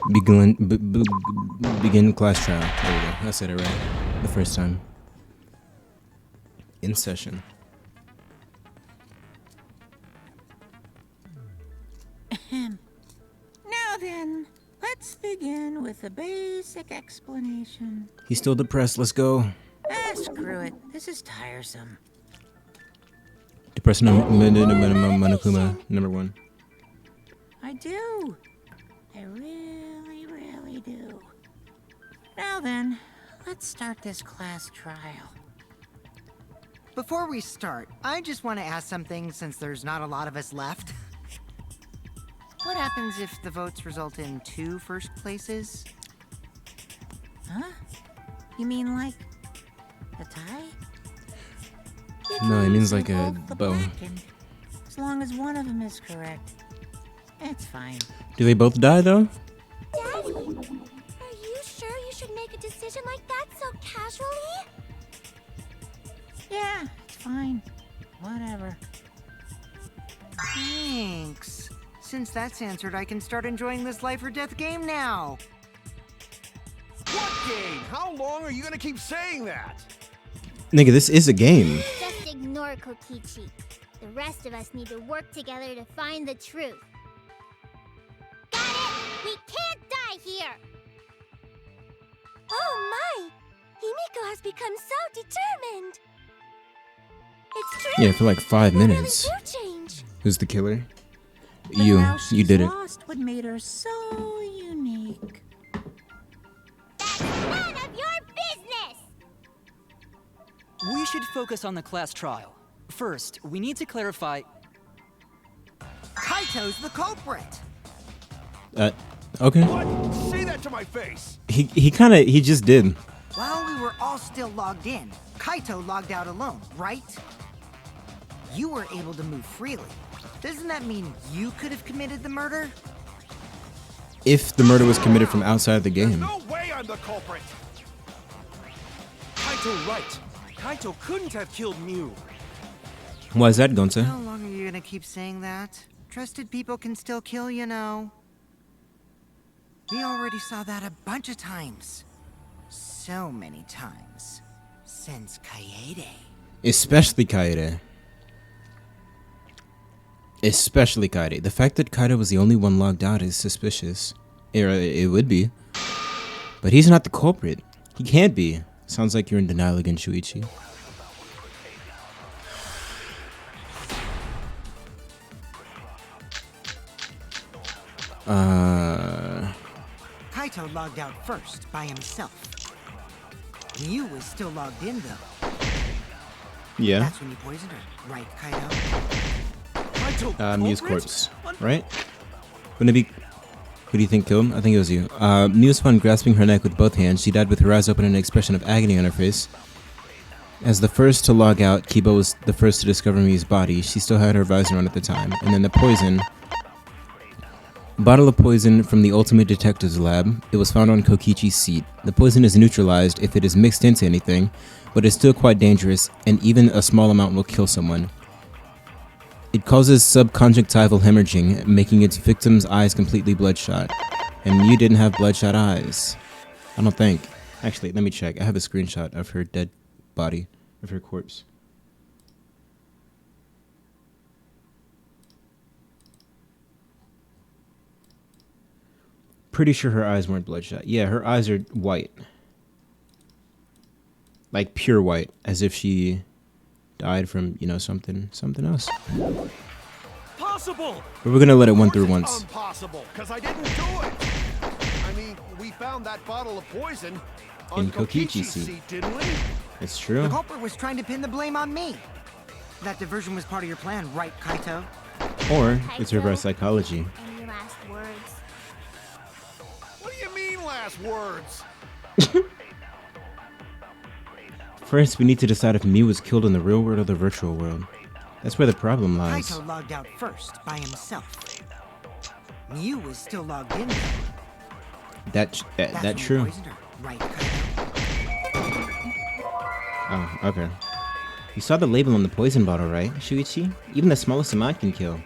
Begin class trial. There we go. I said it right the first time. In session. Now then, let's begin with a basic explanation. He's still depressed. Let's go. Screw it. This is tiresome. Depressed Monokuma, number 1. I do. I really, really do. Now then, let's start this class trial. Before we start, I just want to ask something since there's not a lot of us left. What happens if the votes result in 2 first places? Huh? You mean like a tie? No, it means like a bow. As long as one of them is correct, it's fine. Do they both die though? Daddy, are you sure you should make a decision like that so casually? Yeah, it's fine. Whatever. Thanks. Since that's answered, I can start enjoying this life or death game now. What game? How long are you gonna keep saying that? Nigga, this is a game. Just ignore Kokichi. The rest of us need to work together to find the truth. Got it! We can't die here! Oh my! Himiko has become so determined! It's true! Yeah, for like 5 minutes. Really do change. Who's the killer? But You how she's did it. lost what made her so unique. That's none of your business! We should focus on the class trial. First, we need to clarify... Kaito's the culprit! Okay. What? Say that to my face! He just did. While we were all still logged in, Kaito logged out alone, right? You were able to move freely. Doesn't that mean you could have committed the murder? If the murder was committed from outside the There's game. no way I'm the culprit! Kaito right. Kaito couldn't have killed Mew. Why is that, Gonza? How long are you gonna keep saying that? Trusted people can still kill, you know. We already saw that a bunch of times. So many times. Since Kaede. Especially Kaede. Especially Kaede. The fact that Kaede was the only one logged out is suspicious. It would be. But he's not the culprit. He can't be. Sounds like you're in denial again, Shuichi. Kaito logged out first, by himself. Mew was still logged in, though. Yeah. That's when you poisoned her, right, Kaito? Kaito Mew's culprit? corpse, right? Wouldn't it be... Who do you think killed him? I think it was you. Mew was found grasping her neck with both hands. She died with her eyes open and an expression of agony on her face. As the first to log out, Kiba was the first to discover Mew's body. She still had her visor on at the time. And then the poison... Bottle of poison from the Ultimate Detective's lab. It was found on Kokichi's seat. The poison is neutralized if it is mixed into anything, but it's still quite dangerous, and even a small amount will kill someone. It causes subconjunctival hemorrhaging, making its victim's eyes completely bloodshot. And Mew didn't have bloodshot eyes. I don't think. Actually, let me check. I have a screenshot of her dead body, of her corpse. Pretty sure her eyes weren't bloodshot. Yeah, her eyes are white. Like pure white, as if she died from, you know, something else. Possible! But we're gonna let it run through once. Impossible, because I didn't do it! I mean, we found that bottle of poison on In Kokichi's Kokichi's seat. didn't we? It's true. The culprit was trying to pin the blame on me. That diversion was part of your plan, right, Kaito? Or it's reverse psychology. Any last words? What do you mean, last words? First, we need to decide if Mew was killed in the real world or the virtual world. That's where the problem lies. Kaito logged out first, by himself. Mew was still logged in, though. That That's when you true. poisoned her, right, Kaito? Oh, okay. You saw the label on the poison bottle, right, Shuichi? Even the smallest amount can kill.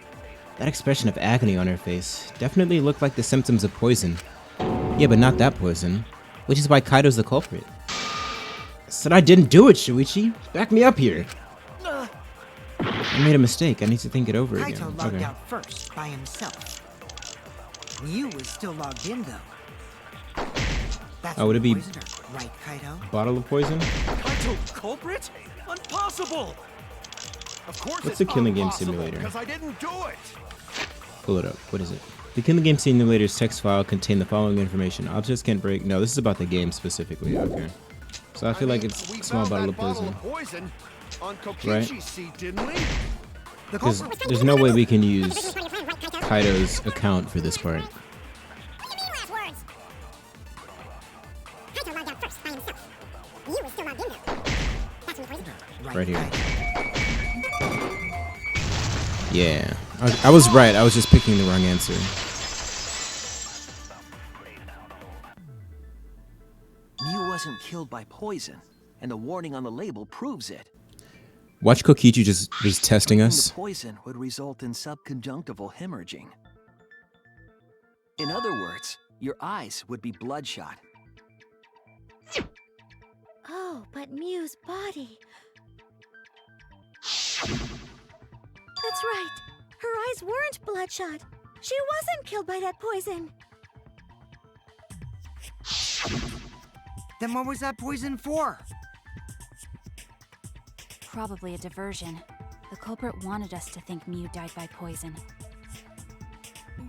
That expression of agony on her face definitely looked like the symptoms of poison. Yeah, but not that poison. Which is why Kaido's the culprit. I said I didn't do it, Shuichi. Back me up here. I made a mistake. I need to think it over again. Kaito logged out first by himself. Mew was still logged in though. That's Oh, would it be poisoner, right, Kaito? bottle of poison? Kaito, culprit? Impossible! Of course What's it's the killing game impossible, simulator? Because I didn't do it! Pull it up. What is it? The killing game simulator's text file contained the following information. Objects can't break. No, this is about the game specifically. Okay. So I feel like it's we a small found bottle that of poison. on Kokichi's Right. seat, didn't we? The Because culprit. there's no way we can use Kaido's account for this part. Last words. Kaito logged out first by himself. Mew was still logged in though. That's when poisoner. Right here. Kaito. Yeah. I was right. I was just picking the wrong answer. Mew wasn't killed by poison, and the warning on the label proves it. Watch Kokichi just testing The us. poison would result in subconjunctival hemorrhaging. In other words, your eyes would be bloodshot. Oh, but Mew's body. That's right. Her eyes weren't bloodshot. She wasn't killed by that poison. Then what was that poison for? Probably a diversion. The culprit wanted us to think Mew died by poison.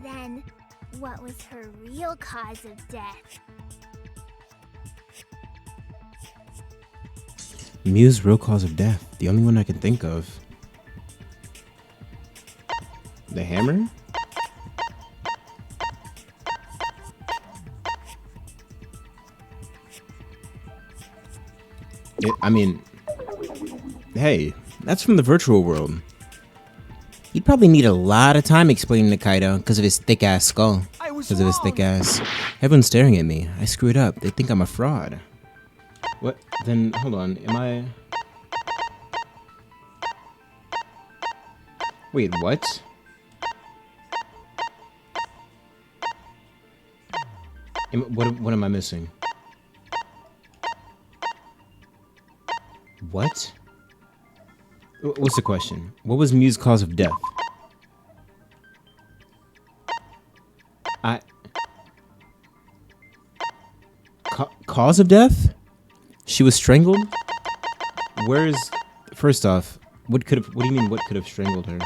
Then, what was her real cause of death? Mew's real cause of death. The only one I can think of. The hammer? I mean, hey, that's from the virtual world. He'd probably need a lot of time explaining to Kaido because of his thick ass skull. I was Because of his wrong. thick ass. Everyone's staring at me. I screwed up. They think I'm a fraud. What? Then, hold on. Am I... Wait, what? What am I missing? What? What's the question? What was Mew's cause of death? Cause of death? She was strangled? Where is... First off, what do you mean what could have strangled her?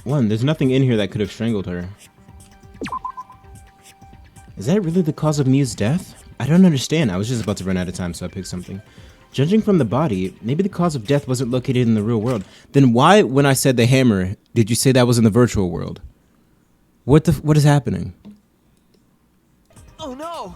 One, there's nothing in here that could have strangled her. Is that really the cause of Mew's death? I don't understand. I was just about to run out of time, so I picked something. Judging from the body, maybe the cause of death wasn't located in the real world. Then why, when I said the hammer, did you say that was in the virtual world? What is happening? Oh no!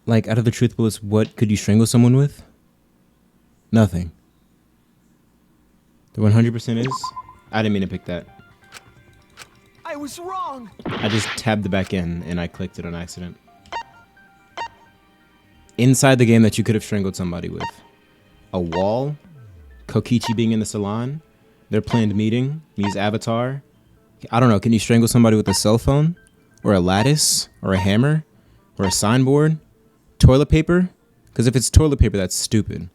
Like, out of the truth bullets, what could you strangle someone with? Nothing. The 100% is? I didn't mean to pick that. I was wrong! I just tabbed the back end and I clicked it on accident. Inside the game that you could have strangled somebody with. A wall, Kokichi being in the salon, their planned meeting, Mew's avatar. I don't know, can you strangle somebody with a cell phone? Or a lattice? Or a hammer? Or a signboard? Toilet paper? Because if it's toilet paper, that's stupid.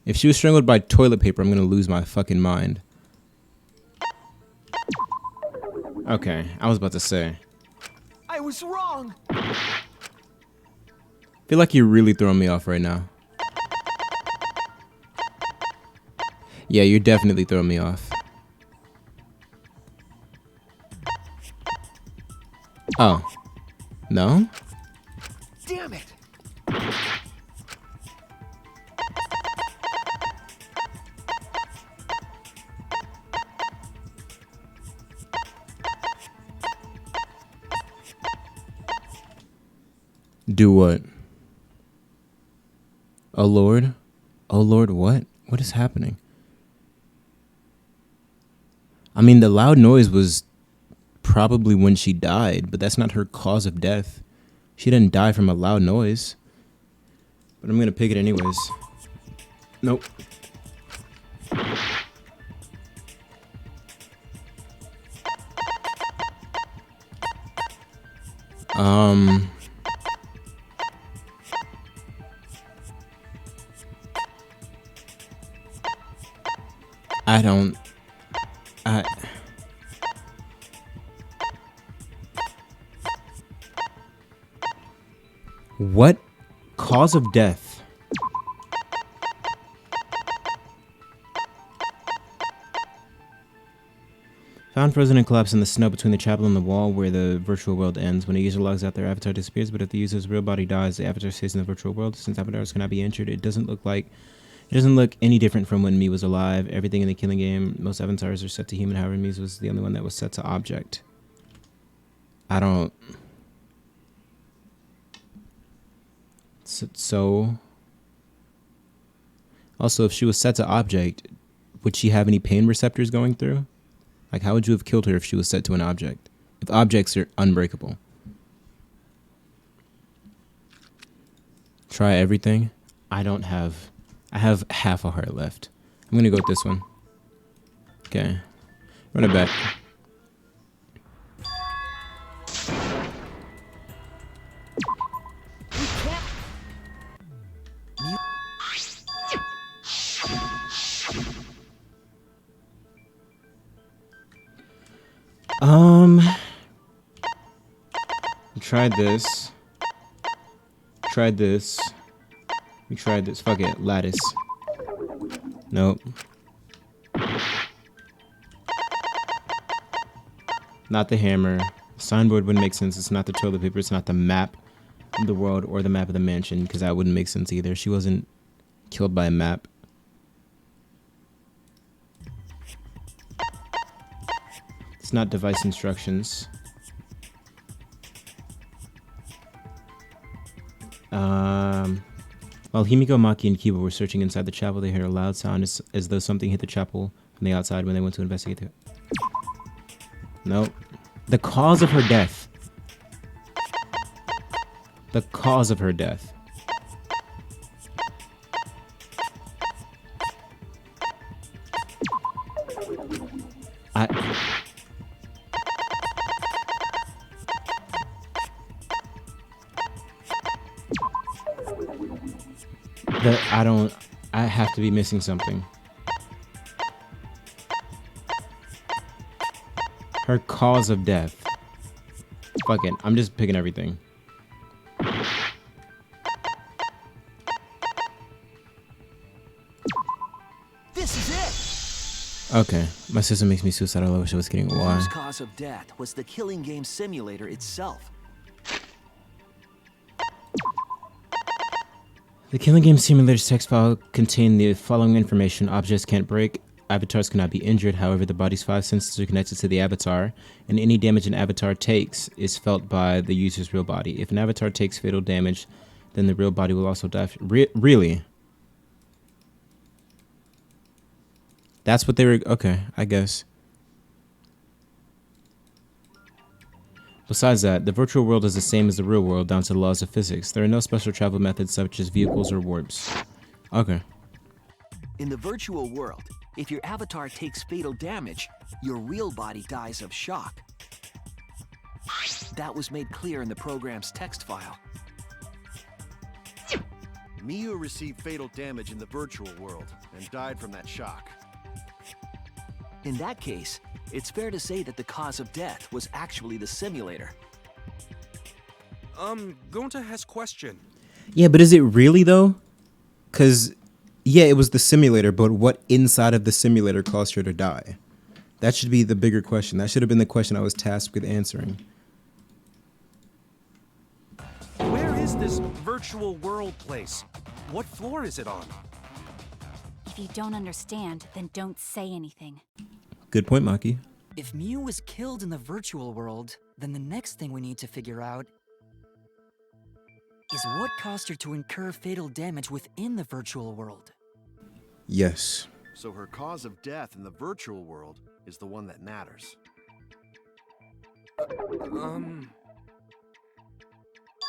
If she was strangled by toilet paper, I'm gonna lose my fucking mind. Okay, I was about to say. I was wrong! I feel like you're really throwing me off right now. Yeah, you're definitely throwing me off. Oh. No? Damn it! Do what? Oh Lord? Oh Lord, what? What is happening? I mean, the loud noise was probably when she died, but that's not her cause of death. She didn't die from a loud noise. But I'm gonna pick it anyways. Nope. What cause of death? Found frozen and collapsed in the snow between the chapel and the wall where the virtual world ends. When a user logs out, their avatar disappears, but if the user's real body dies, the avatar stays in the virtual world. Since avatars cannot be injured, it doesn't look any different from when Mi was alive. Everything in the killing game, most avatars are set to human, however Mi's was the only one that was set to object. I don't... So... Also, if she was set to object, would she have any pain receptors going through? Like, how would you have killed her if she was set to an object? If objects are unbreakable. Try everything. I have half a heart left. I'm gonna go with this one. Okay. Run it back. Tried this. Tried this. We tried this. Fuck it. Lattice. Nope. Not the hammer. Signboard wouldn't make sense. It's not the toilet paper. It's not the map of the world or the map of the mansion, because that wouldn't make sense either. She wasn't killed by a map. It's not device instructions. While Himiko, Maki, and Kiba were searching inside the chapel, they heard a loud sound as though something hit the chapel from the outside when they went to investigate it. Nope. The cause of her death. The cause of her death. I have to be missing something. Her cause of death. Fuck it, I'm just picking everything. This is it! Okay, my system makes me suicidal. I wish I was getting why. Whose cause of death was the killing game simulator itself. The Killing Game Simulator's text file contained the following information. Objects can't break, avatars cannot be injured, however the body's 5 senses are connected to the avatar, and any damage an avatar takes is felt by the user's real body. If an avatar takes fatal damage, then the real body will also die. Really? That's what they were... Okay, I guess. Besides that, the virtual world is the same as the real world down to the laws of physics. There are no special travel methods such as vehicles or warps. Okay. In the virtual world, if your avatar takes fatal damage, your real body dies of shock. That was made clear in the program's text file. Miyu received fatal damage in the virtual world and died from that shock. In that case, it's fair to say that the cause of death was actually the simulator. Gonta has question. Yeah, but is it really though? Because, yeah, it was the simulator, but what inside of the simulator caused her to die? That should be the bigger question. That should have been the question I was tasked with answering. Where is this virtual world place? What floor is it on? If you don't understand, then don't say anything. Good point, Maki. If Miu was killed in the virtual world, then the next thing we need to figure out is what caused her to incur fatal damage within the virtual world. Yes. So her cause of death in the virtual world is the one that matters.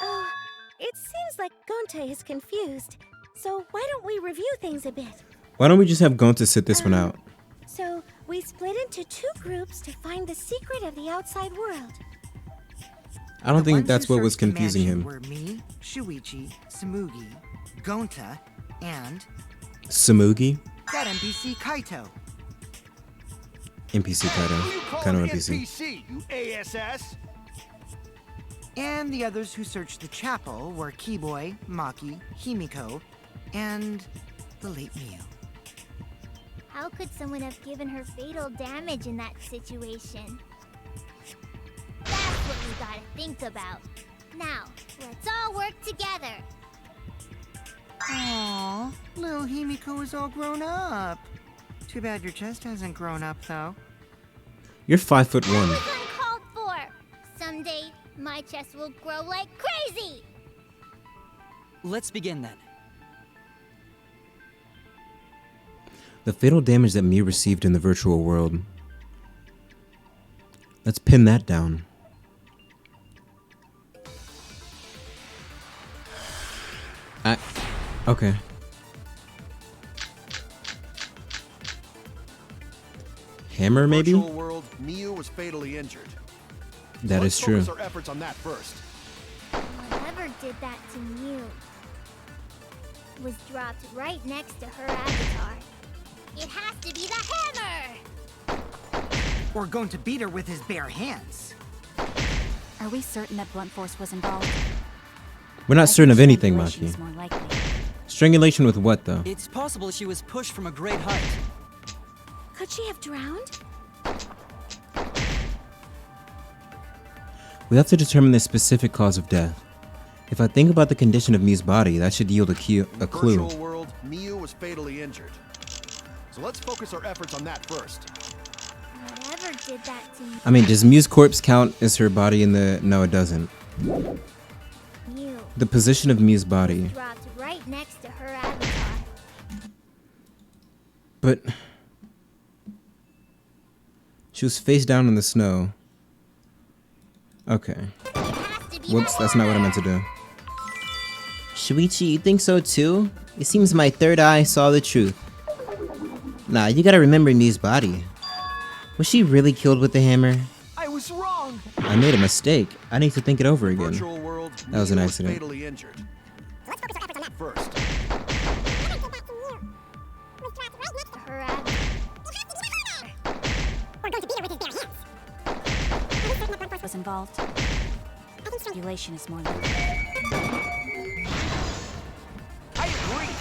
Oh, it seems like Gonta is confused. So why don't we review things a bit? Why don't we just have Gonta sit this one out? So we split into 2 groups to find the secret of the outside world. I don't The think ones that's who what was searched the confusing mansion him. Were me, Shuichi, Samugi, Gonta, and Samugi? that NPC Kaito. NPC Who you Kaito. call Kind an of NPC. NPC, you ASS? And the others who searched the chapel were Keyboy, Maki, Himiko, and the late Miu. How could someone have given her fatal damage in that situation? That's what we gotta think about. Now, let's all work together. Aww, little Himiko is all grown up. Too bad your chest hasn't grown up, though. You're 5'1". That was uncalled for. Someday, my chest will grow like crazy. Let's begin then. The fatal damage that Miu received in the virtual world. Let's pin that down. Okay. Hammer, maybe? Virtual world, Miu was fatally injured. That is true. Let's focus our efforts on that first. Whatever did that to Mew was dropped right next to her avatar. It has to be the hammer! We're going to beat her with his bare hands. Are we certain that blunt force was involved? We're not certain of anything, Strangulation Maki. is more likely. Strangulation with what, though? It's possible she was pushed from a great height. Could she have drowned? We have to determine the specific cause of death. If I think about the condition of Miu's body, that should yield a clue. Virtual world, Miu was fatally injured. So let's focus our efforts on that first. Whatever did that to I mean, does Miu's corpse count as her body in the... No, it doesn't. Mew The position of Miu's body. dropped right next to her avatar. But... she was face down in the snow. Okay. It has to be Whoops, the that's not what I hammer! meant to do. Shuichi, you think so too? It seems my third eye saw the truth. Nah, you gotta remember Miu's body. Was she really killed with the hammer? I was wrong. I made a mistake. I need to think it over again. Virtual world, That was an Miu accident. fatally injured. So let's focus our efforts on that first. Her avatar. We're going to beat her with his bare hands. Was involved. Strangulation is more likely. I agree.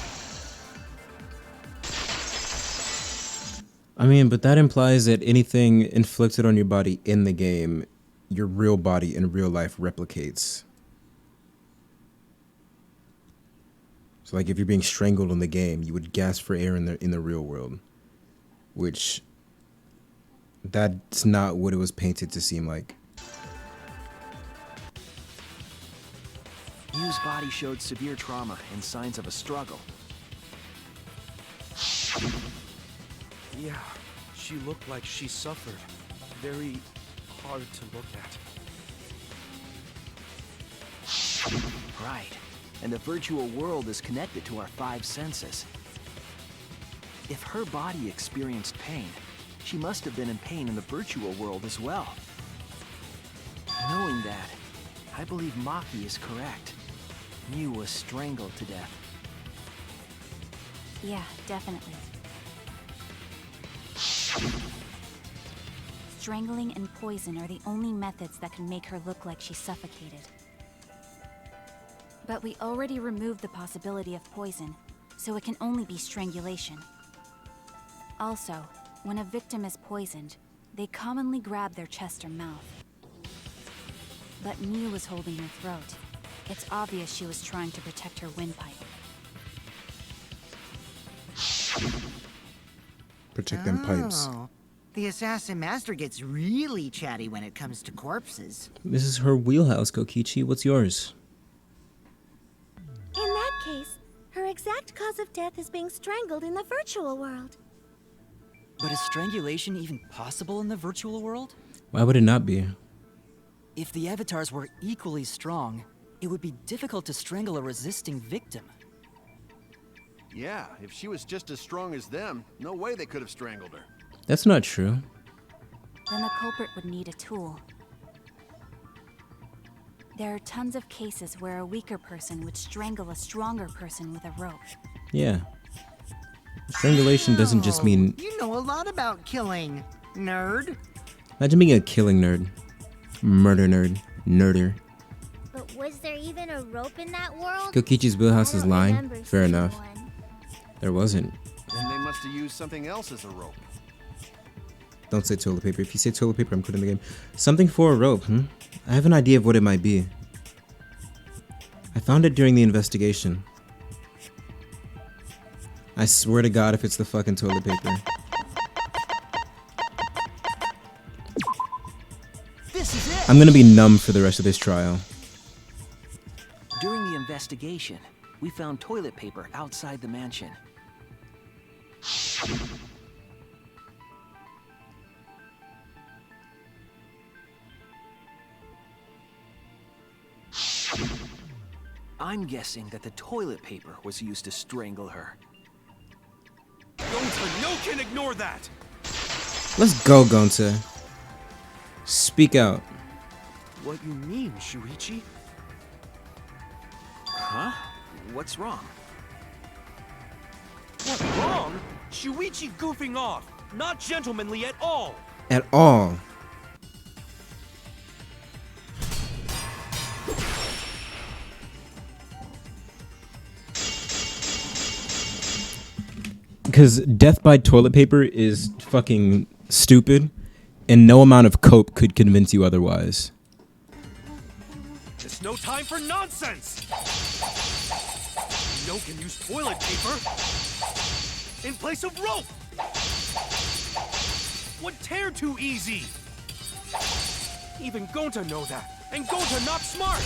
I mean, but that implies that anything inflicted on your body in the game, your real body in real life replicates. So like if you're being strangled in the game, you would gasp for air in the real world. Which that's not what it was painted to seem like. Miu's body showed severe trauma and signs of a struggle. Yeah, she looked like she suffered. Very hard to look at. Right. And the virtual world is connected to our 5 senses. If her body experienced pain, she must have been in pain in the virtual world as well. Knowing that, I believe Maki is correct. Miu was strangled to death. Yeah, definitely. Strangling and poison are the only methods that can make her look like she suffocated. But we already removed the possibility of poison, so it can only be strangulation. Also, when a victim is poisoned, they commonly grab their chest or mouth. But Miu was holding her throat. It's obvious she was trying to protect her windpipe. Protect them pipes. Oh, the assassin master gets really chatty when it comes to corpses. This is her wheelhouse, Kokichi. What's yours? exact cause of death is being strangled in the virtual world. But is strangulation even possible in the virtual world? Why would it not be? If the avatars were equally strong, it would be difficult to strangle a resisting victim. Yeah, if she was just as strong as them, no way they could have strangled her. That's not true. Then the culprit would need a tool. There are tons of cases where a weaker person would strangle a stronger person with a rope. Yeah. Strangulation doesn't just mean... You know a lot about killing, nerd. Imagine being a killing nerd. Murder nerd. Nerder. But was there even a rope in that world? Kokichi's wheelhouse I is don't lying. remember Fair seeing enough. one. There wasn't. Then they must have used something else as a rope. Don't say toilet paper. If you say toilet paper, I'm quitting the game. Something for a rope, I have an idea of what it might be. I found it during the investigation. I swear to God if it's the fucking toilet paper. This is it! I'm gonna be numb for the rest of this trial. During the investigation, we found toilet paper outside the mansion. I'm guessing that the toilet paper was used to strangle her. Gonta, no can ignore that! Let's go, Gonta. Speak out. What you mean, Shuichi? Huh? What's wrong? What's wrong? Shuichi goofing off! Not gentlemanly at all! At all. Because death by toilet paper is fucking stupid, and no amount of cope could convince you otherwise. There's no time for nonsense! No can use toilet paper in place of rope! Would tear too easy! Even Gonta know that, and Gonta not smart!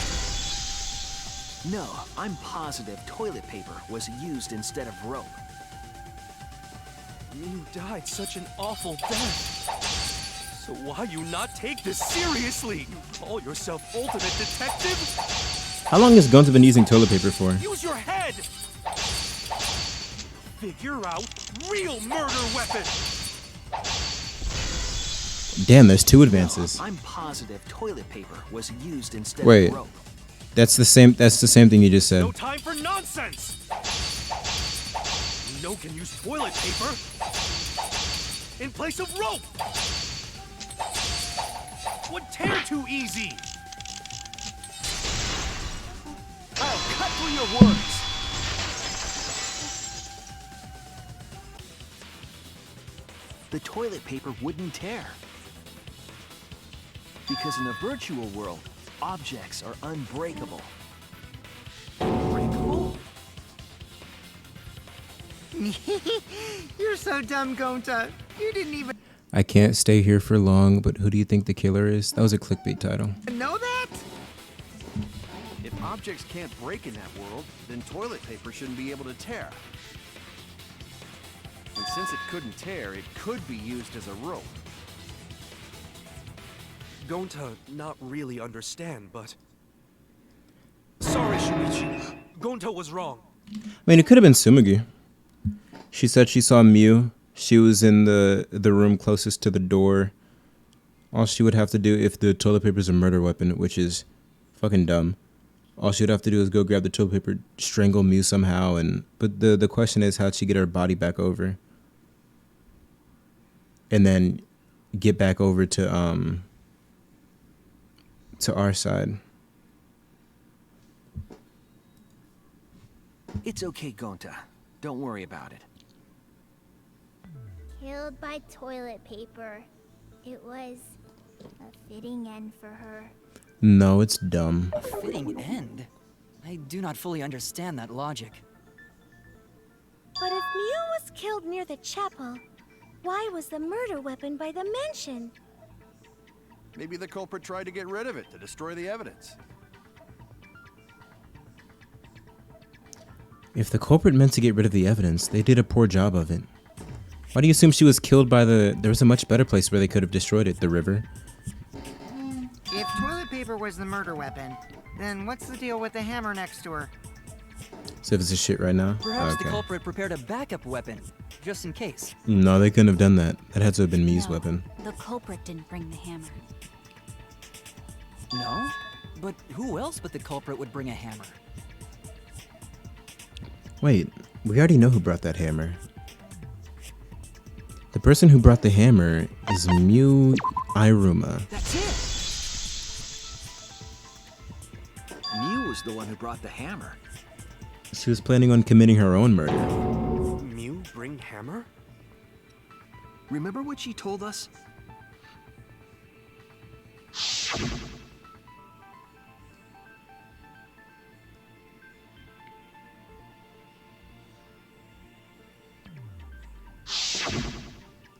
No, I'm positive toilet paper was used instead of rope. You died such an awful death. So why you not take this seriously? You call yourself ultimate detective? How long has Gonta been using toilet paper for? Use your head! Figure out real murder weapon! Damn, there's two advances. No, I'm positive toilet paper was used instead Wait. of rope. That's the same thing you just said. No time for nonsense! No can use toilet paper in place of rope! Would tear too easy! I'll cut through your words! The toilet paper wouldn't tear. Because in the virtual world, objects are unbreakable. Unbreakable? You're so dumb, Gonta. You didn't even I can't stay here for long, but who do you think the killer is? That was a clickbait title. know that? If objects can't break in that world, then toilet paper shouldn't be able to tear. And since it couldn't tear, it could be used as a rope. Gonta not really understand, but... Sorry, Shuichi. Gonta was wrong. I mean, it could have been Sumugi. She said she saw Mew. She was in the room closest to the door. All she would have to do, if the toilet paper is a murder weapon, which is fucking dumb, all she would have to do is go grab the toilet paper, strangle Mew somehow, but the question is, how'd she get her body back over? And then get back over to our side. It's okay, Gonta. Don't worry about it. Killed by toilet paper. It was a fitting end for her. No, it's dumb. A fitting end? I do not fully understand that logic. But if Mew was killed near the chapel, why was the murder weapon by the mansion? Maybe the culprit tried to get rid of it to destroy the evidence. If the culprit meant to get rid of the evidence, they did a poor job of it. Why do you assume she was killed by the... There was a much better place where they could have destroyed it, the river. If toilet paper was the murder weapon, then what's the deal with the hammer next to her? So if it's a shit right now? Perhaps Okay. the culprit prepared a backup weapon, just in case. No, they couldn't have done that. That had to have been Miu's No, weapon. The culprit didn't bring the hammer. No? But who else but the culprit would bring a hammer? Wait, we already know who brought that hammer. The person who brought the hammer is Miu Iruma. That's it! Miu was the one who brought the hammer. She was planning on committing her own murder. Miu bring hammer? Remember what she told us?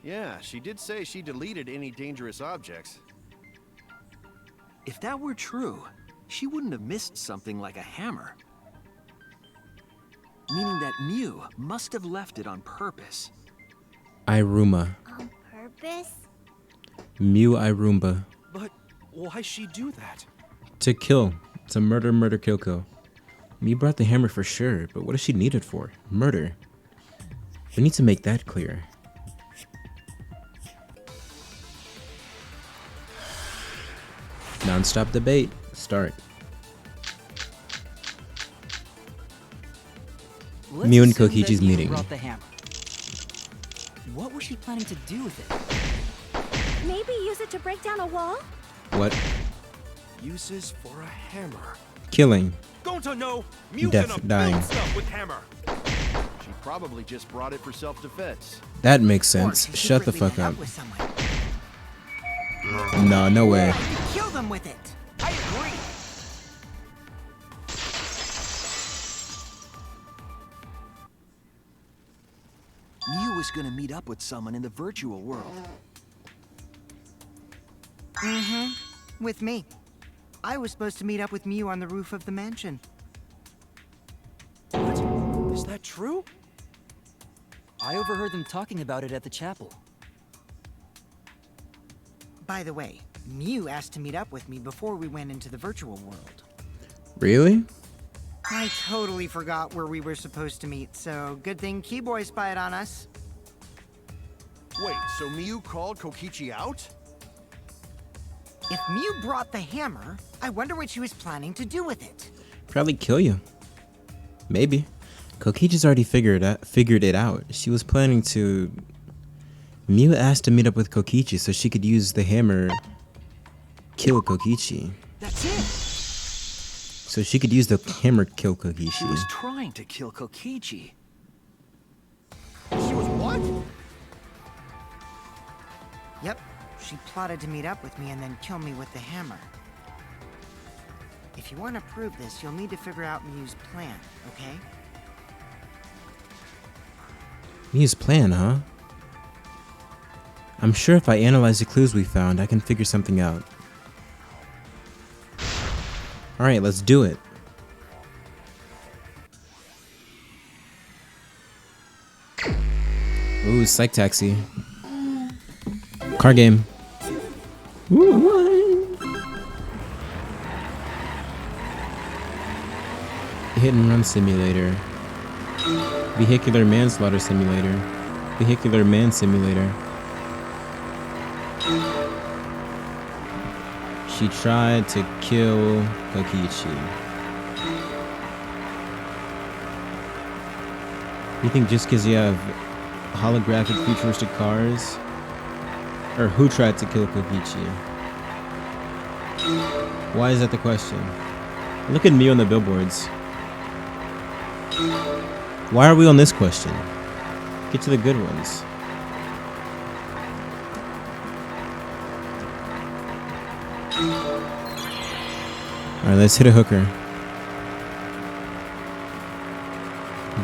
Yeah, she did say she deleted any dangerous objects. If that were true, she wouldn't have missed something like a hammer. Meaning that Miu must have left it on purpose. Iruma. On purpose? Miu Irumba. But why she do that? To kill. To murder, kill. Miu brought the hammer for sure, but what does she need it for? Murder. We need to make that clear. Non-stop debate. Start. Let's Miu and assume that Kokichi's Miu meeting. brought the hammer. What was she planning to do with it? Maybe use it to break down a wall? What? Uses for a hammer. Killing. Don't to know. Miu Death, gonna dying. build stuff with hammer. She probably just brought it for self-defense. That makes Or sense. she Shut the secretly fuck met up. with someone. No, no way. I could kill them with it. I agree. Miu was gonna meet up with someone in the virtual world. With me. I was supposed to meet up with Miu on the roof of the mansion. What? Is that true? I overheard them talking about it at the chapel. By the way, Miu asked to meet up with me before we went into the virtual world. Really? I totally forgot where we were supposed to meet, so good thing Keyboy spied on us. Wait, so Miu called Kokichi out? If Miu brought the hammer, I wonder what she was planning to do with it. Probably kill you. Maybe. Kokichi's already figured it out. She was planning to... Miu asked to meet up with Kokichi so she could use the hammer... kill Kokichi. That's it! So she could use the hammer kill She Kokichi. was trying to kill Kokichi. She was what? Yep, she plotted to meet up with me and then kill me with the hammer. If you want to prove this, you'll need to figure out Miu's plan, okay? Miu's plan, huh? I'm sure if I analyze the clues we found, I can figure something out. Alright, let's do it. Ooh, Psych Taxi. Car game. Hit and run simulator. Vehicular manslaughter simulator. Vehicular man simulator. She tried to kill Kokichi. You think just because you have holographic futuristic cars? Or who tried to kill Kokichi? Why is that the question? Look at me on the billboards. Why are we on this question? Get to the good ones. Alright, let's hit a hooker.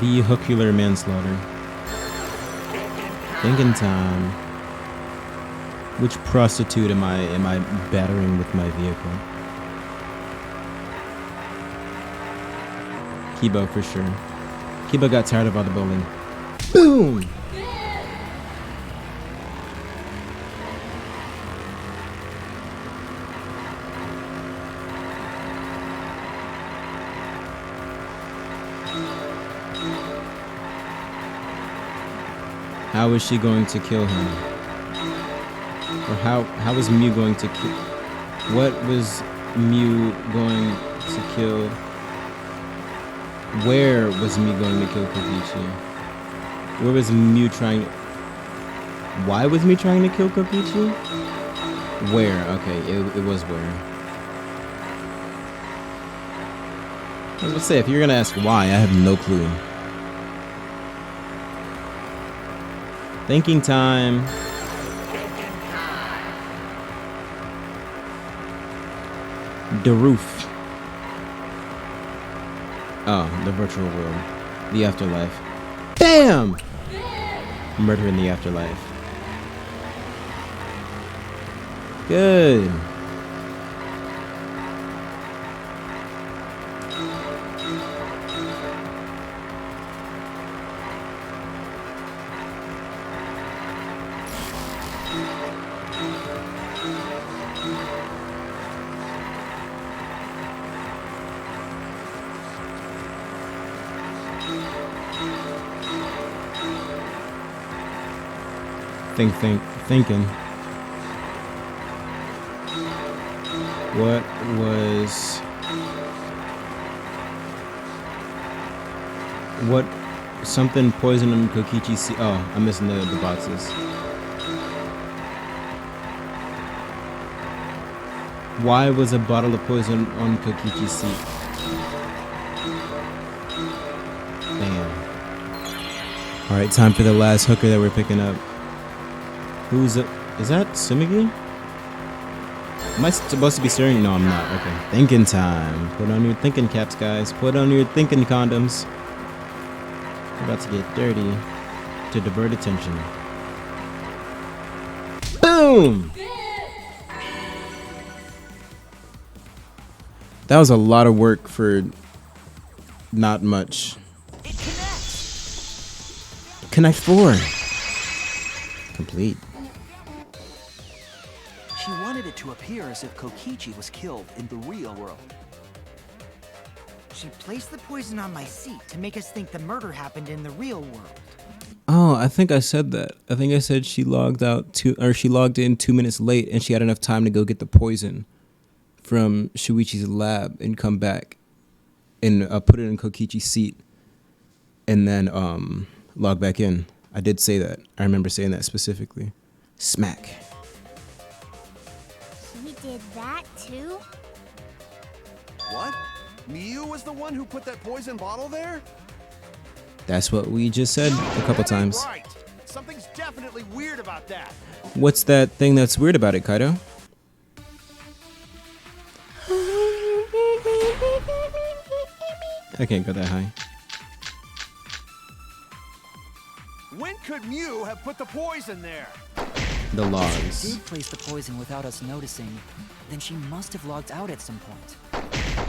Vehicular manslaughter. Thinking time. Which prostitute am I battering with my vehicle? Kibo for sure. Kiba got tired of all the bowling. Boom! How is she going to kill him? Or how was Mew going to kill? What was Mew going to kill? Where was Mew going to kill Kokichi? Where was Mew trying? Why was Mew trying to kill Kokichi? Where? Okay, it was where. I was gonna say, if you're gonna ask why, I have no clue. Thinking time. The roof. Oh, the virtual world. The afterlife. Bam! Murder in the afterlife. Good. Thinking. What something poison in Kokichi seat? Oh, I'm missing the boxes. Why was a bottle of poison on Kokichi's seat? Bam. Alright, time for the last hooker that we're picking up. Who's it? Is that Sumigi? Am I supposed to be staring? No, I'm not. Okay. Thinking time. Put on your thinking caps, guys. Put on your thinking condoms. We're about to get dirty to divert attention. Boom! That was a lot of work for not much. It connects. Connect 4. Complete. She wanted it to appear as if Kokichi was killed in the real world. She placed the poison on my seat to make us think the murder happened in the real world. Oh, I think I said that. I think I said she logged in 2 minutes late and she had enough time to go get the poison from Shuichi's lab and come back and put it in Kokichi's seat and then log back in. I did say that. I remember saying that specifically. Smack. He did that too? What? Mew was the one who put that poison bottle there? That's what we just said a couple times. Right. Something's definitely weird about that. What's that thing that's weird about it, Kaido? I can't go that high. When could Mew have put the poison there? The If logs. she did place the poison without us noticing, then she must have logged out at some point.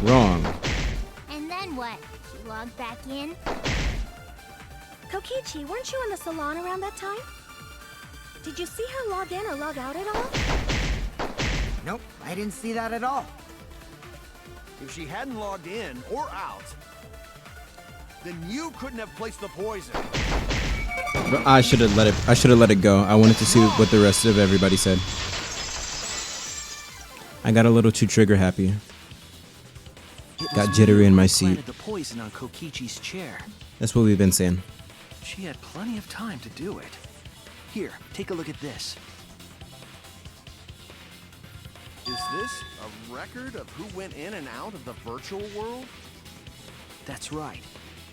Wrong. And then what? She logged back in? Kokichi, weren't you in the salon around that time? Did you see her log in or log out at all? Nope, I didn't see that at all. If she hadn't logged in or out, then Mew couldn't have placed the poison. But I should have let it go. I wanted to see what the rest of everybody said. I got a little too trigger happy. Got jittery in my seat. Planted the poison on Kokichi's chair. That's what we've been saying. She had plenty of time to do it. Here, take a look at this. Is this a record of who went in and out of the virtual world? That's right.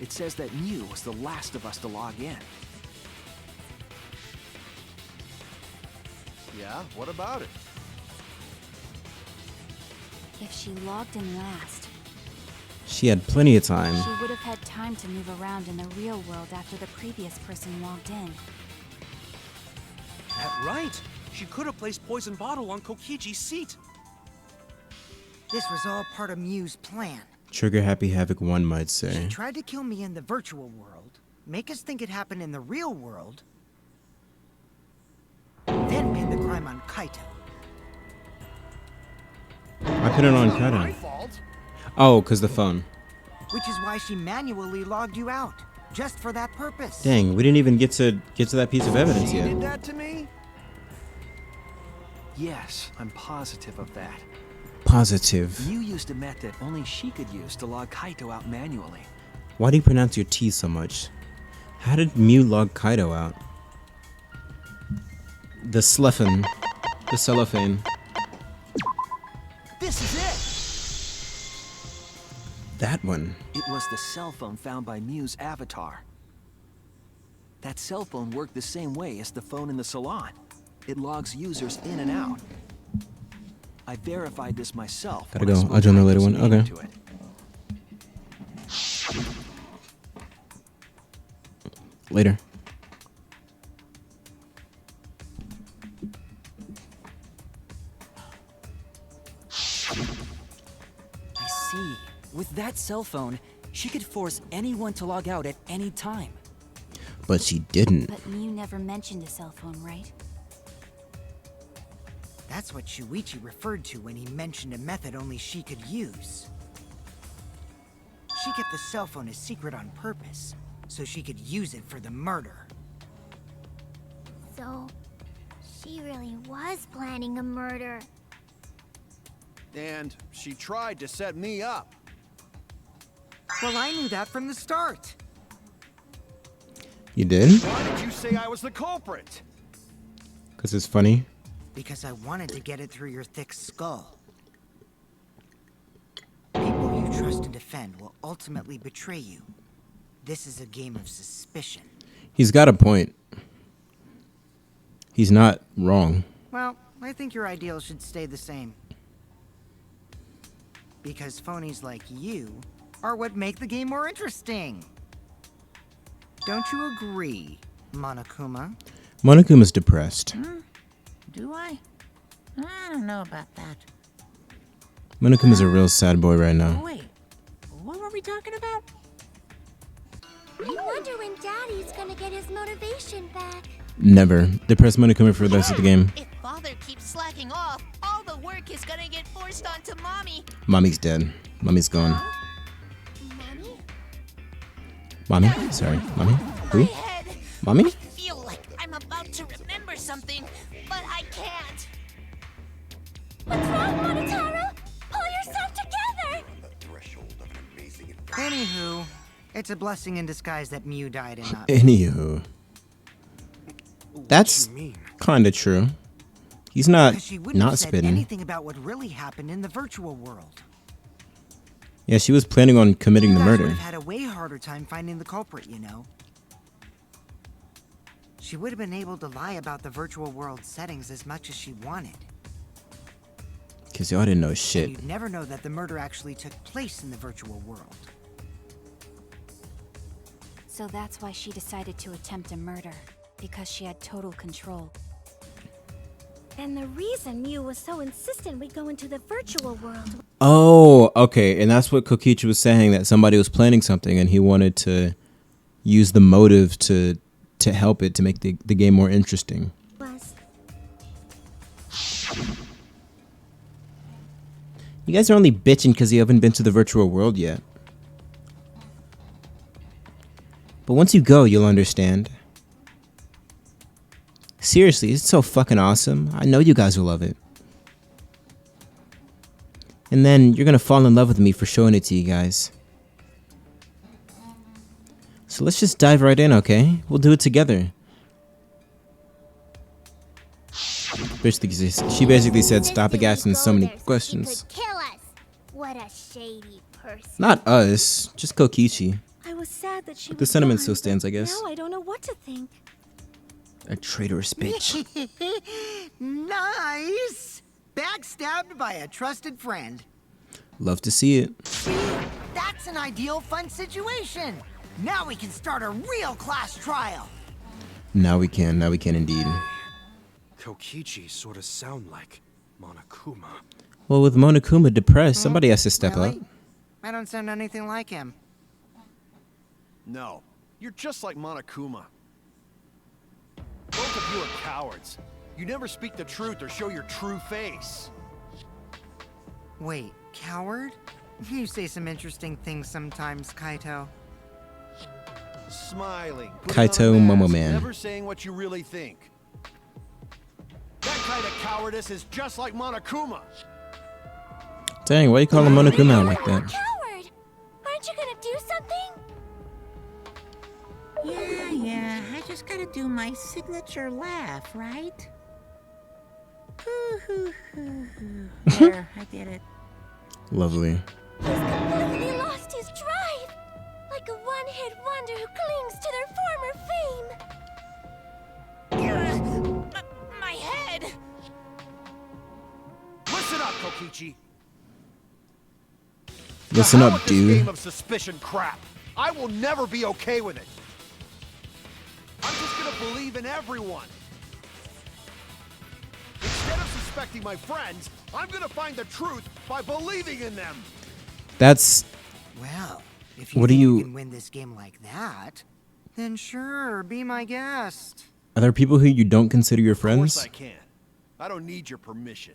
It says that Mew was the last of us to log in. Yeah, what about it? If she logged in last, She had plenty of time. she would have had time to move around in the real world after the previous person logged in. That's right. She could have placed poison bottle on Kokichi's seat. This was all part of Mew's plan. Trigger Happy Havoc 1 might She say. tried to kill me in the virtual world, make us think it happened in the real world, then pin the crime on Kaito. I put it on My Kaito. fault. Oh, because the phone. Which is why she manually logged you out, just for that purpose. Dang, we didn't even get to that piece of evidence She yet. did that to me? Yes, I'm positive of that. Positive. You used a method only she could use to log Kaito out manually. Why do you pronounce your T so much? How did Mew log Kaido out? The Sleffen. The cellophane. This is it! That one. It was the cell phone found by Mew's avatar. That cell phone worked the same way as the phone in the salon. It logs users in and out. I verified this myself. Gotta when I go. spoke I'll join the Kaito's later one. name Okay. to it. Later. I see. With that cell phone, she could force anyone to log out at any time. But she didn't. But Mew never mentioned a cell phone, right? That's what Shuichi referred to when he mentioned a method only she could use. She kept the cell phone a secret on purpose, so she could use it for the murder. So, she really was planning a murder. And she tried to set me up. Well, I knew that from the start. You did? Why did you say I was the culprit? Because it's funny. Because I wanted to get it through your thick skull. People you trust and defend will ultimately betray you. This is a game of suspicion. He's got a point. He's not wrong. Well, I think your ideals should stay the same. Because phonies like you are what make the game more interesting. Don't you agree, Monokuma? Monokuma's depressed. Do I? I don't know about that. Monokuma's a real sad boy right now. Wait, what were we talking about? I wonder when Daddy's gonna get his motivation back. Never. Depress Monokuma for the rest of the game. If Father keeps slacking off, all the work is gonna get forced onto Mommy. Mommy's dead. Mommy's gone. Mommy? Mommy? Sorry. Mommy? My Who? head. Mommy? I feel like I'm about to remember something, but I can't. What's wrong, Monotaro? Pull yourself together! Anywho, it's a blessing in disguise that Mew died and not. Anywho. That's kind of true. He's not Because she wouldn't have said spitting. anything about what really happened in the virtual world. Yeah, she was planning on committing the You guys would murder. have had a way harder time finding the culprit, you know. She would have been able to lie about the virtual world settings as much as she wanted. Because y'all didn't know And shit. you'd never know that the murder actually took place in the virtual world. So that's why she decided to attempt a murder. Because she had total control. And the reason Mew was so insistent we go into the virtual world. Oh, okay. And that's what Kokichi was saying, that somebody was planning something and he wanted to use the motive to help it, to make the game more interesting. Was You guys are only bitching because you haven't been to the virtual world yet. But once you go, you'll understand. Seriously, it's so fucking awesome. I know you guys will love it. And then you're gonna fall in love with me for showing it to you guys. So let's just dive right in, okay? We'll do it together. She basically said, stop Insisted we asking go so many there so questions. She could kill us. What a shady person. Not us, just Kokichi. I was sad that she The was sentiment gone, still stands, I but guess. Now I don't know what to think. A traitorous bitch. Nice! Backstabbed by a trusted friend. Love to see it. That's an ideal fun situation. Now we can start a real class trial. Now we can indeed. Kokichi sort of sound like Monokuma. Well, with Monokuma depressed, somebody has to step up. Really? I don't sound anything like him. No, you're just like Monokuma. Both of you are cowards. You never speak the truth or show your true face. Wait, coward? You say some interesting things sometimes, Kaito. Smiling. Kaito putting on a Momo mask, Man. Never saying what you really think. That kind of cowardice is just like Monokuma. Dang, why you call him Monokuma out like that? Coward! Aren't you gonna do something? Yeah, I just gotta do my signature laugh, right? There, I did it. Lovely. He's completely lost his drive! Like a one-hit wonder who clings to their former fame! My head! Listen up, Kokichi. Listen The hell up, with this dude. game of suspicion crap. I will never be okay with it. I'm just gonna believe in everyone. Instead of suspecting my friends, I'm gonna find the truth by believing in them. That's Well, if you What do think you- can win this game like that, then sure, be my guest. Are there people who you don't consider your Of course friends? I can. I don't need your permission.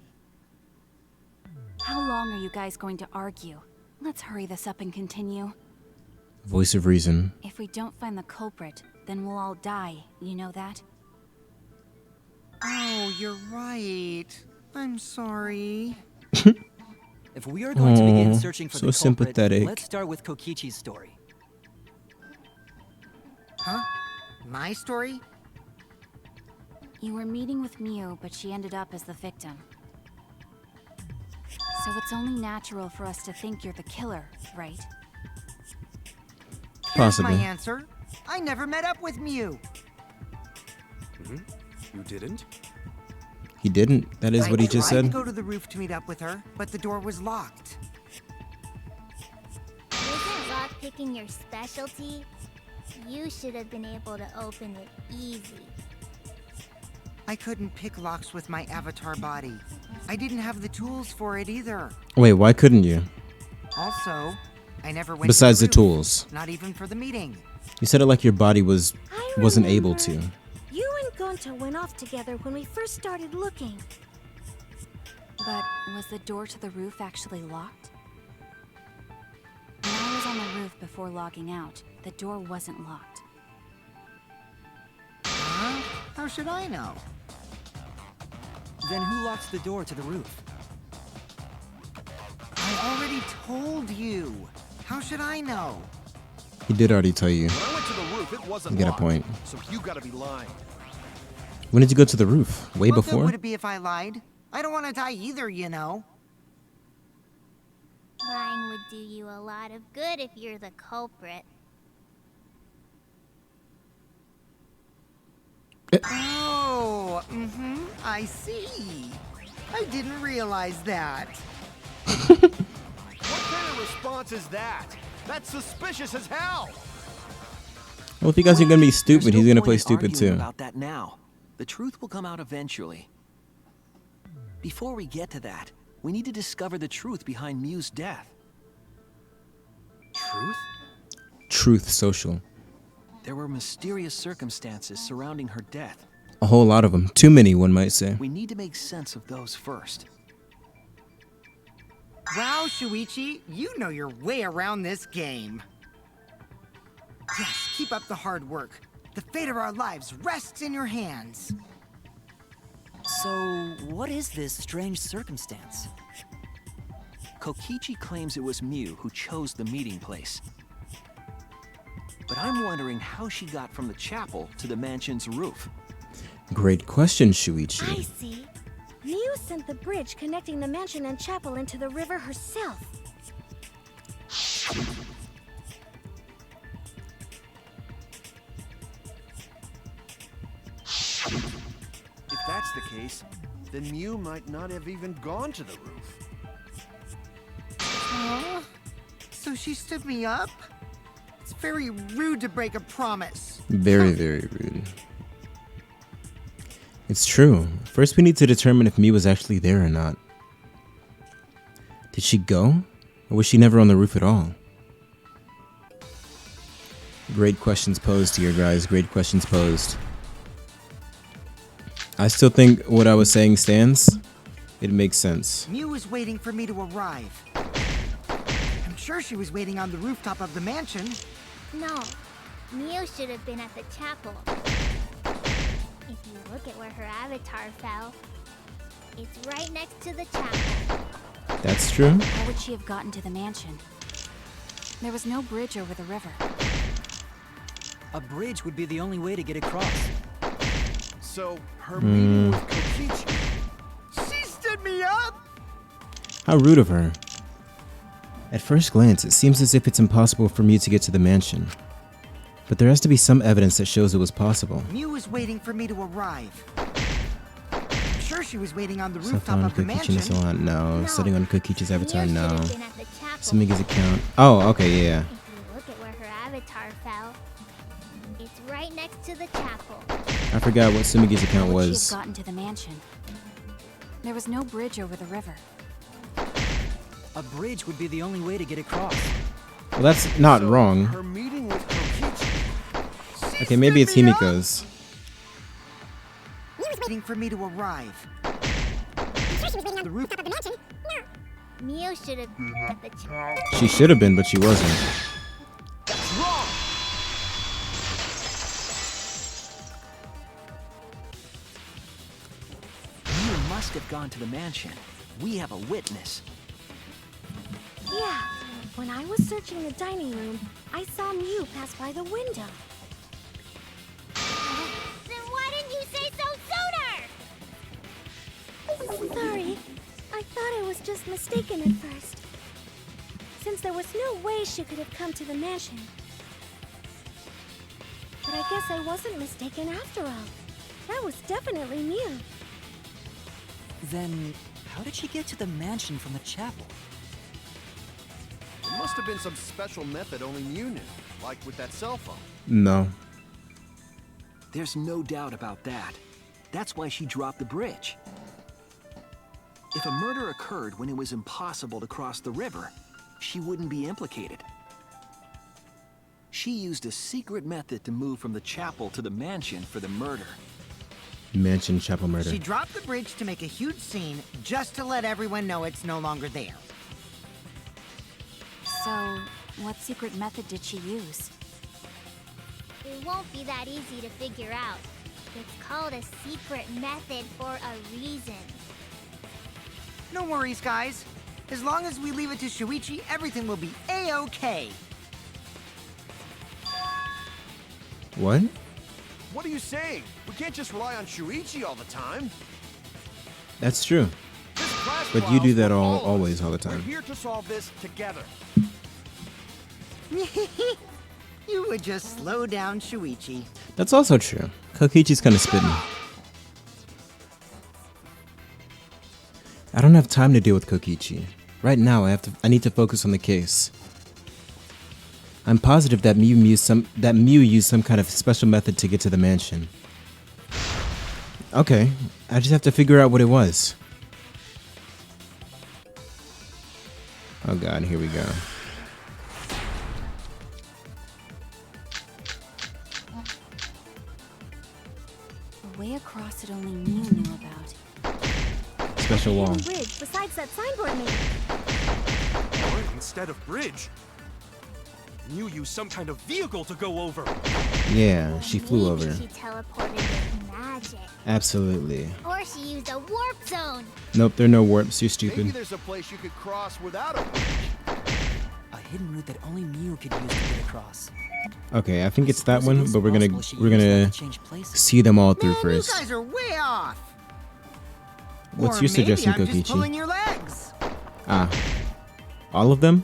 How long are you guys going to argue? Let's hurry this up and continue. Voice of reason. If we don't find the culprit, then we'll all die. You know that? Oh, you're right. I'm sorry. If we are going to begin Aw, searching for so the culprit, sympathetic. let's start with Kokichi's story. Huh? My story? You were meeting with Miu, but she ended up as the victim. So it's only natural for us to think you're the killer, right? Here's my Possibly. answer. I never met up with Miu. You didn't? He didn't. That is what he just I tried said. to go to the roof to meet up with her, but the door was locked. Isn't lockpicking your specialty? You should have been able to open it easy. I couldn't pick locks with my avatar body. I didn't have the tools for it either. Wait, why couldn't you? Also, I never went Besides to the roof, tools. Not even for the meeting. You said it like your body wasn't able remember. to. You and Gonta went off together when we first started looking. But was the door to the roof actually locked? When I was on the roof before logging out, the door wasn't locked. Huh? How should I know? Then who locks the door to the roof? I already told you. How should I know? He did already tell you. When I went to the roof, it wasn't You get a locked, point. So you gotta be lying. When did you go to the roof? Way What good before? would it be if I lied? I don't want to die either, you know. Lying would do you a lot of good if you're the culprit. Oh, I see. I didn't realize that. What kind of response is that? That's suspicious as hell. Well, if you guys are gonna be There's stupid, no he's gonna point play in stupid arguing too. about that now. The truth will come out eventually. Before we get to that, we need to discover the truth behind Miu's death. Truth? Truth social. There were mysterious circumstances surrounding her death. A whole lot of them. Too many, one might say. We need to make sense of those first. Wow, Shuichi, you know your way around this game. Yes, keep up the hard work. The fate of our lives rests in your hands. So, what is this strange circumstance? Kokichi claims it was Miu who chose the meeting place. But I'm wondering how she got from the chapel to the mansion's roof. Great question, I Shuichi. see. Miu sent the bridge connecting the mansion and chapel into the river herself. If that's the case, then Miu might not have even gone to the roof. So she stood me up? It's very rude to break a promise. Very, very rude. It's true. First, we need to determine if Miu was actually there or not. Did she go? Or was she never on the roof at all? Great questions posed here, guys. Great questions posed. I still think what I was saying stands. It makes sense. Mew was waiting for me to arrive. I'm sure she was waiting on the rooftop of the mansion. No, Mew should have been at the chapel. If you look at where her avatar fell, it's right next to the chapel. That's true. How would she have gotten to the mansion? There was no bridge over the river. A bridge would be the only way to get across. So, her meeting with Kokichi. She stood me up! How rude of her. At first glance, it seems as if it's impossible for Mew to get to the mansion. But there has to be some evidence that shows it was possible. Mew was waiting for me to arrive. I'm sure she was waiting on the Cell rooftop phone, of the Kokichi mansion. in the salon, no. Setting on Kokichi's avatar, Mew should no. have been at the chapel. Sumigi's account. Oh, okay, yeah. If you look at where her avatar fell, it's right next to the chapel. I forgot what Sumigi's How account would she was. have gotten to the mansion? There was no bridge over the river. A bridge would be the only way to get across. Well, that's not So, wrong. Her meeting with Kokichi. Okay, maybe it's stood me up. Himiko's. Mew was waiting for me to arrive. The rooftop of the mansion. Mew should have been at the chapel. She should have been, but she wasn't. That's wrong! You must have gone to the mansion. We have a witness. Yeah, when I was searching the dining room, I saw Mew pass by the window. Then why didn't you say so sooner? Sorry, I thought I was just mistaken at first. Since there was no way she could have come to the mansion. But I guess I wasn't mistaken after all. That was definitely Mew. Then, how did she get to the mansion from the chapel? There must have been some special method only Mew knew, like with that cell phone. No. There's no doubt about that. That's why she dropped the bridge. If a murder occurred when it was impossible to cross the river, she wouldn't be implicated. She used a secret method to move from the chapel to the mansion for the murder. Mansion chapel murder. She dropped the bridge to make a huge scene just to let everyone know it's no longer there. So, what secret method did she use? It won't be that easy to figure out. It's called a secret method for a reason. No worries, guys. As long as we leave it to Shuichi, everything will be A-OK. What? What are you saying? We can't just rely on Shuichi all the time. That's true. This class But you do trials that for all- of us. always, all the time. We're here to solve this together. You would just slow down Shuichi. That's also true. Kokichi's kind of spitting. I don't have time to deal with Kokichi. Right now, I need to focus on the case. I'm positive that Mew used some kind of special method to get to the mansion. Okay, I just have to figure out what it was. Oh god, here we go. A way across that only Mew knew about. Special wall. Hidden bridge besides that signboard maybe. Or instead of bridge, Mew used some kind of vehicle to go over. Yeah, she flew Maybe over. she teleported with magic. Absolutely. Or she used a warp zone. Nope, there are no warps, you're Maybe stupid. there's a place you could cross without a bridge. A hidden route that only Mew could use to get across. Okay, I think it's that Suppose it one, is but we're possible gonna she we're used that gonna to change places. see them all through Man, first. you guys are way off. What's Or your suggestion, maybe I'm just pulling Kokichi? your legs. Ah, all of them?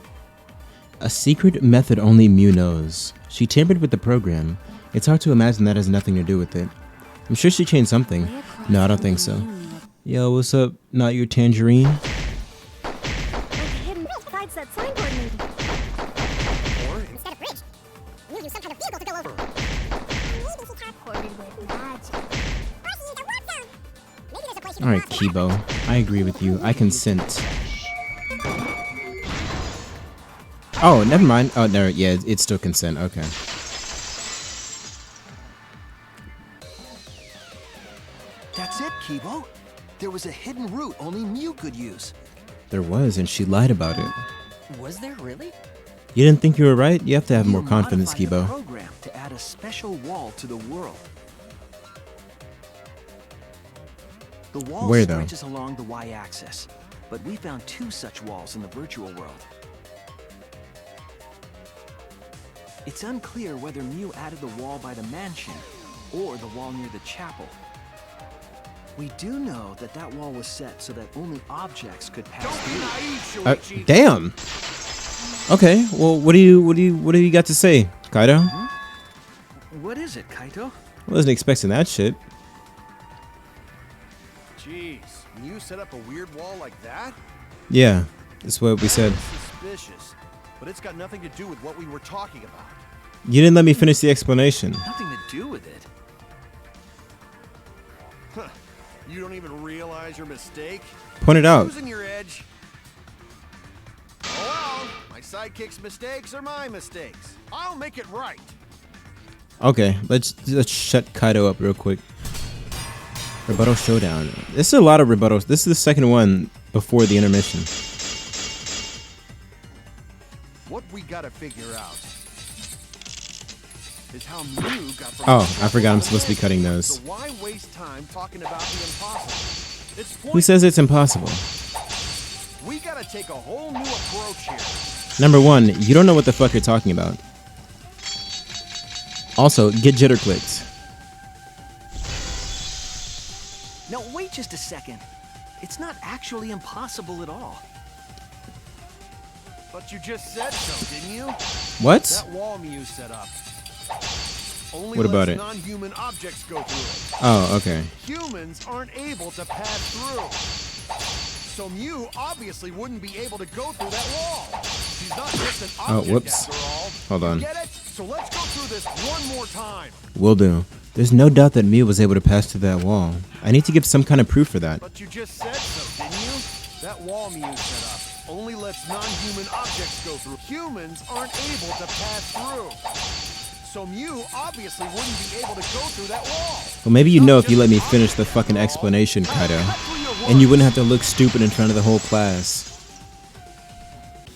A secret method only Mew knows. She tampered with the program. It's hard to imagine that has nothing to do with it. I'm sure she changed something. Way across No, I don't that think only so. Mew knew. Yo, what's up? Not your tangerine? Like a hidden bridge besides that signboard maybe. Or Instead of bridge, Mew used some kind of vehicle to go over. Teleported with magic. Or she used a warp zone. Maybe there's a place you Alright, Kibo. I agree with you. I consent. Oh, never mind. Oh, no, yeah, it's still consent. Okay. That's it, Kibo. There was a hidden route only Mew could use. There was, and she lied about it. Was there really? You didn't think you were right? You have to have Mew more confidence, modified the Kibo. program to add a special wall to the world. The wall Where, though? stretches along the y-axis, but we found 2 such walls in the virtual world. It's unclear whether Mew added the wall by the mansion or the wall near the chapel. We do know that that wall was set so that only objects could pass Don't be through. naive, Shuichi. Damn. Okay, well, what do you got to say, Kaido? What is it, Kaito? Wasn't expecting that shit. Jeez, Mew set up a weird wall like that? Yeah, that's what we said. Suspicious, but it's got nothing to do with what we were talking about. You didn't let me finish the explanation. Nothing to do with it. Huh. You don't even realize your mistake? Point it out. Losing your edge. Oh well, my sidekick's mistakes are my mistakes. I'll make it right. Okay, let's shut Kaido up real quick. Rebuttal showdown. This is a lot of rebuttals. This is the second one before the intermission. What we gotta figure out is how Mew got from Oh, I forgot I'm supposed to be cutting those. So why waste time talking about the impossible? It's Who says it's impossible? We gotta take a whole new approach here. Number one, you don't know what the fuck you're talking about. Also, get jitter clicks. Now wait just a second. It's not actually impossible at all. But you just said so, didn't you? What? That wall Mew set up. Only What about lets it? non-human objects go through it. Oh, okay. Humans aren't able to pass through. So Mew obviously wouldn't be able to go through that wall. She's not just an Oh, object whoops. after all. Hold on. Get it? So let's go through this one more time. Will do. There's no doubt that Mew was able to pass through that wall. I need to give some kind of proof for that. But you just said so, didn't you? That wall Mew set up only lets non-human objects go through. Humans aren't able to pass through. So Mew obviously wouldn't be able to go through that wall. Well, maybe you know if you let me finish the fucking explanation, Kaido. And you wouldn't have to look stupid in front of the whole class.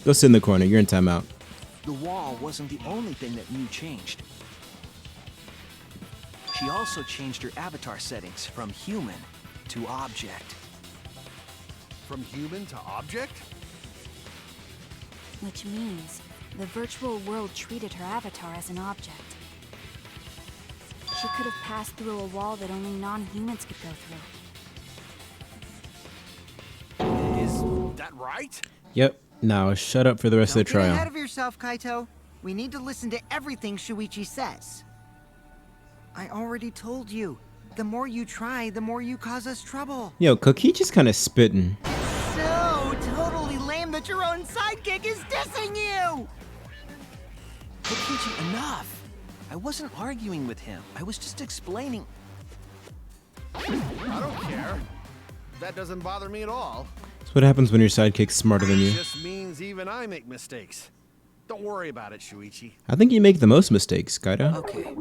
Go sit in the corner. You're in timeout. The wall wasn't the only thing that Mew changed. She also changed her avatar settings from human to object. From human to object? Which means the virtual world treated her avatar as an object. She could have passed through a wall that only non-humans could go through. Is that right? Yep. Now shut up for the rest of the Don't get ahead trial. of yourself, Kaito. We need to listen to everything Shuichi says. I already told you. The more you try, the more you cause us trouble. Yo, Kokichi's kind of spitting. So totally lame that your own sidekick is dissing you! Kokichi, enough! I wasn't arguing with him. I was just explaining. I don't care. That doesn't bother me at all. That's what happens when your sidekick's smarter than It you. just means even I make mistakes. Don't worry about it, Shuichi. I think you make the most mistakes, Kaido. Okay.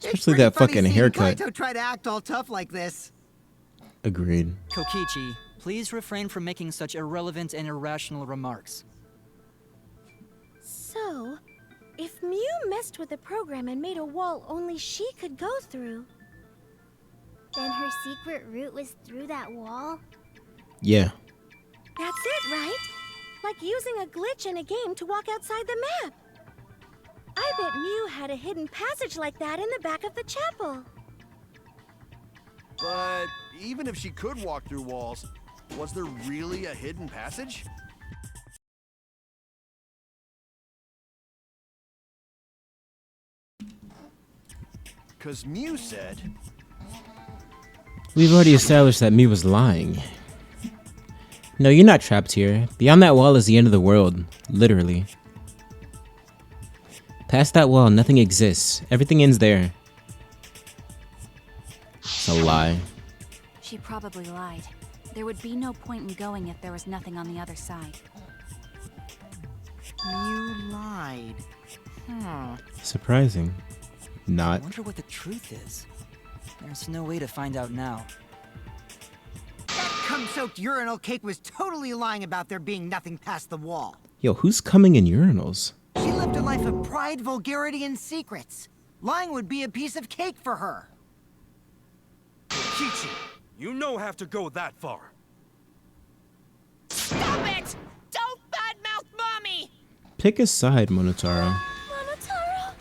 Especially that fucking haircut. Kaito try to act all tough like this. Agreed. Kokichi, please refrain from making such irrelevant and irrational remarks. So, if Mew messed with the program and made a wall only she could go through, Then her secret route was through that wall? Yeah. that's it, right? Like using a glitch in a game to walk outside the map. I bet Mew had a hidden passage like that in the back of the chapel. But even if she could walk through walls, was there really a hidden passage? Because Mew said... We've already established that Mew was lying. No, you're not trapped here. Beyond that wall is the end of the world. Literally. Past that wall, nothing exists. Everything ends there. It's a lie. She probably lied. There would be no point in going if there was nothing on the other side. You lied. Surprising. I Not. wonder what the truth is. There's no way to find out now. That cum-soaked urinal cake was totally lying about there being nothing past the wall. Yo, who's coming in urinals? She lived a life of pride, vulgarity, and secrets. Lying would be a piece of cake for her. Kokichi, you no have to go that far. Stop it! Don't badmouth Mommy! Pick a side, Monotaro. Monotaro?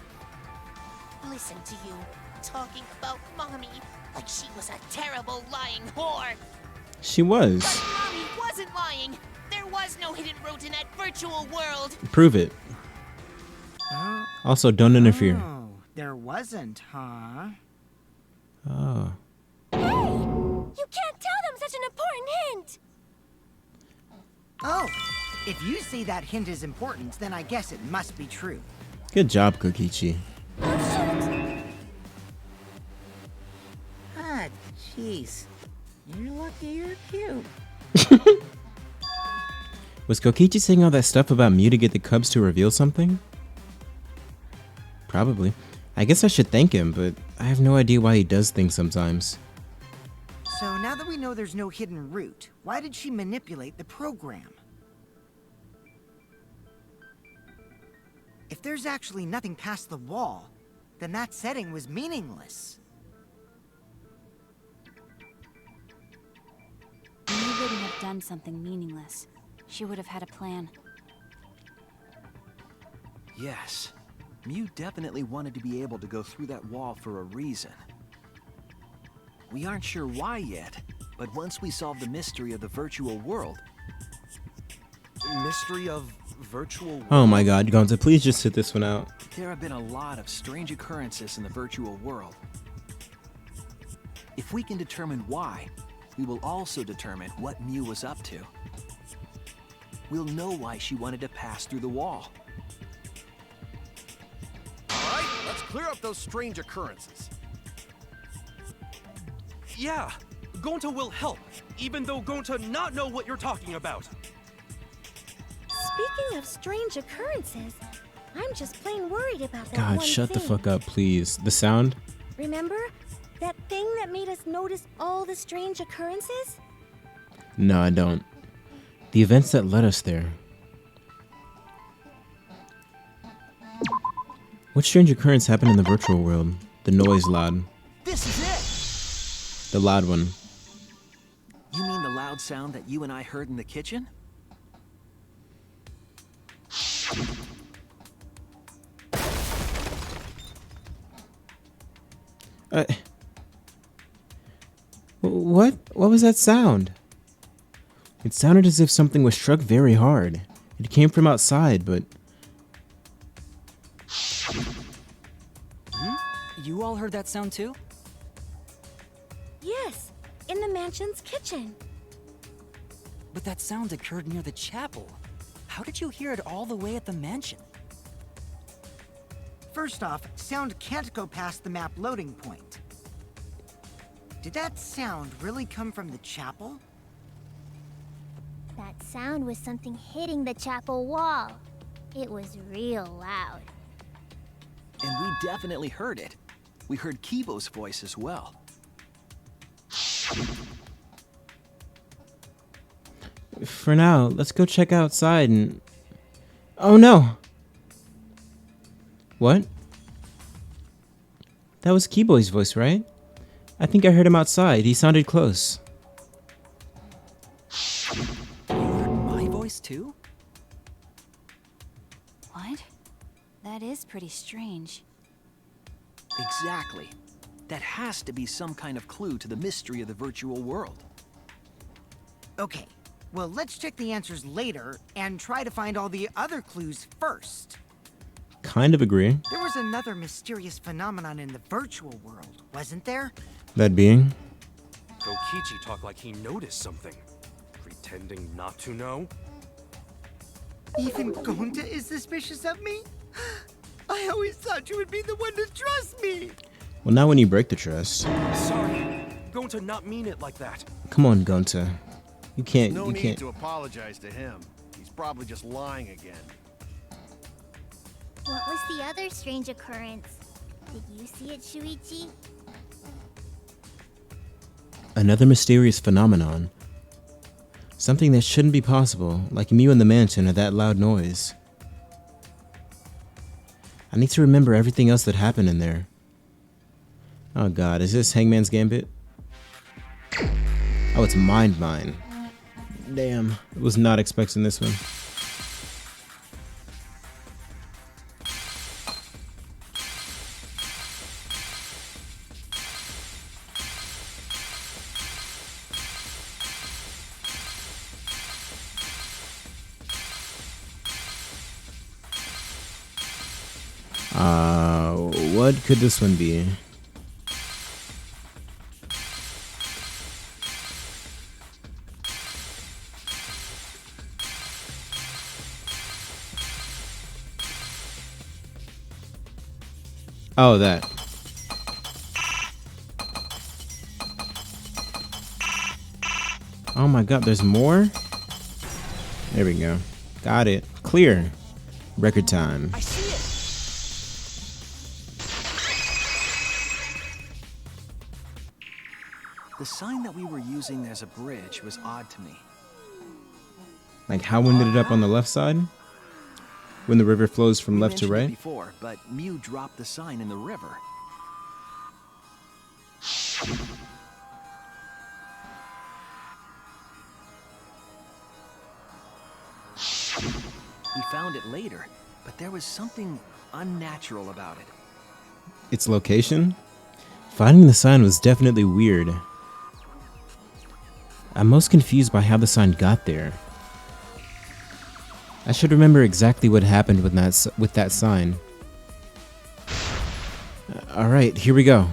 Listen to you, talking about Mommy like she was a terrible lying whore. She was. But Mommy wasn't lying. There was no hidden route in that virtual world. Prove it. Also, don't interfere. Oh, there wasn't, huh? Oh. You can't tell them such an important hint! Oh, if you say that hint is important, then I guess it must be true. Good job, Kokichi. Ah, jeez. You're lucky you're cute. Was Kokichi saying all that stuff about Mew to get the Cubs to reveal something? Probably. I guess I should thank him, but I have no idea why he does things sometimes. So now that we know there's no hidden route, why did she manipulate the program? If there's actually nothing past the wall, then that setting was meaningless. Mew wouldn't have done something meaningless. She would have had a plan. Yes. Mew definitely wanted to be able to go through that wall for a reason. We aren't sure why yet, but once we solve the mystery of the virtual world... Mystery of virtual world? Oh my god, Gonza, please just sit this one out. There have been a lot of strange occurrences in the virtual world. If we can determine why, we will also determine what Mew was up to. We'll know why she wanted to pass through the wall. Alright, let's clear up those strange occurrences. Yeah, Gonta will help, even though Gonta not know what you're talking about. Speaking of strange occurrences, I'm just plain worried about that God, one shut the thing. fuck up, please. The sound? Remember? That thing that made us notice all the strange occurrences? No, I don't. The events that led us there. What strange occurrence happened in the virtual world? The noise loud. This is The loud one. it! You mean the loud sound that you and I heard in the kitchen? What? What was that sound? It sounded as if something was struck very hard. It came from outside, but... You all heard that sound too? Yes, in the mansion's kitchen. But that sound occurred near the chapel. How did you hear it all the way at the mansion? First off, sound can't go past the map loading point. Did that sound really come from the chapel? That sound was something hitting the chapel wall. It was real loud. And we definitely heard it. We heard Kibo's voice as well. For now, let's go check outside and... Oh no! What? That was Keyboy's voice, right? I think I heard him outside. He sounded close. You heard my voice too? What? That is pretty strange. Exactly. That has to be some kind of clue to the mystery of the virtual world. Okay, well, let's check the answers later and try to find all the other clues first. Kind of agree. There was another mysterious phenomenon in the virtual world, wasn't there? That being? Kokichi talked like he noticed something, pretending not to know. Even Gonta is suspicious of me? I always thought you would be the one to trust me! Well, not when you break the trust. Sorry, Gonta not mean it like that. Come on, Gonta. You can't. No You need can't. to apologize to him. He's probably just lying again. What was the other strange occurrence? Did you see it, Shuichi? Another mysterious phenomenon. Something that shouldn't be possible, like Mew in the mansion or that loud noise. I need to remember everything else that happened in there. Oh god, is this Hangman's Gambit? Oh, it's Mind Mine. Damn, I was not expecting this one. What could this one be? Oh, that. Oh my god, there's more? There we go. Got it. Clear. Record time. I see it! The sign that we were using as a bridge was odd to me. Like how ended it up on the left side? When the river flows from We left to mentioned it right? before, but Mew dropped the sign in the river. We found it later, but there was something unnatural about it. Its location? Finding the sign was definitely weird. I'm most confused by how the sign got there. I should remember exactly what happened with that sign. Alright, here we go.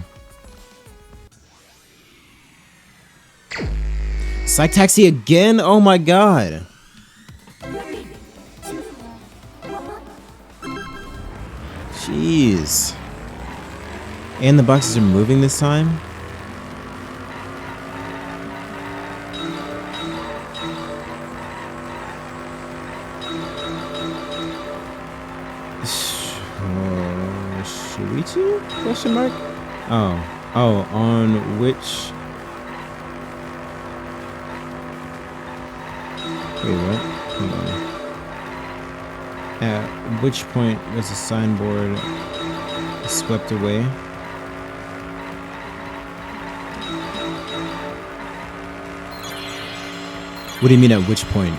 Psych Taxi again? Oh my god! Jeez. And the boxes are moving this time? Shuichi? Question mark? Oh, on which... Wait, what? Hold on. At which point was the signboard swept away? What do you mean at which point?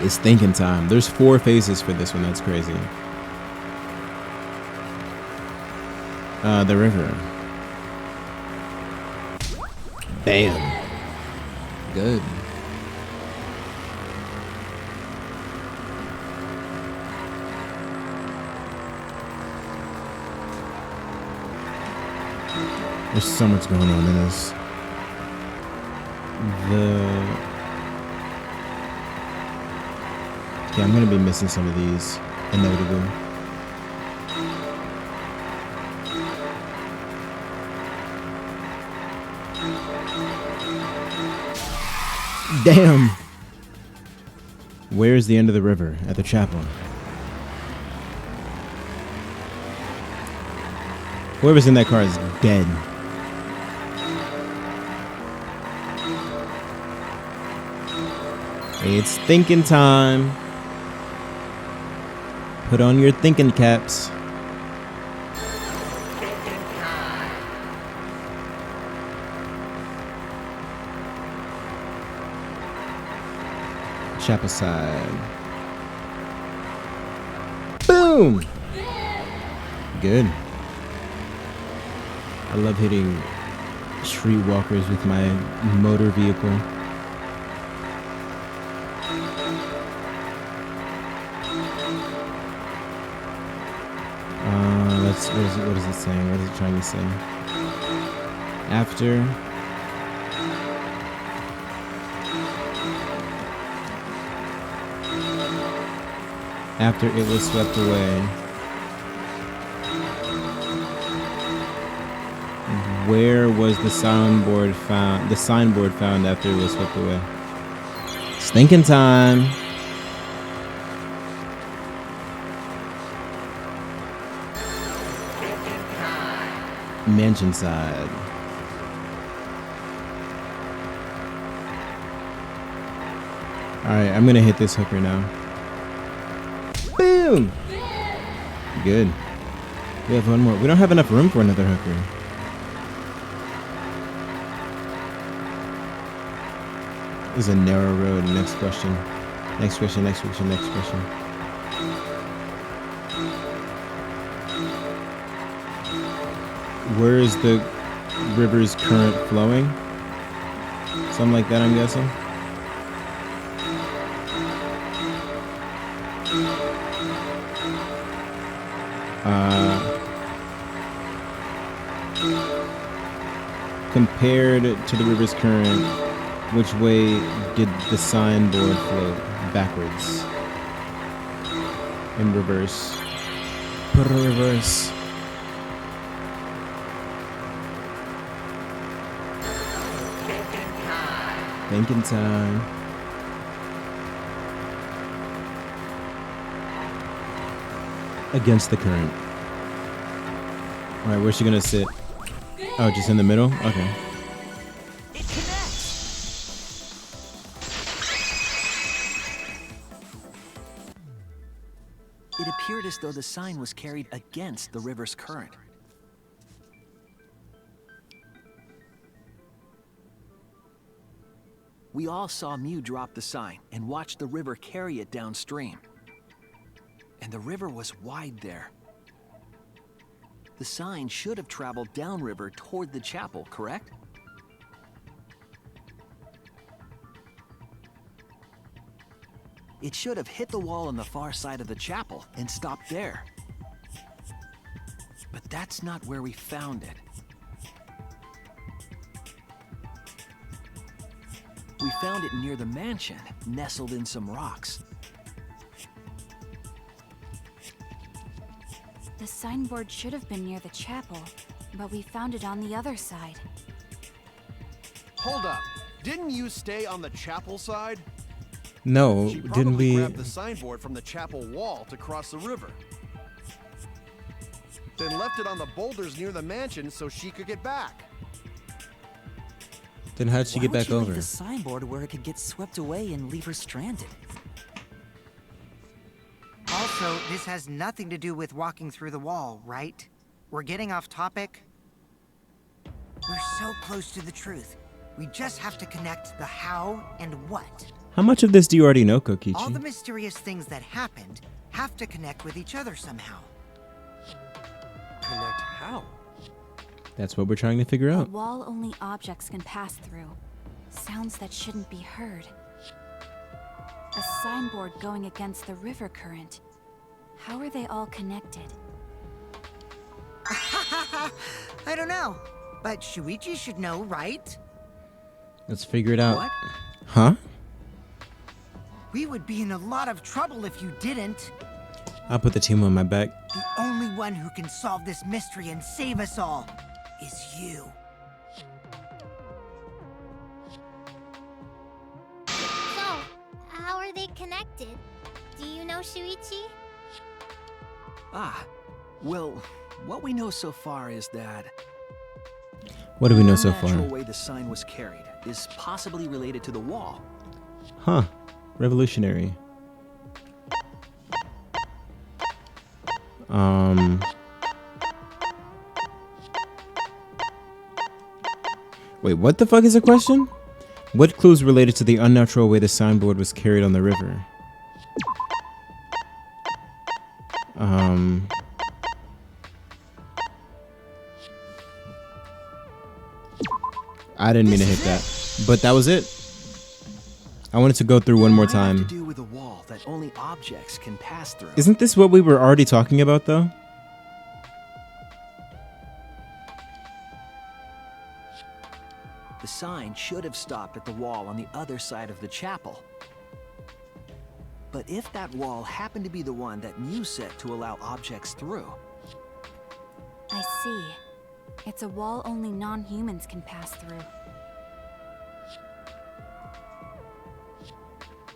It's thinking time. There's 4 phases for this one. That's crazy. The river. Bam. Good. There's so much going on in this. Yeah, I'm gonna be missing some of these, inevitably. Damn! Where is the end of the river? At the chapel. Whoever's in that car is dead. It's thinking time. Put on your thinking caps. Chapel side. Boom! Good. I love hitting streetwalkers with my motor vehicle. What is it saying? What is it trying to say? After it was swept away. Where was the signboard found? The signboard found after it was swept away. Stinking time. Mansion side. Alright, I'm gonna hit this hooker now. Boom! Good. We have one more. We don't have enough room for another hooker. This is a narrow road. Next question. Next question, next question, next question. Where is the river's current flowing? Something like that, I'm guessing. Compared to the river's current, which way did the signboard float? Backwards. In reverse. Put it in reverse. Thinking time. Against the current. Alright, where's she gonna sit? Oh, just in the middle? Okay. It connects. It appeared as though the sign was carried against the river's current. We all saw Mew drop the sign and watch the river carry it downstream. And the river was wide there. The sign should have traveled downriver toward the chapel, correct? It should have hit the wall on the far side of the chapel and stopped there. But that's not where we found it. We found it near the mansion, nestled in some rocks. The signboard should have been near the chapel, but we found it on the other side. Hold up. Didn't you stay on the chapel side? No, She didn't probably we? grabbed the signboard from the chapel wall to cross the river. Then left it on the boulders near the mansion so she could get back. Then how'd she get back Why would over? you leave the signboard where it could get swept away and leave her stranded? Also, this has nothing to do with walking through the wall, right? We're getting off topic. We're so close to the truth. We just have to connect the how and what. How much of this do you already know, Kokichi? All the mysterious things that happened have to connect with each other somehow. Connect how? That's what we're trying to figure A out. wall only objects can pass through. Sounds that shouldn't be heard. A signboard going against the river current. How are they all connected? I don't know, but Shuichi should know, right? Let's figure it out. What? Huh? We would be in a lot of trouble if you didn't. I'll put the team on my back. The only one who can solve this mystery and save us all is you. So, how are they connected? Do you know, Shuichi? Ah, well, what we know so far is that What do we know the so far? unnatural way the sign was carried is possibly related to the wall. Huh. Revolutionary. Wait, what the fuck is the question? What clues related to the unnatural way the signboard was carried on the river? I didn't mean to hit that, but that was it. I wanted to go through one more It might have time. to do with a wall that only objects can pass through. Isn't this what we were already talking about, though? The sign should have stopped at the wall on the other side of the chapel. But if that wall happened to be the one that Mew set to allow objects through, I see. It's a wall only non-humans can pass through.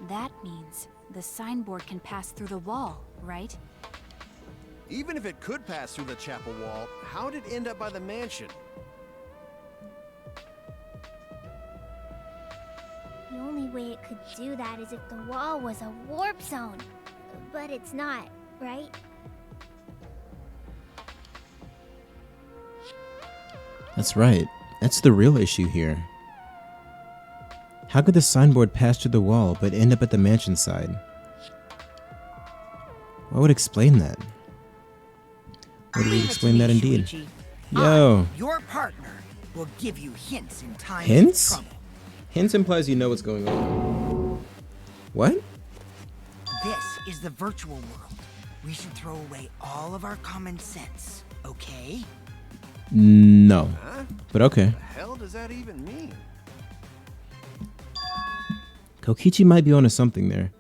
That means the signboard can pass through the wall, right? Even if it could pass through the chapel wall, how did it end up by the mansion? The only way it could do that is if the wall was a warp zone. But it's not, right? That's right. That's the real issue here. How could the signboard pass through the wall but end up at the mansion side? What would explain that? What would explain that indeed? Shuichi. Yo. Your partner will give you hints in time Hints? of trouble. Hints implies you know what's going on. What? This is the virtual world. We should throw away all of our common sense, okay? No. Huh? But okay. What the hell does that even mean? Kokichi might be onto something there.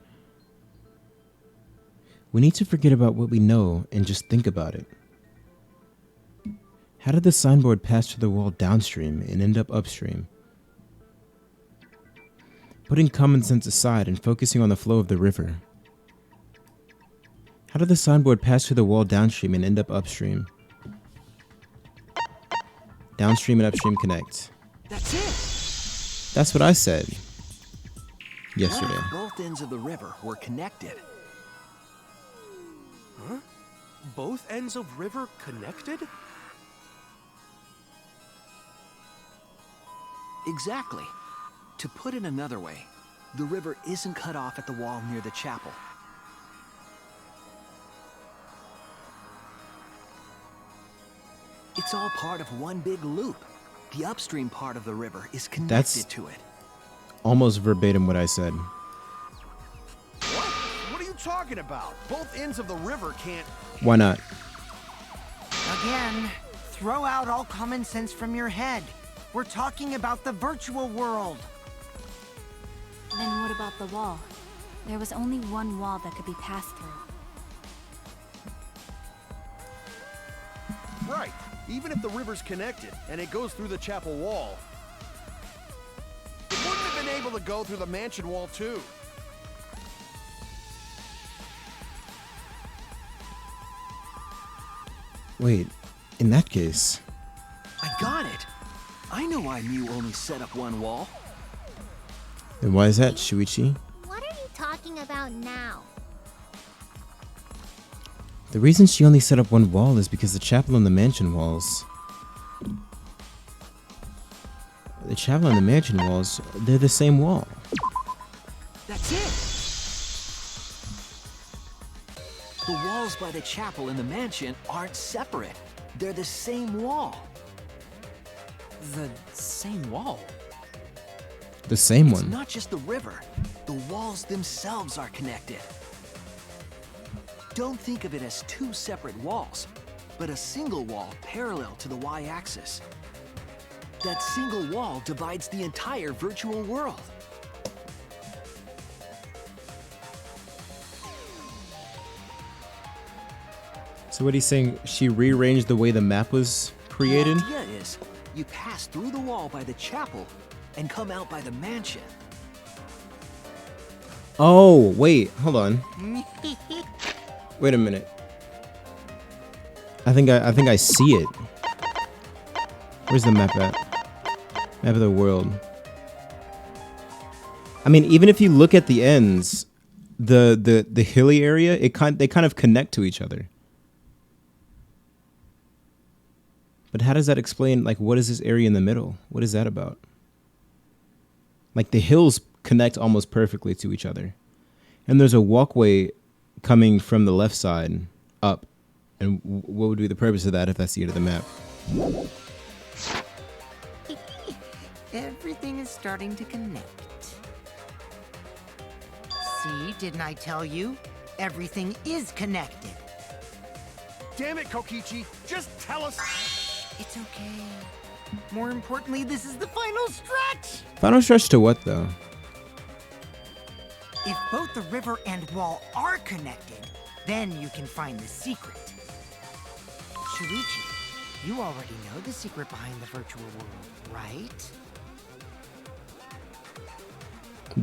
We need to forget about what we know and just think about it. How did the signboard pass through the wall downstream and end up upstream? Putting common sense aside and focusing on the flow of the river. How did the signboard pass through the wall downstream and end up upstream? Downstream and upstream connect. That's it! That's what I said yesterday. What if both ends of the river were connected? Huh? Both ends of river connected? Exactly. To put it another way, the river isn't cut off at the wall near the chapel. It's all part of one big loop. The upstream part of the river is connected to it. Almost verbatim what I said. What? What are you talking about? Both ends of the river can't... Why not? Again, throw out all common sense from your head. We're talking about the virtual world. Then what about the wall? There was only one wall that could be passed through. Right. Even if the river's connected and it goes through the chapel wall, it wouldn't have been able to go through the mansion wall too. Wait, in that case... I got it! I know why Mew only set up one wall. Then why is that, Shuichi? What are you talking about now? The reason she only set up one wall is because the chapel and the mansion walls... The chapel and the mansion walls, they're the same wall. That's it! The walls by the chapel and the mansion aren't separate. They're the same wall. The same wall? The same It's one. not just the river. The walls themselves are connected. Don't think of it as two separate walls, but a single wall parallel to the y-axis. That single wall divides the entire virtual world. So what he's saying, she rearranged the way the map was created? The idea is, you pass through the wall by the chapel and come out by the mansion. Oh, wait, hold on. Wait a minute. I think I see it. Where's the map at? Map of the world. I mean, even if you look at the ends, the hilly area, they kind of connect to each other. But how does that explain, like, what is this area in the middle? What is that about? Like, the hills connect almost perfectly to each other. And there's a walkway coming from the left side up. And what would be the purpose of that if that's the end of the map? Everything is starting to connect. See, didn't I tell you? Everything is connected. Damn it, Kokichi! Just tell us... It's okay. More importantly, this is the final stretch! Final stretch to what, though? If both the river and wall are connected, then you can find the secret. Shuichi, You already know the secret behind the virtual world, right?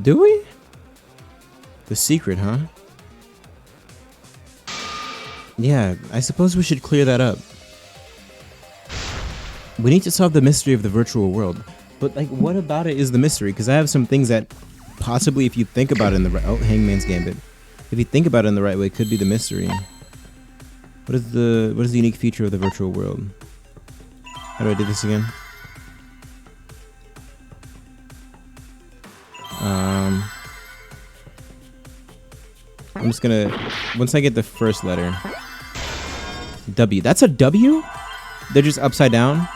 Do we? The secret, huh? Yeah, I suppose we should clear that up. We need to solve the mystery of the virtual world. But, like, what about it is the mystery? Because I have some things that possibly, if you think about it in the right... Oh, Hangman's Gambit. If you think about it in the right way, could be the mystery. What is the unique feature of the virtual world? How do I do this again? I'm just gonna... Once I get the first letter... W. That's a W? They're just upside down?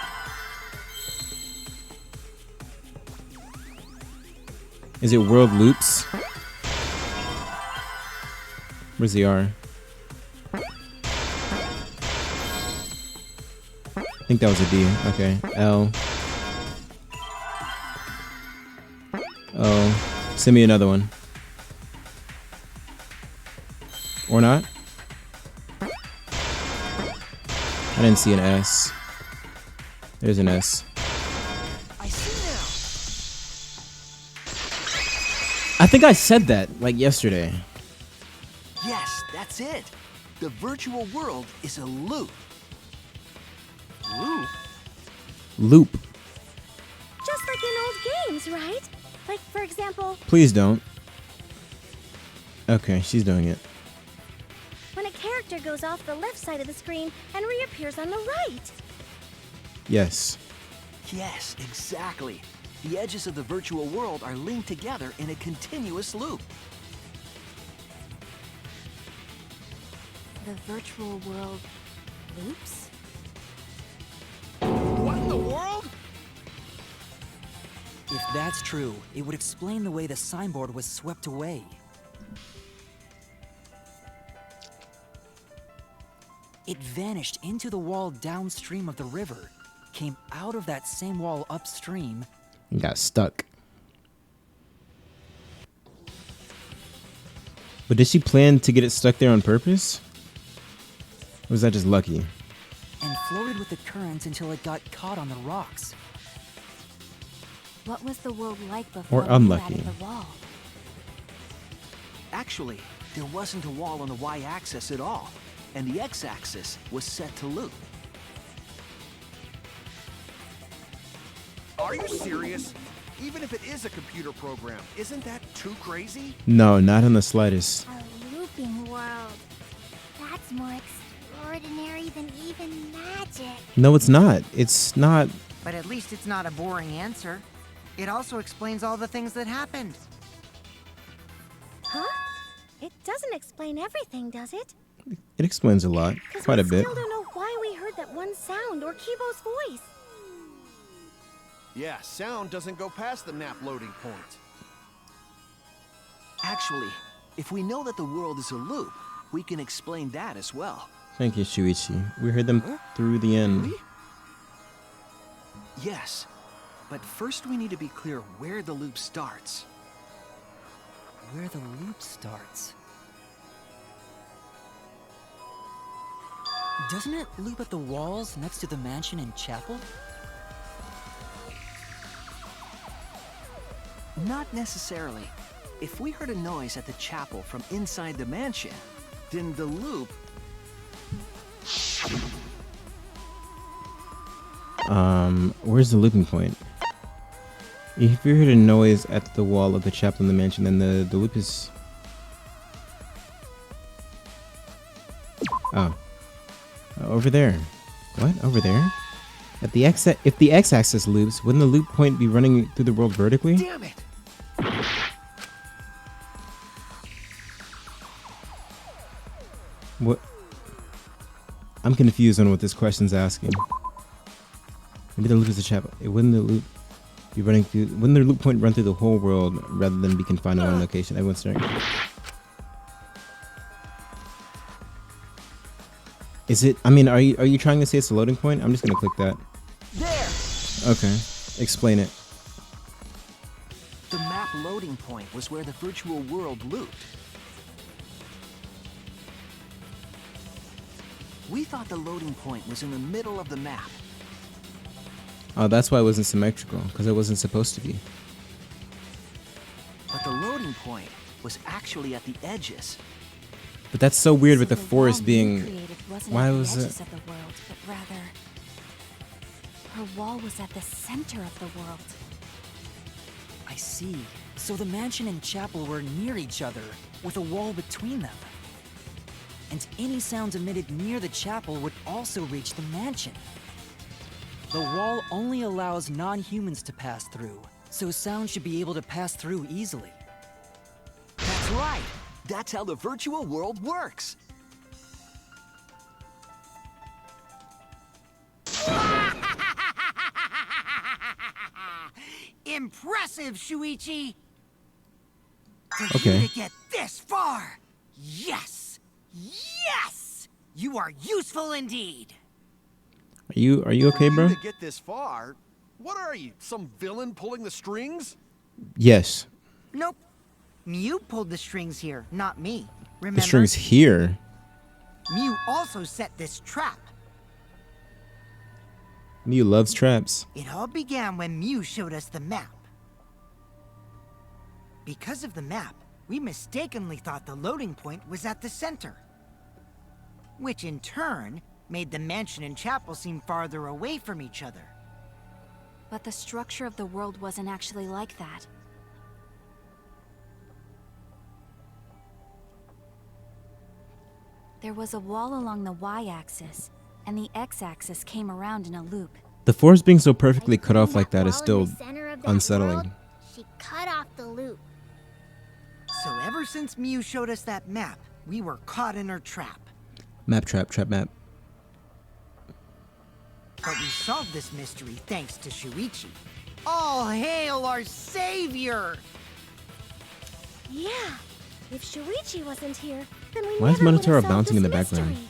Is it world loops? Where's the R? I think that was a D. Okay. L. O. Send me another one. Or not? I didn't see an S. There's an S. I see I think I said that, like, yesterday. now. Yes, that's it. The virtual world is a loop. Loop? Loop. Just like in old games, right? Like, for example, Please don't. Okay, she's doing it. when a character goes off the left side of the screen and reappears on the right. Yes. Yes, exactly. The edges of the virtual world are linked together in a continuous loop. The virtual world loops? What in the world? If that's true, it would explain the way the signboard was swept away. It vanished into the wall downstream of the river, came out of that same wall upstream, And got stuck. But did she plan to get it stuck there on purpose? Or was that just lucky? and floated with the current until it got caught on the rocks. What was the world like before Or we added unlucky. the wall? Actually, there wasn't a wall on the y-axis at all, and the x-axis was set to loop. Are you serious? Even if it is a computer program, isn't that too crazy? No, not in the slightest. A looping world. That's more extraordinary than even magic. No, it's not. It's not. But at least it's not a boring answer. It also explains all the things that happened. Huh? It doesn't explain everything, does it? It explains a lot. 'Cause Quite a we bit. still don't know why we heard that one sound or Kibo's voice. Yeah, sound doesn't go past the map loading point. Actually, if we know that the world is a loop, we can explain that as well. Thank you, Shuichi. We heard them through the end. Yes, but first we need to be clear where the loop starts. Where the loop starts. Doesn't it loop at the walls next to the mansion and chapel? Not necessarily. If we heard a noise at the chapel from inside the mansion, then the loop... Where's the looping point? If you heard a noise at the wall of the chapel in the mansion, then the loop is... Oh. Over there. What? Over there? At the if the x-axis loops, wouldn't the loop point be running through the world vertically? Damn it! What? I'm confused on what this question's asking. Maybe the loop is the chapel. Wouldn't the loop be running through? Wouldn't the loop point run through the whole world rather than be confined to one location? Everyone's staring. Is it? I mean, are you trying to say it's a loading point? I'm just gonna click that. There! Okay, explain it. The map loading point was where the virtual world looped. We thought the loading point was in the middle of the map. Oh, that's why it wasn't symmetrical, because it wasn't supposed to be. But the loading point was actually at the edges. But that's so weird with the wall forest Mu being... created wasn't Why at the was edges it... of the world, but rather her wall was at the center of the world. I see. So the mansion and chapel were near each other, with a wall between them. And any sounds emitted near the chapel would also reach the mansion. The wall only allows non-humans to pass through, so sound should be able to pass through easily. That's right. That's how the virtual world works. Impressive, Shuichi! For Okay. you to get this far! Yes! Yes! You are useful indeed! Are you okay, bro? To get this far? What are you, some villain pulling the strings? Yes. Nope. Mew pulled the strings here, not me. Remember? The string's here. Mew also set this trap. Mew loves traps. It all began when Mew showed us the map. Because of the map, we mistakenly thought the loading point was at the center. Which in turn made the mansion and chapel seem farther away from each other. But the structure of the world wasn't actually like that. There was a wall along the y-axis, and the x-axis came around in a loop. The forest being so perfectly cut And off like that is wall in still the center of that unsettling. world, she cut off the loop. So ever since Mew showed us that map, we were caught in her trap. Map trap, trap map. But we solved this mystery thanks to Shuichi. All hail our savior! Yeah. If Shuichi wasn't here, then we Why is never would Monotaro have solved bouncing in this the background? mystery.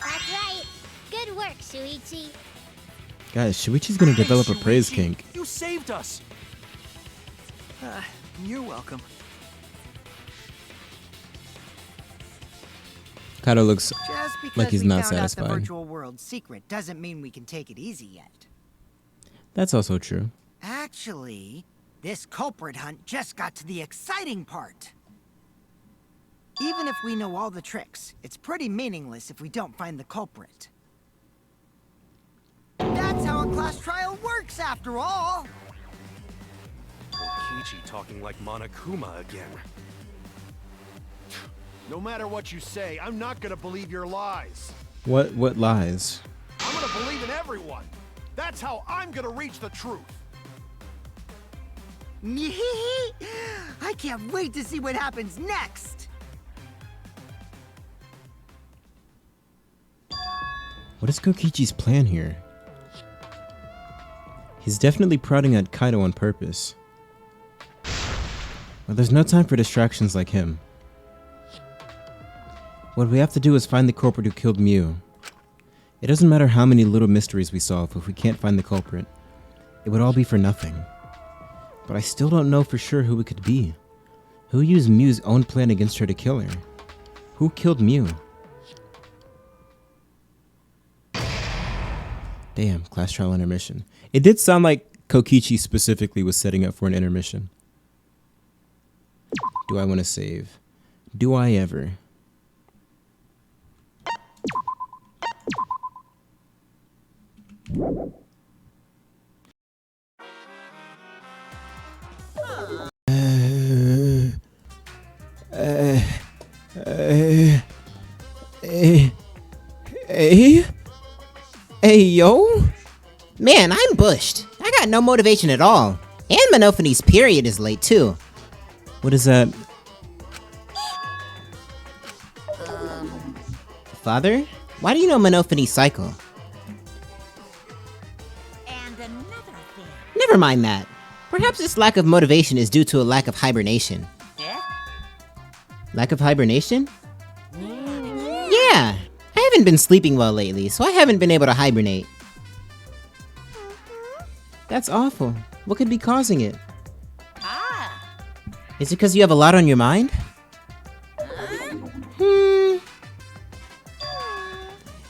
That's right. Good work, Shuichi. Guys, Shuichi's gonna develop a praise Shuichi, kink. You saved us. You're welcome. Kaido looks Just because like he's we not found out the satisfied. virtual world's secret doesn't mean we can take it easy yet. That's also true. Actually, this culprit hunt just got to the exciting part. Even if we know all the tricks, it's pretty meaningless if we don't find the culprit. That's how a class trial works, after all! Kokichi talking like Monokuma again. No matter what you say, I'm not gonna believe your lies. What lies? I'm gonna believe in everyone. That's how I'm gonna reach the truth. I can't wait to see what happens next! What is Kokichi's plan here? He's definitely prodding at Kaido on purpose. But there's no time for distractions like him. What we have to do is find the culprit who killed Mew. It doesn't matter how many little mysteries we solve if we can't find the culprit. It would all be for nothing. But I still don't know for sure who it could be. Who used Mew's own plan against her to kill her? Who killed Mew? Damn, class trial intermission. It did sound like Kokichi specifically was setting up for an intermission. Do I want to save? Do I ever? Hey, yo! Man, I'm bushed. I got no motivation at all. And Monophanie's period is late, too. What is that? Father? Why do you know Monophanie's cycle? And another thing. Never mind that. Perhaps this lack of motivation is due to a lack of hibernation. Yeah? Lack of hibernation? Yeah! I haven't been sleeping well lately, so I haven't been able to hibernate. That's awful. What could be causing it? Ah. Is it because you have a lot on your mind?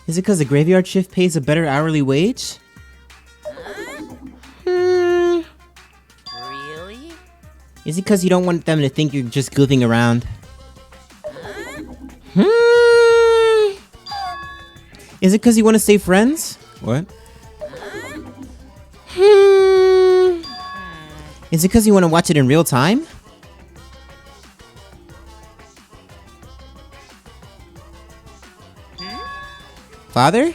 Is it because the graveyard shift pays a better hourly wage? Hmm. Really? Is it because you don't want them to think you're just goofing around? Hmm. Is it because you want to stay friends? What? Hmm. Is it because you want to watch it in real time? Father?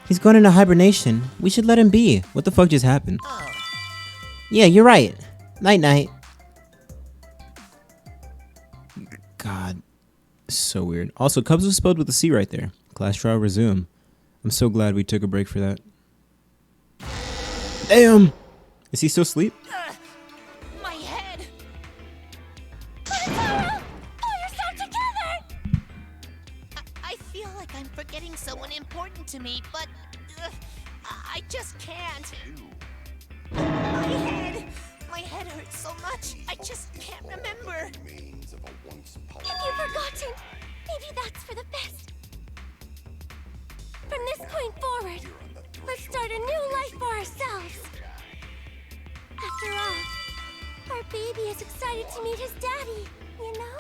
He's going into hibernation. We should let him be. What the fuck just happened? Yeah, you're right. Night night. God. So weird. Also, Cubs was spelled with a C right there. Class trial resume. I'm so glad we took a break for that. Damn! Is he still asleep? My head! Oh, you're so together! I feel like I'm forgetting someone important to me, but I just can't. My head! My head hurts so much, I just can't remember. Have you forgotten? Maybe that's for the best. From this point forward, let's start a new life for ourselves. After all, our baby is excited to meet his daddy, you know?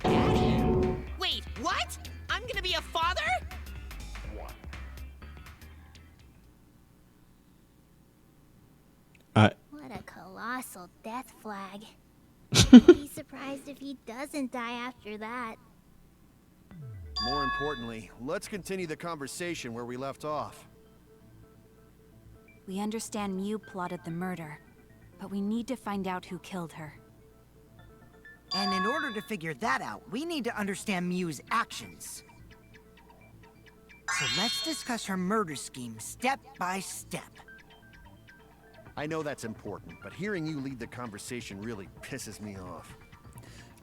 Daddy? Wait, what? I'm gonna be a father? What a colossal death flag. I'd be surprised if he doesn't die after that. More importantly, let's continue the conversation where we left off. We understand Mew plotted the murder, but we need to find out who killed her. And in order to figure that out, we need to understand Mew's actions. So let's discuss her murder scheme step by step. I know that's important, but hearing you lead the conversation really pisses me off.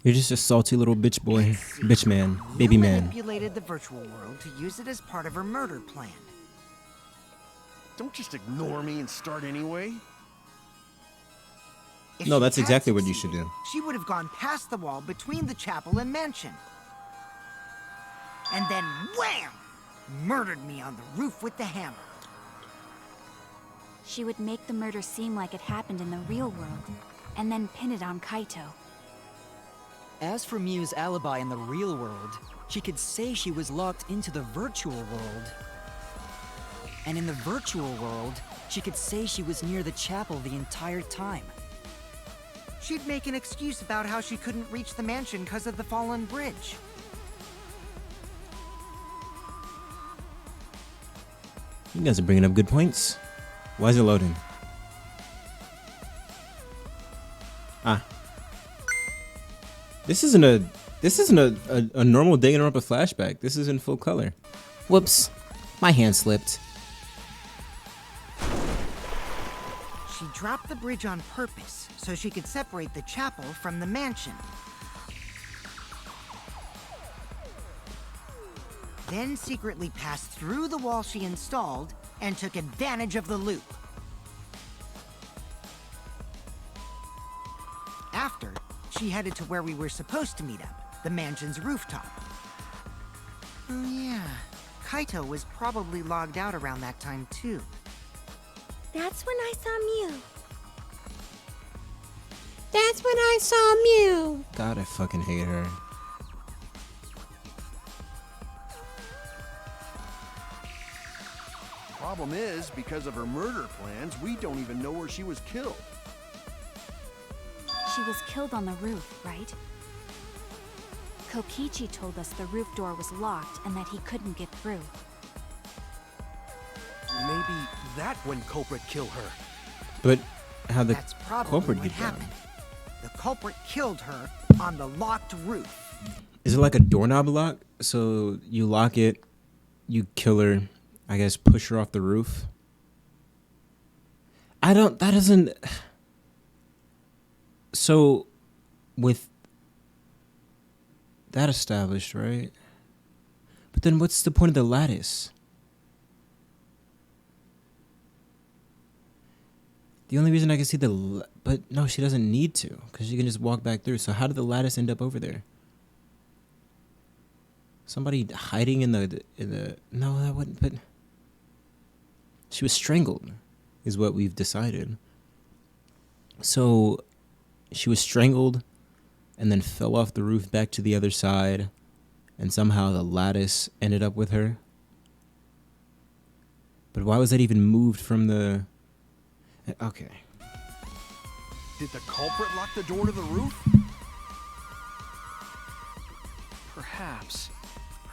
You're just a salty little bitch boy. Bitch man. Baby Mew man. manipulated the virtual world to use it as part of her murder plan. Don't just ignore me and start anyway. If No, she that's had exactly what you succeeded, should do. She would have gone past the wall between the chapel and mansion. And then wham! Murdered me on the roof with the hammer. She would make the murder seem like it happened in the real world, and then pin it on Kaito. As for Mew's alibi in the real world, she could say she was locked into the virtual world. And in the virtual world, she could say she was near the chapel the entire time. She'd make an excuse about how she couldn't reach the mansion because of the fallen bridge. You guys are bringing up good points. Why is it loading? Ah. This isn't a normal Danganronpa flashback. This is in full color. Whoops. My hand slipped. She dropped the bridge on purpose so she could separate the chapel from the mansion. Then secretly passed through the wall she installed and took advantage of the loop. After, she headed to where we were supposed to meet up, the mansion's rooftop. Oh yeah, Kaito was probably logged out around that time too. That's when I saw Mew. That's when I saw Mew. God, I fucking hate her. Problem is, because of her murder plans, we don't even know where she was killed. She was killed on the roof, right? Kokichi told us the roof door was locked and that he couldn't get through. Maybe that when culprit killed her. But how the That's probably culprit what get down? happened. The culprit killed her on the locked roof. Is it like a doorknob lock? So you lock it, you kill her, I guess push her off the roof? That doesn't... So, with that established, right? But then what's the point of the lattice? The only reason I can see but no, she doesn't need to, because she can just walk back through. So how did the lattice end up over there? Somebody hiding in the no, that wouldn't. But she was strangled, is what we've decided. So she was strangled, and then fell off the roof back to the other side, and somehow the lattice ended up with her. But why was that even moved from the? Okay. Did the culprit lock the door to the roof? Perhaps.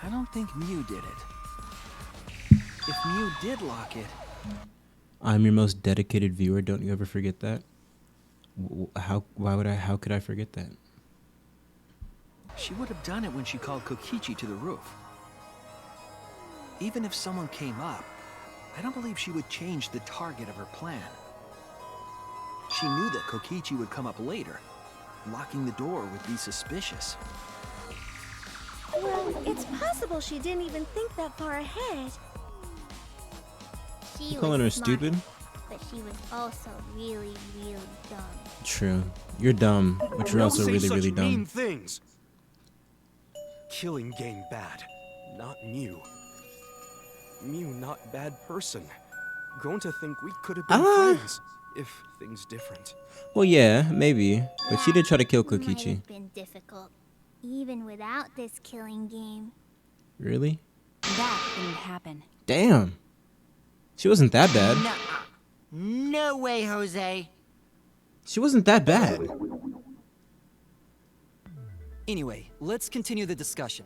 I don't think Mew did it. If Mew did lock it... I'm your most dedicated viewer. Don't you ever forget that? How could I forget that? She would have done it when she called Kokichi to the roof. Even if someone came up, I don't believe she would change the target of her plan. She knew that Kokichi would come up later. Locking the door would be suspicious. Well, it's possible she didn't even think that far ahead. She Calling was her smart, stupid? but she was also really, really dumb. True. You're dumb, but you're Don't also say really, such really mean dumb. things. Killing game bad, not Mew. Mew not bad person. Grown to think we could have been friends if things different. Well, yeah, maybe, but she did try to kill Might Kokichi. have been difficult, even without this killing game. Really? That didn't happen. Damn. She wasn't that bad. No way, Jose. She wasn't that bad. Anyway, let's continue the discussion.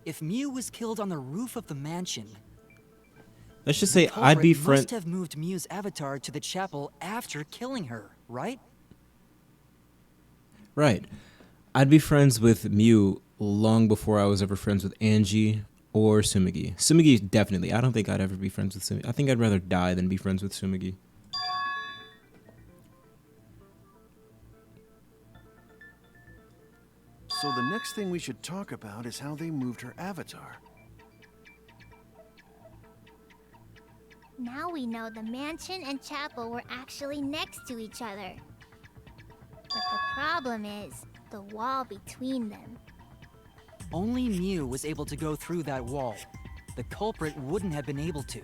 If Mew was killed on the roof of the mansion, Let's just say the I'd be culprit must friend. have moved Mew's avatar to the chapel after killing her, right? Right. I'd be friends with Mew long before I was ever friends with Angie or Sumigi. Sumigi, definitely. I don't think I'd ever be friends with Sumigi. I think I'd rather die than be friends with Sumigi. So the next thing we should talk about is how they moved her avatar. Now we know the mansion and chapel were actually next to each other. But the problem is the wall between them. Only Mew was able to go through that wall. The culprit wouldn't have been able to.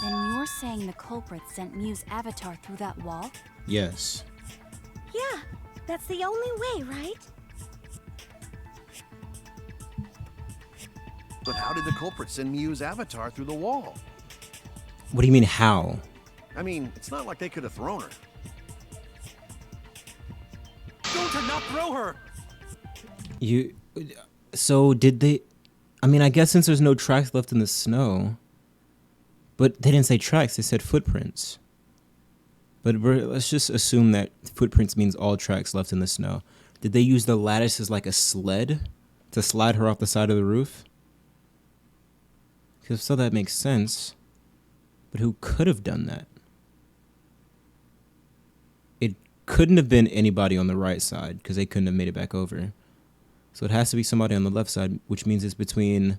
Then you're saying the culprit sent Mew's avatar through that wall? Yes. Yeah, that's the only way, right? But how did the culprit send Mew's avatar through the wall? What do you mean, how? I mean, it's not like they could have thrown her. Don't not throw her! You. So did they. I mean, I guess since there's no tracks left in the snow. But they didn't say tracks, they said footprints. But let's just assume that footprints means all tracks left in the snow. Did they use the lattice as like a sled to slide her off the side of the roof? Because so that makes sense. But who could have done that? It couldn't have been anybody on the right side because they couldn't have made it back over. So it has to be somebody on the left side, which means it's between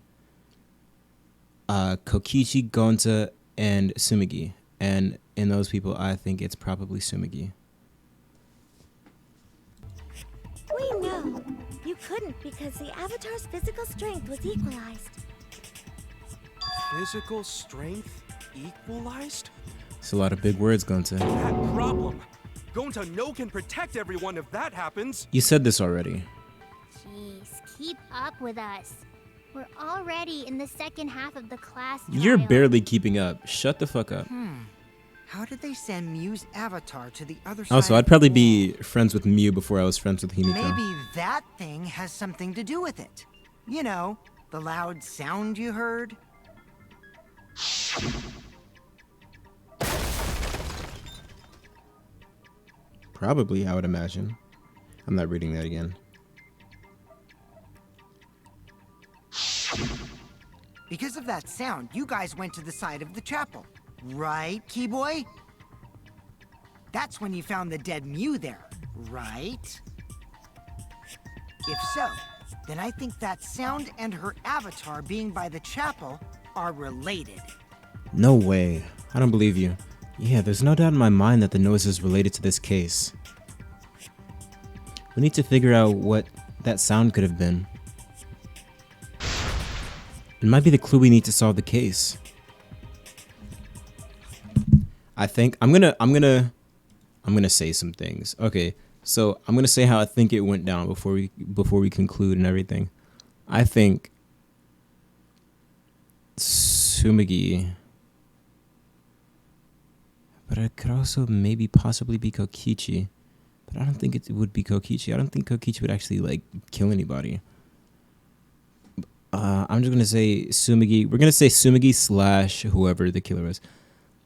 Kokichi, Gonta, and Sumigi. And in those people, I think it's probably Sumigi. We know. You couldn't because the avatar's physical strength was equalized. Physical strength equalized? It's a lot of big words, Gonta. That problem. Gonta no can protect everyone if that happens. You said this already. Jeez, keep up with us. We're already in the second half of the class You're trial. barely keeping up. Shut the fuck up. How did they send Mew's avatar to the other side? Also, of I'd probably the be wall? friends with Mew before I was friends with Himiko. Maybe that thing has something to do with it. You know, the loud sound you heard. Probably, I would imagine. I'm not reading that again. Because of that sound, you guys went to the side of the chapel. Right, Keyboy? That's when you found the dead Mew there, right? If so, then I think that sound and her avatar being by the chapel are related. No way. I don't believe you. Yeah, there's no doubt in my mind that the noise is related to this case. We need to figure out what that sound could have been. It might be the clue we need to solve the case. I think I'm gonna say some things. Okay, so I'm gonna say how I think it went down before we conclude and everything. I think Tsumugi, but it could also maybe possibly be Kokichi. But I don't think it would be Kokichi. I don't think Kokichi would actually like kill anybody. I'm just gonna say Tsumugi. We're gonna say Tsumugi / whoever the killer was.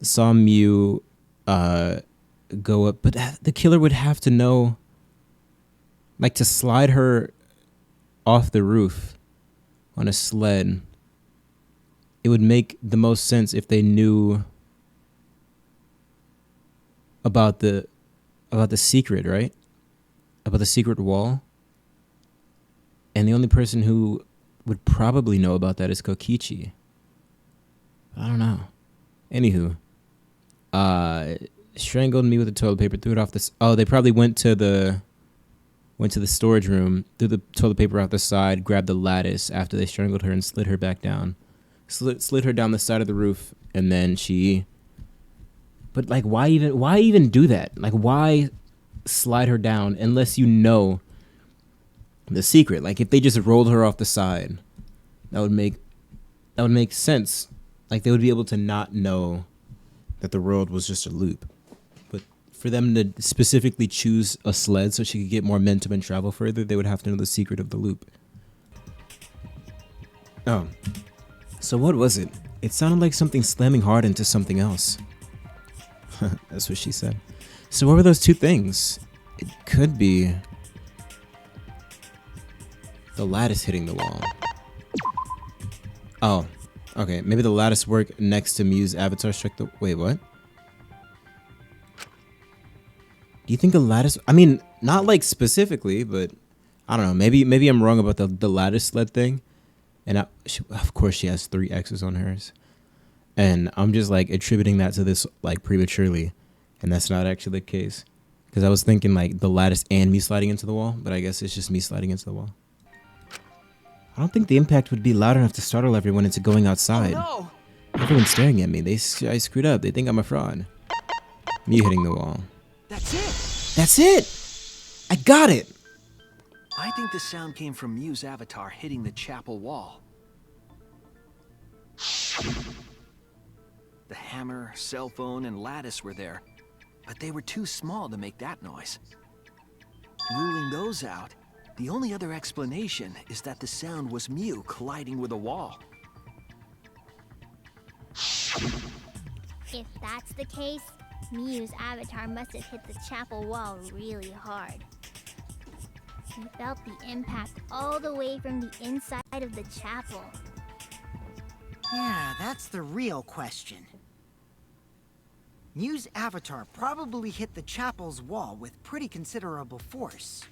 Saw Mew go up, but the killer would have to know, like, to slide her off the roof on a sled. It would make the most sense if they knew about the secret, right? About the secret wall. And the only person who would probably know about that is Kokichi. I don't know. Anywho, strangled me with the toilet paper, threw it off this. Oh, they probably went to the storage room, threw the toilet paper out the side, grabbed the lattice after they strangled her, and slid her back down. Slid her down the side of the roof, and then she. But like, why even do that? Like, why slide her down unless you know the secret? Like, if they just rolled her off the side, that would make sense. Like, they would be able to not know that the world was just a loop. But for them to specifically choose a sled so she could get more momentum and travel further, they would have to know the secret of the loop. Oh. So what was it? It sounded like something slamming hard into something else. That's what she said. So what were those two things? It could be the lattice hitting the wall. Oh. Okay, maybe the lattice work next to Mew's avatar struck the... Wait, what? Do you think the lattice... I mean, not like specifically, but... I don't know. Maybe I'm wrong about the lattice sled thing. And of course she has 3 X's on hers. And I'm just like attributing that to this like prematurely. And that's not actually the case. Because I was thinking like the lattice and me sliding into the wall. But I guess it's just me sliding into the wall. I don't think the impact would be loud enough to startle everyone into going outside. Oh, no. Everyone's staring at me. I screwed up. They think I'm a fraud. Me hitting the wall. That's it. That's it! I got it! I think the sound came from Mew's avatar hitting the chapel wall. The hammer, cell phone, and lattice were there, but they were too small to make that noise. Ruling those out, the only other explanation is that the sound was Mew colliding with a wall. If that's the case, Mew's avatar must have hit the chapel wall really hard. He felt the impact all the way from the inside of the chapel. Yeah, that's the real question. Mew's avatar probably hit the chapel's wall with pretty considerable force.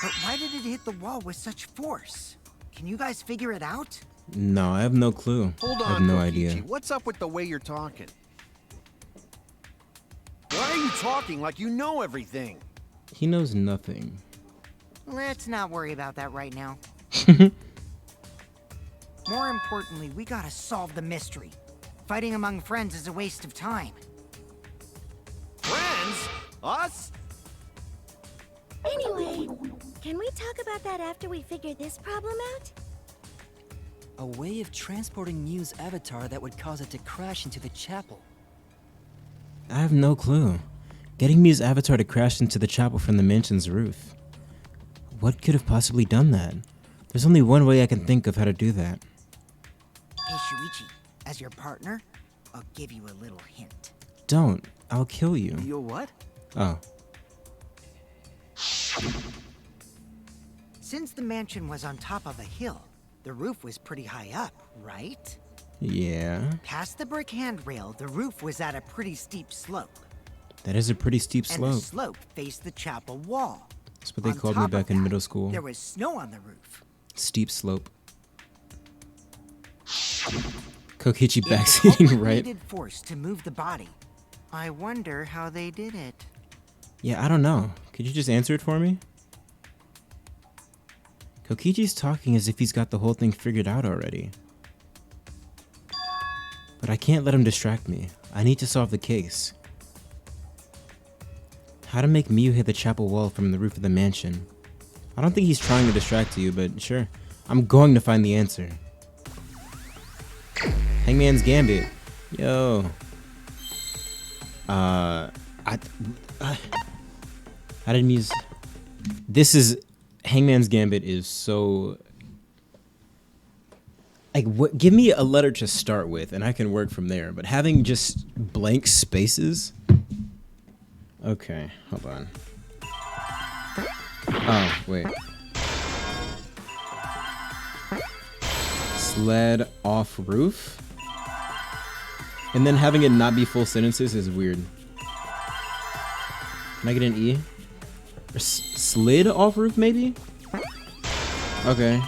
But why did it hit the wall with such force? Can you guys figure it out? No, I have no clue. Hold on, I have no Kokichi. idea. What's up with the way you're talking? Why are you talking like you know everything? He knows nothing. Let's not worry about that right now. More importantly, we gotta solve the mystery. Fighting among friends is a waste of time. Friends? Us? Anyway, can we talk about that after we figure this problem out? A way of transporting Mew's avatar that would cause it to crash into the chapel. I have no clue. Getting Mew's avatar to crash into the chapel from the mansion's roof. What could have possibly done that? There's only one way I can think of how to do that. Hey, Shuichi, as your partner, I'll give you a little hint. Don't. I'll kill you. You'll what? Oh. Since the mansion was on top of a hill, the roof was pretty high up, right? Yeah. Past the brick handrail, the roof was at a pretty steep slope. That is a pretty steep And the slope. slope faced the chapel wall. That's what they On called me top of back in that, middle school. There was snow on the roof. Steep slope. Kokichi It backseating, right? needed force to move the body. I wonder how they did it. Yeah, I don't know. Could you just answer it for me? Kokichi's talking as if he's got the whole thing figured out already. But I can't let him distract me. I need to solve the case. How to make Miu hit the chapel wall from the roof of the mansion. I don't think he's trying to distract you, but sure. I'm going to find the answer. Hangman's Gambit. Yo. How did Miu's... This is... Hangman's Gambit is so... Like, what? Give me a letter to start with, and I can work from there. But having just blank spaces... Okay, hold on. Oh, wait. Sled off roof? And then having it not be full sentences is weird. Can I get an E? Or slid off roof, maybe? Okay.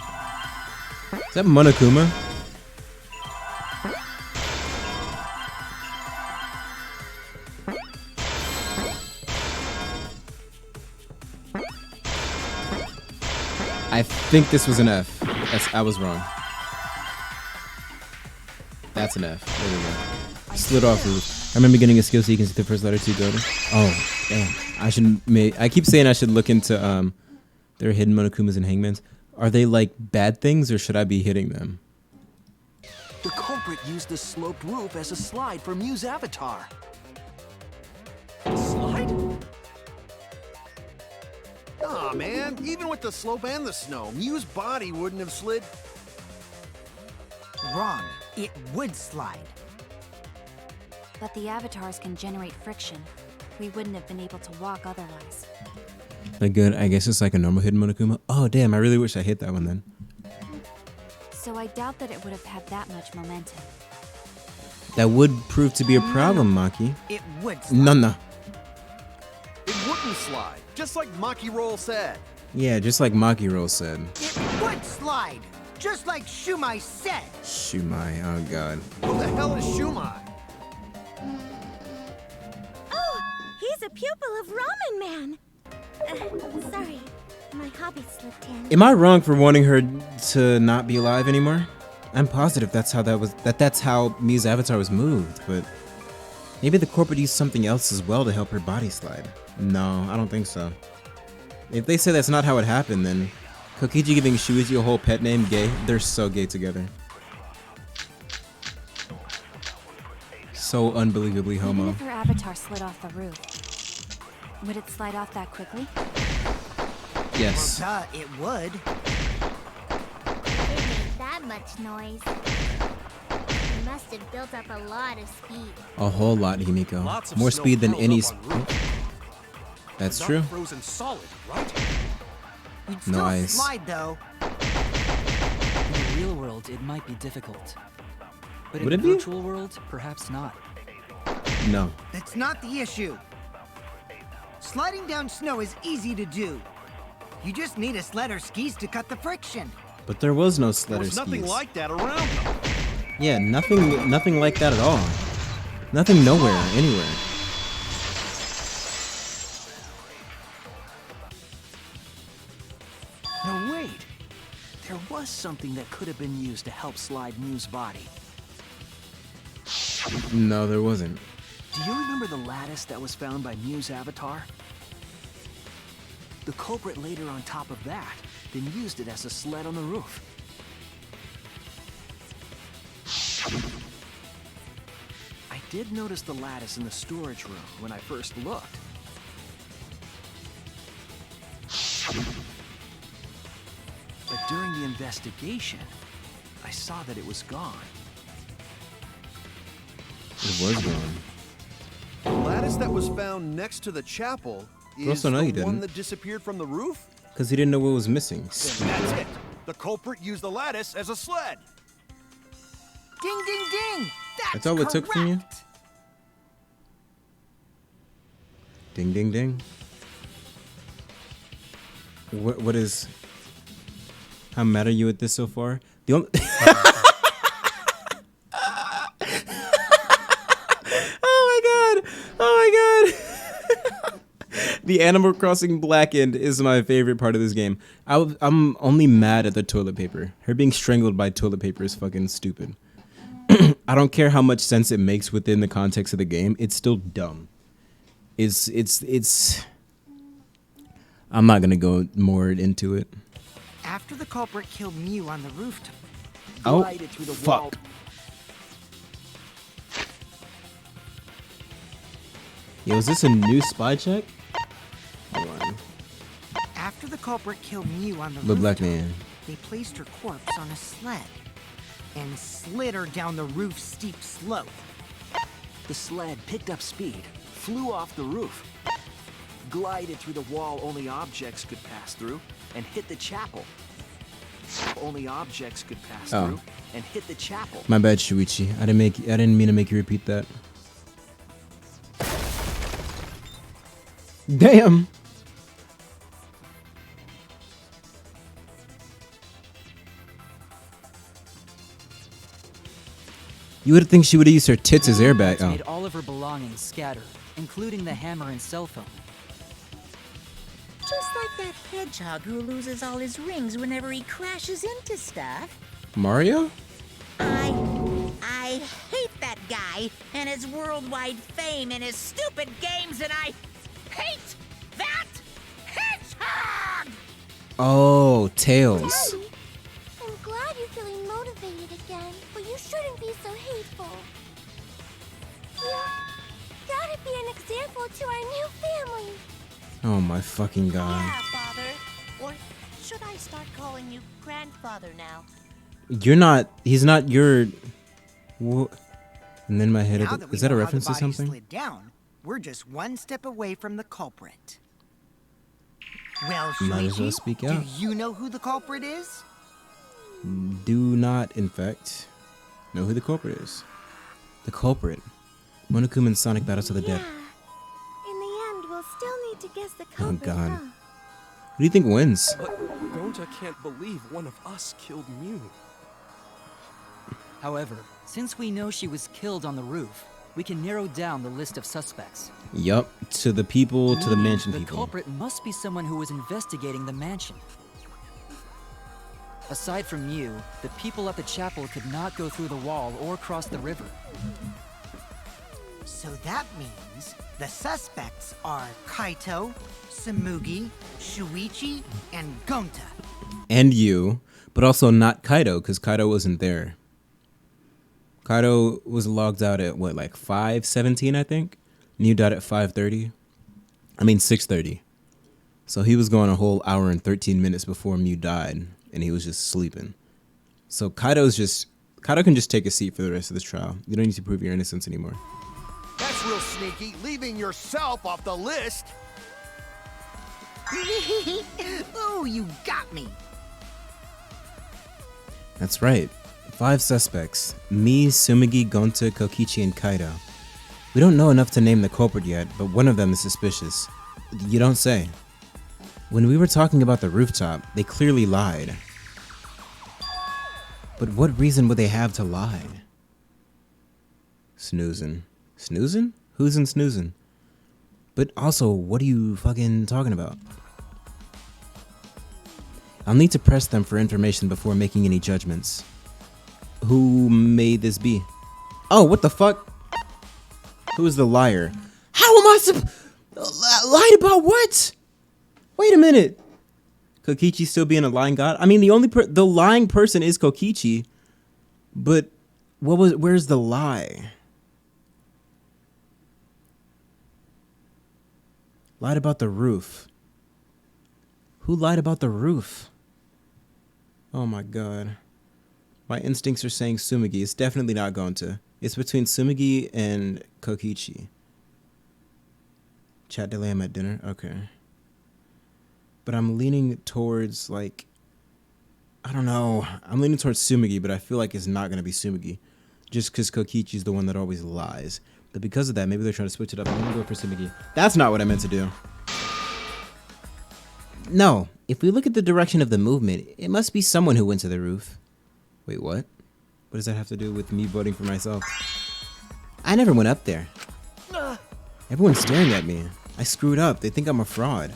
Is that Monokuma? I think this was an F. I was wrong. That's an F. There we go. Slid off roof. I remember getting a skill so you can see the first letter to go to. Oh, damn. I keep saying I should look into their hidden Monokumas and Hangmans. Are they like bad things or should I be hitting them? The culprit used the sloped roof as a slide for Miu's avatar. Slide? Aw, man. Even with the slope and the snow, Miu's body wouldn't have slid. Wrong. It would slide. But the avatars can generate friction. We wouldn't have been able to walk otherwise. Like good, I guess it's like a normal hidden Monokuma. Oh damn, I really wish I hit that one then. So I doubt that it would have had that much momentum. That would prove to be a problem, Maki. It would slide. No. It wouldn't slide, just like Maki Roll said. Yeah, just like Maki Roll said. It would slide, just like Shumai said. Shumai, oh god. Who the hell is Shumai? Oh, he's a pupil of Ramen Man. Sorry, my hobby slipped in. Am I wrong for wanting her to not be alive anymore? I'm positive that's how that's how Miu's avatar was moved, but maybe the corporate used something else as well to help her body slide. No, I don't think so. If they say that's not how it happened, then Kokichi giving Shuichi a whole pet name, gay, they're so gay together. So unbelievably homo. Even if her avatar slid off the roof, would it slide off that quickly? Yes. Well, duh, it would. It made that much noise. It must have built up a lot of speed. A whole lot, Himiko. Lots of More snow speed than piled any... up on roof. That's Not true. frozen solid, right? You'd still Nice. slide, though. In the real world, it might be difficult. But Would in it the be? virtual world, perhaps not. No. That's not the issue. Sliding down snow is easy to do. You just need a sled or skis to cut the friction. But there was no sled or There's nothing skis. like that around them. Yeah, nothing like that at all. Nothing nowhere, anywhere. No, wait. There was something that could have been used to help slide Miu's body. No, there wasn't. Do you remember the lattice that was found by Miu's avatar? The culprit laid her on top of that, then used it as a sled on the roof. I did notice the lattice in the storage room when I first looked. But during the investigation, I saw that it was gone. It was gone. The lattice that was found next to the chapel is also know the you one didn't. that disappeared from the roof? Because he didn't know what was missing. Then that's it. The culprit used the lattice as a sled. Ding, ding, ding! That's all it took from you? correct. Ding, ding, ding. What is... How mad are you at this so far? The only... Oh my god! The Animal Crossing Blackened is my favorite part of this game. I'm only mad at the toilet paper. Her being strangled by toilet paper is fucking stupid. I don't care how much sense it makes within the context of the game. It's still dumb. It's. I'm not gonna go more into it. After the culprit killed Mew on the rooftop, Oh, glided through the wall. fuck. Yo, is this a new spy check? Hold on. After the culprit killed Mew on the The black rooftop, man. they placed her corpse on a sled and slid her down the roof's steep slope. The sled picked up speed, flew off the roof, glided through the wall only objects could pass through, and hit the chapel. Only objects could pass Oh. through and hit the chapel. My bad, Shuichi. I didn't mean to make you repeat that. Damn. You would think she would have used her tits as airbag. Made Oh. all of her belongings scatter, including the hammer and cell phone. Just like that hedgehog who loses all his rings whenever he crashes into stuff. Mario? I hate that guy and his worldwide fame and his stupid games, and I hate that hedgehog! Oh, Tails. Daddy, I'm glad you're feeling motivated again, but you shouldn't be so hateful. You gotta be an example to our new family. Oh my fucking god. Yeah, Father. Or should I start calling you grandfather now? You're not. He's not your. What? And then my head. Now that we Is that a know how reference the to body something? slid down, we're just one step away from the culprit. Well, Might as well Shuichi, speak do out. you know who the culprit is? Do not, in fact, know who the culprit is. The culprit. Monokuma and Sonic Battle to the Death. In the end, we'll still need to guess the Oh culprit, god. huh? Who do you think wins? But Gonta can't believe one of us killed Mew. However, since we know she was killed on the roof, we can narrow down the list of suspects. Yup, to the people, to the mansion The people. culprit must be someone who was investigating the mansion. Aside from you, the people at the chapel could not go through the wall or cross the river. So that means the suspects are Kaito, Samugi, Shuichi, and Gonta. And you, but also not Kaido, because Kaido wasn't there. Kaido was logged out at what, like 5:17, I think? Mew died at 5:30. I mean 6:30. So he was going a whole hour and 13 minutes before Mew died, and he was just sleeping. So Kaido can just take a seat for the rest of this trial. You don't need to prove your innocence anymore. That's real sneaky, leaving yourself off the list. Oh, you got me. That's right. 5 suspects. Me, Sumigi, Gonta, Kokichi, and Kaido. We don't know enough to name the culprit yet, but one of them is suspicious. You don't say. When we were talking about the rooftop, they clearly lied. But what reason would they have to lie? Snoozing. Snoozing? Who's in snoozing? But also, what are you fucking talking about? I'll need to press them for information before making any judgments. Who may this be? Oh, what the fuck? Who is the liar? How am I lied about what? Wait a minute. Kokichi still being a lying god? I mean, the lying person is Kokichi, but where's the lie? Lied about the roof. Who lied about the roof? Oh my god. My instincts are saying Sumigi. It's definitely not Gonta. It's between Sumigi and Kokichi. Chat delay, I'm at dinner? Okay. But I'm leaning towards, like, I don't know. I'm leaning towards Sumigi, but I feel like it's not going to be Sumigi. Just because Kokichi's the one that always lies. But because of that, maybe they're trying to switch it up. I'm going to go for Sumigi. That's not what I meant to do. No. If we look at the direction of the movement, it must be someone who went to the roof. Wait, what? What does that have to do with me voting for myself? I never went up there. Everyone's staring at me. I screwed up. They think I'm a fraud.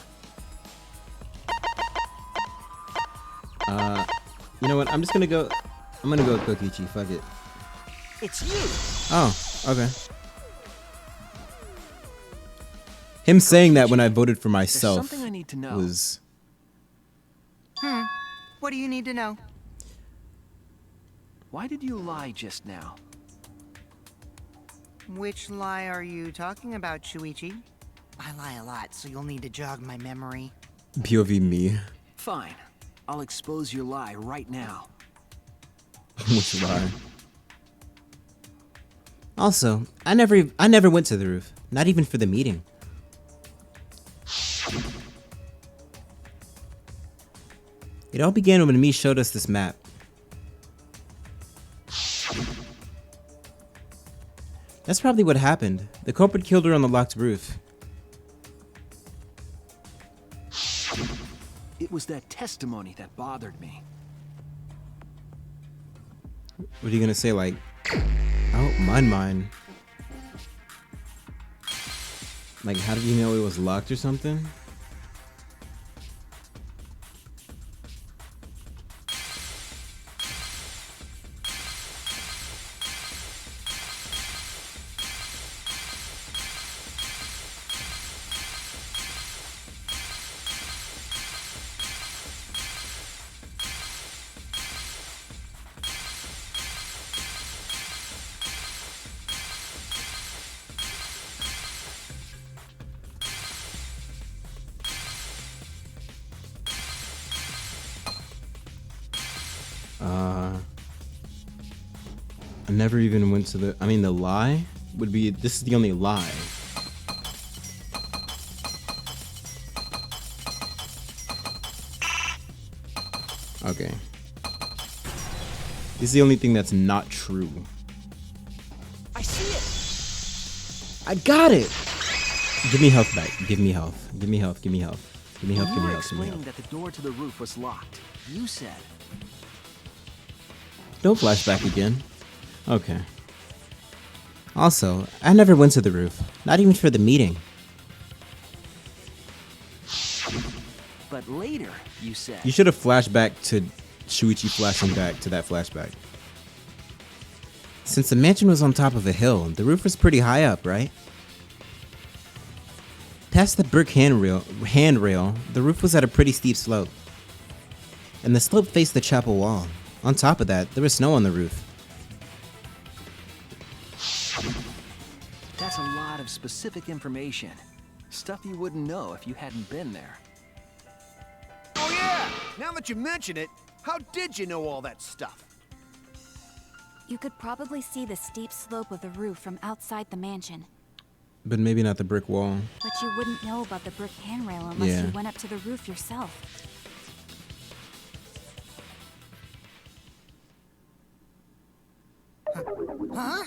You know what? I'm just gonna go. I'm gonna go with Kokichi. Fuck it. It's you! Oh, okay. Him saying that when I voted for There's myself something I need to know. was. What do you need to know? Why did you lie just now? Which lie are you talking about, Shuichi? I lie a lot, so you'll need to jog my memory. POV me. Fine. I'll expose your lie right now. Which lie? Also, I never went to the roof. Not even for the meeting. It all began when Mi showed us this map. That's probably what happened. The culprit killed her on the locked roof. It was that testimony that bothered me. What are you gonna say, like, oh, mine. Like, how did you know it was locked or something? I never even went to the. I mean, the lie would be. This is the only lie. Okay. This is the only thing that's not true. I see it! I got it! Give me health back. Give me health. Give me health. Give me health. Give me health. When Give you me were health. Give me explaining health. that the door to the roof was locked, you said, Don't flashback again. Okay. Also, I never went to the roof. Not even for the meeting. but later, you said. You should have flashed back to Shuichi flashing back to that flashback. Since the mansion was on top of a hill, the roof was pretty high up, right? Past the brick handrail, the roof was at a pretty steep slope. And the slope faced the chapel wall. On top of that, there was snow on the roof. That's a lot of specific information. Stuff you wouldn't know if you hadn't been there. Oh yeah! Now that you mention it, how did you know all that stuff? You could probably see the steep slope of the roof from outside the mansion. But maybe not the brick wall. But you wouldn't know about the brick handrail unless Yeah. you went up to the roof yourself. Huh?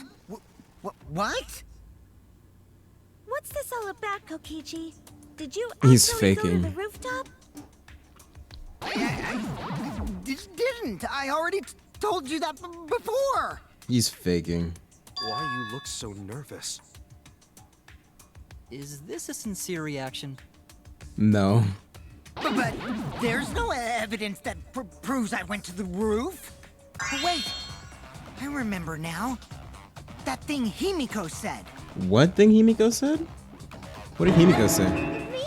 What? What's this all about, Kokichi? Did you He's actually go to faking. the rooftop? I didn't. I already told you that before. He's faking. Why you look so nervous? Is this a sincere reaction? No. But there's no evidence that proves I went to the roof. Wait, I remember now. That thing Himiko said. What thing Himiko said? What did Himiko say? Me?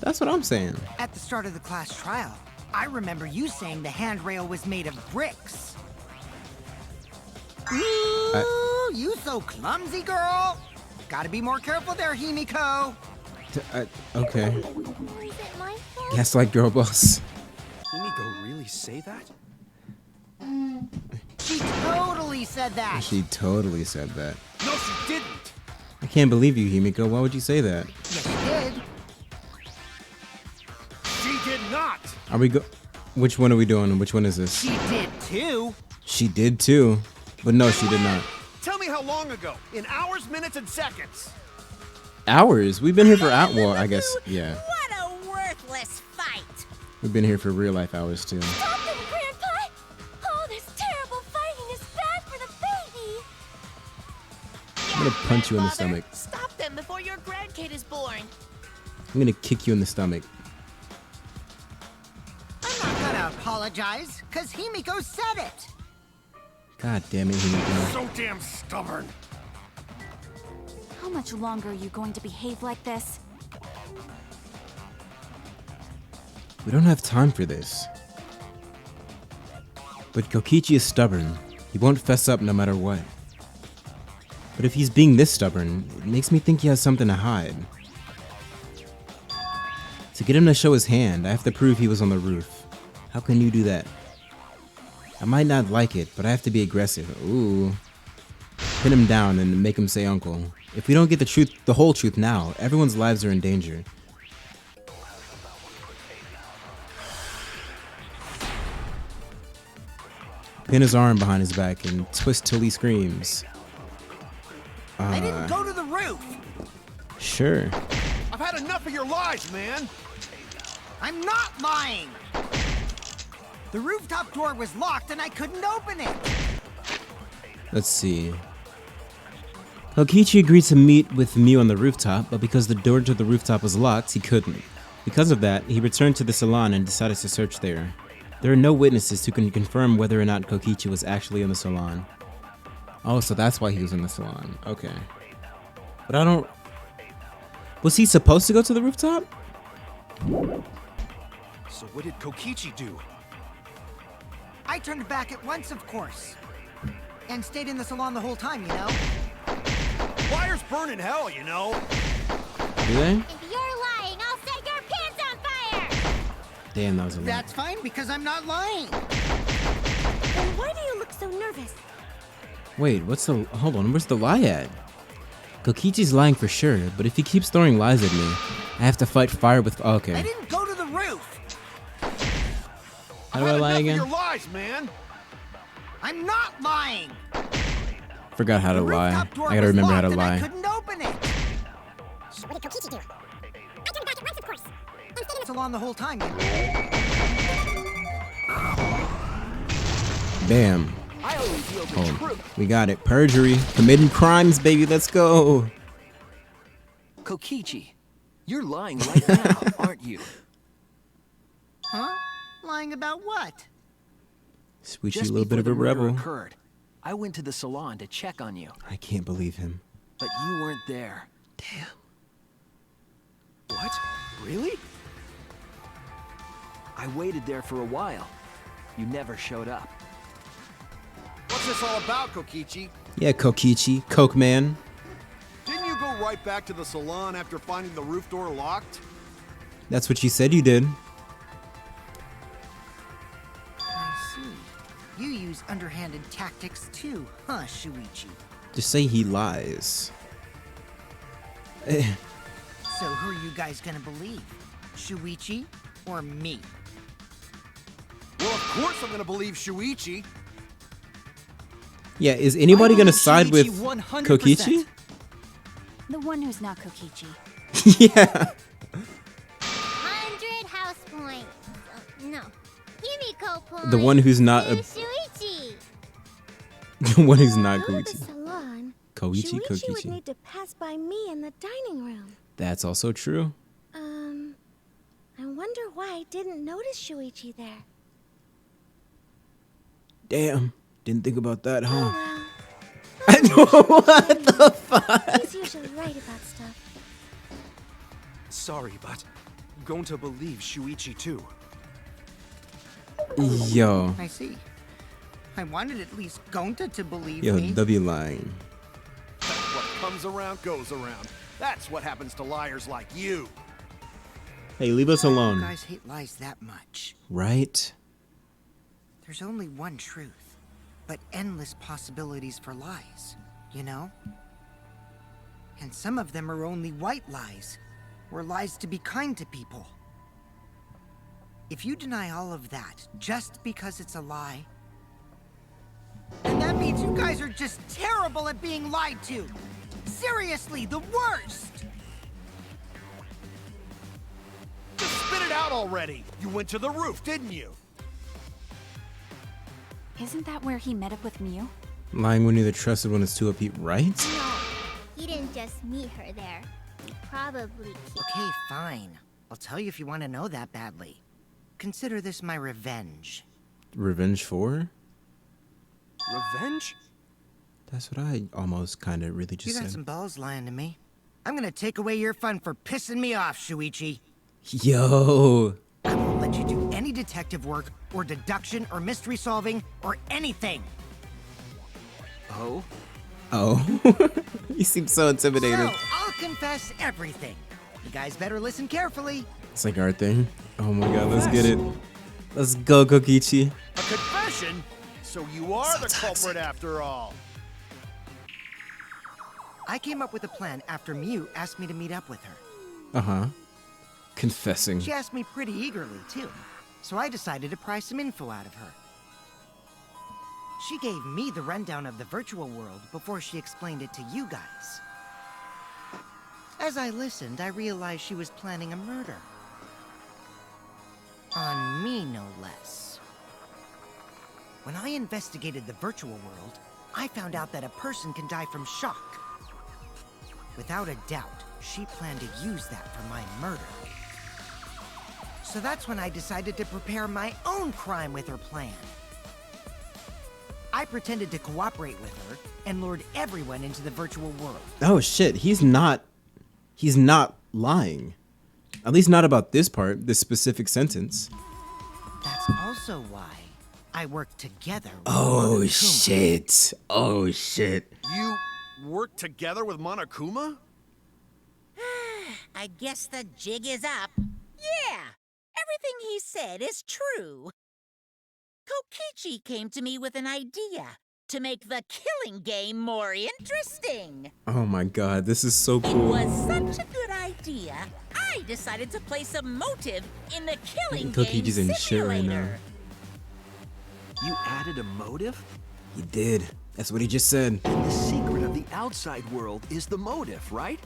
That's what I'm saying. At the start of the class trial, I remember you saying the handrail was made of bricks. Ooh, you so clumsy, girl. Gotta be more careful there, Himiko. Okay. Or is it my fault? Gaslight girl boss. Himiko really say that? She totally said that. She totally said that. No, she didn't. I can't believe you, Himiko. Why would you say that? Yes, she did. She did not. Are we go? Which one are we doing? Which one is this? She did too. She did too. But no, she did not. Tell me how long ago? In hours, minutes, and seconds. Hours? We've been here for hours. Well, I guess, yeah. What a worthless fight! We've been here for real life hours too. Stop them, Grandpa! Oh, this terrible fighting is bad for the baby! I'm gonna punch you in the Father, stomach. Stop them before your grandkid is born. I'm gonna kick you in the stomach. I'm not gonna apologize, cause Himiko said it. God damn it, Himiko. So damn stubborn. How much longer are you going to behave like this? We don't have time for this. But Kokichi is stubborn. He won't fess up no matter what. But if he's being this stubborn, it makes me think he has something to hide. To get him to show his hand, I have to prove he was on the roof. How can you do that? I might not like it, but I have to be aggressive. Ooh. Pin him down and make him say uncle. If we don't get the truth, the whole truth now, everyone's lives are in danger. Pin his arm behind his back and twist till he screams. I didn't go to the roof. Sure. I've had enough of your lies, man. I'm not lying. The rooftop door was locked and I couldn't open it. Let's see. Kokichi agreed to meet with Mew on the rooftop, but because the door to the rooftop was locked, he couldn't. Because of that, he returned to the salon and decided to search there. There are no witnesses who can confirm whether or not Kokichi was actually in the salon. Oh, so that's why he was in the salon. Okay. But I don't... Was he supposed to go to the rooftop? So what did Kokichi do? I turned back at once, of course. And stayed in the salon the whole time, you know? Liars burn in hell, you know. Do they? If you're lying, I'll set your pants on fire! Damn, that was a lot. That's fine because I'm not lying. Then why do you look so nervous? Wait, what's the... Hold on, where's the lie at? Kokichi's lying for sure, but if he keeps throwing lies at me, I have to fight fire with... Oh, I okay. didn't go to the roof. How do I lie again? Your lies, man. I'm not lying. Forgot how to The lie. rooftop door I gotta was remember how to locked and I lie. couldn't open it. What did Kokichi do? I turned back at once, of course. And stayed in Salon the whole time. Bam. I always yield the Oh, truth. we got it. Perjury. Committing crimes, baby. Let's go. Kokichi, you're lying right now, aren't you? Huh? Lying about what? Sweetie, a Just little bit before of a the murder rebel. occurred, I went to the salon to check on you, I can't believe him. but you weren't there. What? Really? I waited there for a while. You never showed up. What's this all about, Kokichi? Yeah, Kokichi. Coke man. Didn't you go right back to the salon after finding the roof door locked? That's what you said you did. I see. You use underhanded tactics too, huh, Shuichi? Just say he lies. So who are you guys gonna believe? Shuichi or me? Well, of course I'm gonna believe Shuichi. Yeah, is anybody I gonna believe side with Shuichi 100%. Kokichi? The one who's not Kokichi. Yeah. 100 house points. No. Himiko points. The one who's not to a... Shuichi. The one who's not Go to the Koichi. salon. Koichi, Shuichi would Kokichi. need to pass by me in the dining room. That's also true. I wonder why I didn't notice Shuichi there. Damn. Didn't think about that, huh? Oh I know. What the fuck? well, he's usually right about stuff. Sorry, but I'm going to believe Shuichi too. Yo. I see. I wanted at least Gonta to believe Yo, me. W lying. What comes around goes around. That's what happens to liars like you. Hey, leave us You alone. guys hate lies that much. Right? There's only one truth, but endless possibilities for lies, you know? And some of them are only white lies, or lies to be kind to people. If you deny all of that just because it's a lie, then that means you guys are just terrible at being lied to. Seriously, the worst! Just spit it out already. You went to the roof, didn't you? Isn't that where he met up with Mew? Lying when you're the trusted one is too upbeat, right? No, he didn't just meet her there. probably Okay, fine. I'll tell you if you want to know that badly. Consider this my revenge. Revenge for? Revenge? That's what I almost kind of really You just got said. some balls lying to me. I'm gonna take away your fun for pissing me off, Shuichi. Yo. I won't let you do any detective work, or deduction, or mystery solving, or anything. Oh? Oh. You seem so intimidated. So, I'll confess everything. You guys better listen carefully. It's like our thing. Oh my god, let's get it. Let's go, Kokichi. A confession? So you are the culprit after all. I came up with a plan after Mew asked me to meet up with her. Uh-huh. Confessing. She asked me pretty eagerly, too. So I decided to pry some info out of her. She gave me the rundown of the virtual world before she explained it to you guys. As I listened, I realized she was planning a murder. On me, no less. When I investigated the virtual world, I found out that a person can die from shock. Without a doubt, she planned to use that for my murder. So that's when I decided to prepare my own crime with her plan. I pretended to cooperate with her and lured everyone into the virtual world. Oh shit, he's not lying. At least not about this part, this specific sentence. That's also why I worked together with Oh Monokuma. shit. Oh shit. You work together with Monokuma? I guess the jig is up. Yeah, everything he said is true. Kokichi came to me with an idea to make the killing game more interesting. Oh my god, this is so It cool. was such a good idea, I decided to place a motive in the killing Kokichi's game in shit right now. simulator. You added a motive? He did. That's what he just said. And the secret of the outside world is the motive, right?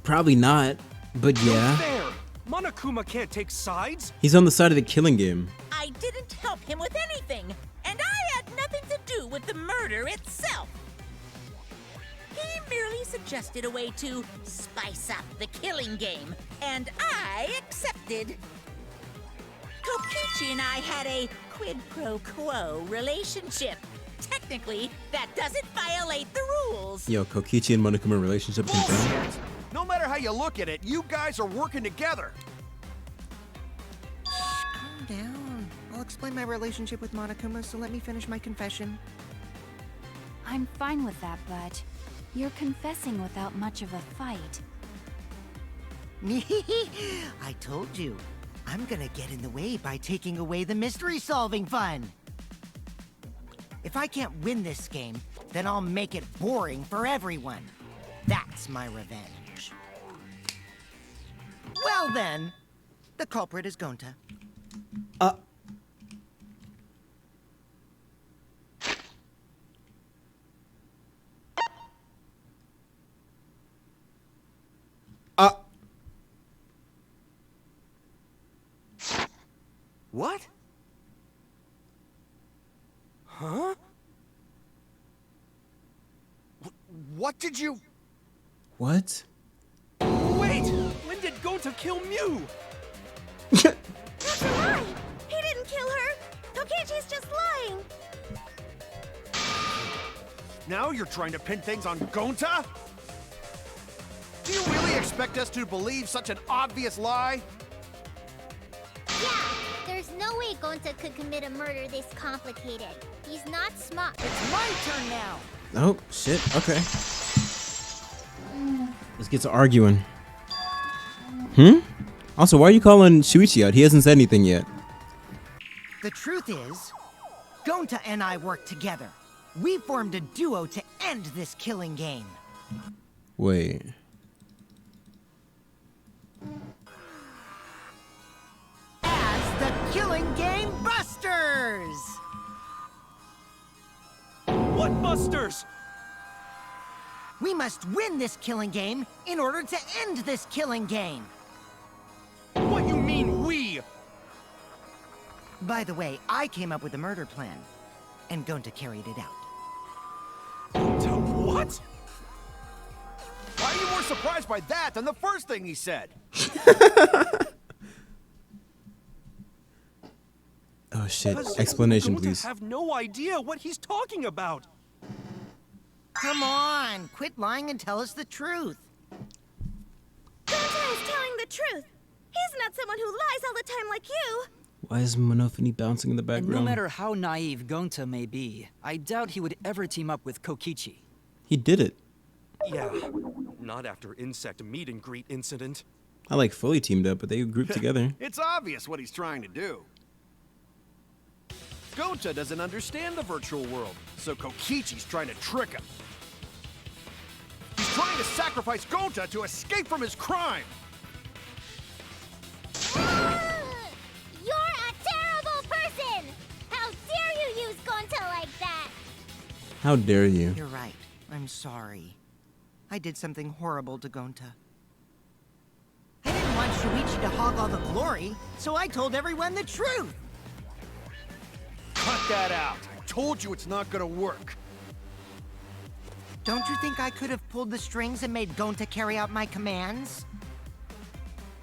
Probably not, but yeah. Fair. Monokuma can't take sides. He's on the side of the killing game. I didn't help him with anything, and I had nothing to do with the murder itself. He merely suggested a way to spice up the killing game, and I accepted. Kokichi and I had a quid pro quo relationship. Technically, that doesn't violate the rules. Yo, Kokichi and Monokuma relationship confirmed. Bullshit. No matter how you look at it, you guys are working together. Calm down. I'll explain my relationship with Monokuma, so let me finish my confession. I'm fine with that, but you're confessing without much of a fight. I told you. I'm gonna get in the way by taking away the mystery-solving fun. If I can't win this game, then I'll make it boring for everyone. That's my revenge. Well then, the culprit is Gonta. What? Huh? What did you... What? Wait! When did Gonta kill Mew? That's a lie! He didn't kill her! Kokichi's just lying! Now you're trying to pin things on Gonta? Do you really expect us to believe such an obvious lie? Yeah, there's no way Gonta could commit a murder this complicated. He's not smart. It's my turn now! Oh, shit. Okay. Let's get to arguing. Also, why are you calling Shuichi out? He hasn't said anything yet. The truth is, Gonta and I worked together. We formed a duo to end this killing game. Wait. As the Killing Game Busters! What busters? We must win this killing game in order to end this killing game. What you mean, we? By the way, I came up with a murder plan, and Gonta carried it out. What? Why Why are you more surprised by that than the first thing he said? Oh shit. Because Explanation, Gonta please. have no idea what he's talking about. Come on, quit lying and tell us the truth. Gonta is telling the truth. He's not someone who lies all the time like you. Why is Monophony bouncing in the And background? no matter how naive Gonta may be, I doubt he would ever team up with Kokichi. He did it. Yeah, not after insect meet and greet incident. I like fully teamed up, but they grouped together. It's obvious what he's trying to do. Gonta doesn't understand the virtual world, so Kokichi's trying to trick him. He's trying to sacrifice Gonta to escape from his crime. You're a terrible person! How dare you use Gonta like that? How dare you? You're right. I'm sorry. I did something horrible to Gonta. I didn't want Shuichi to hog all the glory, so I told everyone the truth. Cut that out. I told you it's not gonna work. Don't you think I could have pulled the strings and made Gonta carry out my commands?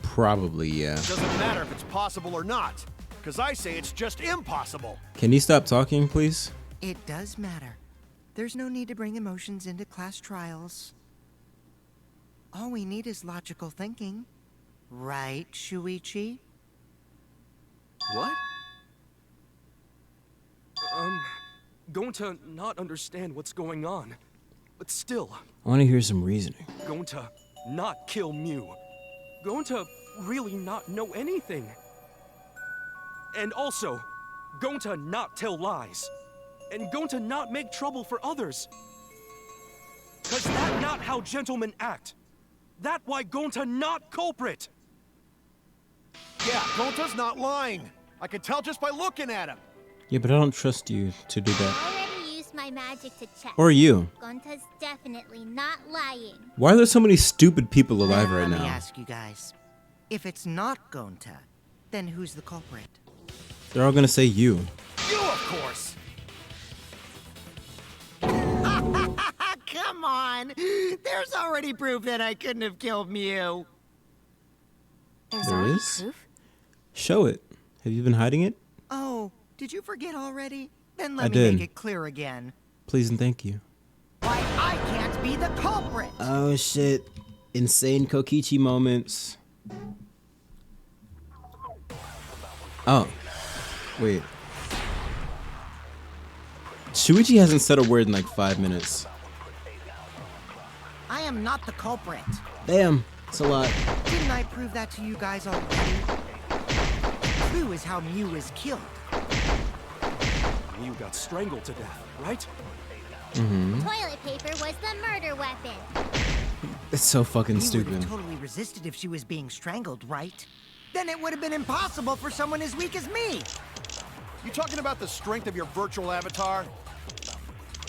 Probably, yeah. Doesn't matter if it's possible or not, because I say it's just impossible. Can you stop talking, please? It does matter. There's no need to bring emotions into class trials. All we need is logical thinking. Right, Shuichi? What? Gonta not understand what's going on. But still, I want to hear some reasoning. Gonta not kill Mew. Gonta really not know anything. And also, Gonta not tell lies. And Gonta not make trouble for others. Cause that not how gentlemen act. That why Gonta not culprit. Yeah, Gonta's not lying. I can tell just by looking at him. Yeah, but I don't trust you to do that. I already used my magic to check. Or you. Gonta's definitely not lying. Why are there so many stupid people alive right Let me now? ask you guys. If it's not Gonta, then who's the culprit? They're all gonna say you. You, of course. Come on! There's already proof that I couldn't have killed Mew. There's There already is? proof? Show it. Have you been hiding it? Oh, did you forget already? Then I let me did. make it clear again. Please and thank you. Why I can't be the culprit! Oh shit. Insane Kokichi moments. Oh. Wait. Shuichi hasn't said a word in like 5 minutes. I am not the culprit. Damn. It's a lot. Didn't I prove that to you guys already? The clue is how Mew is killed. Mew got strangled to death, right? Toilet paper was the murder weapon. It's so fucking Mew would stupid. have totally resisted if she was being strangled, right? Then it would have been impossible for someone as weak as me. You talking about the strength of your virtual avatar?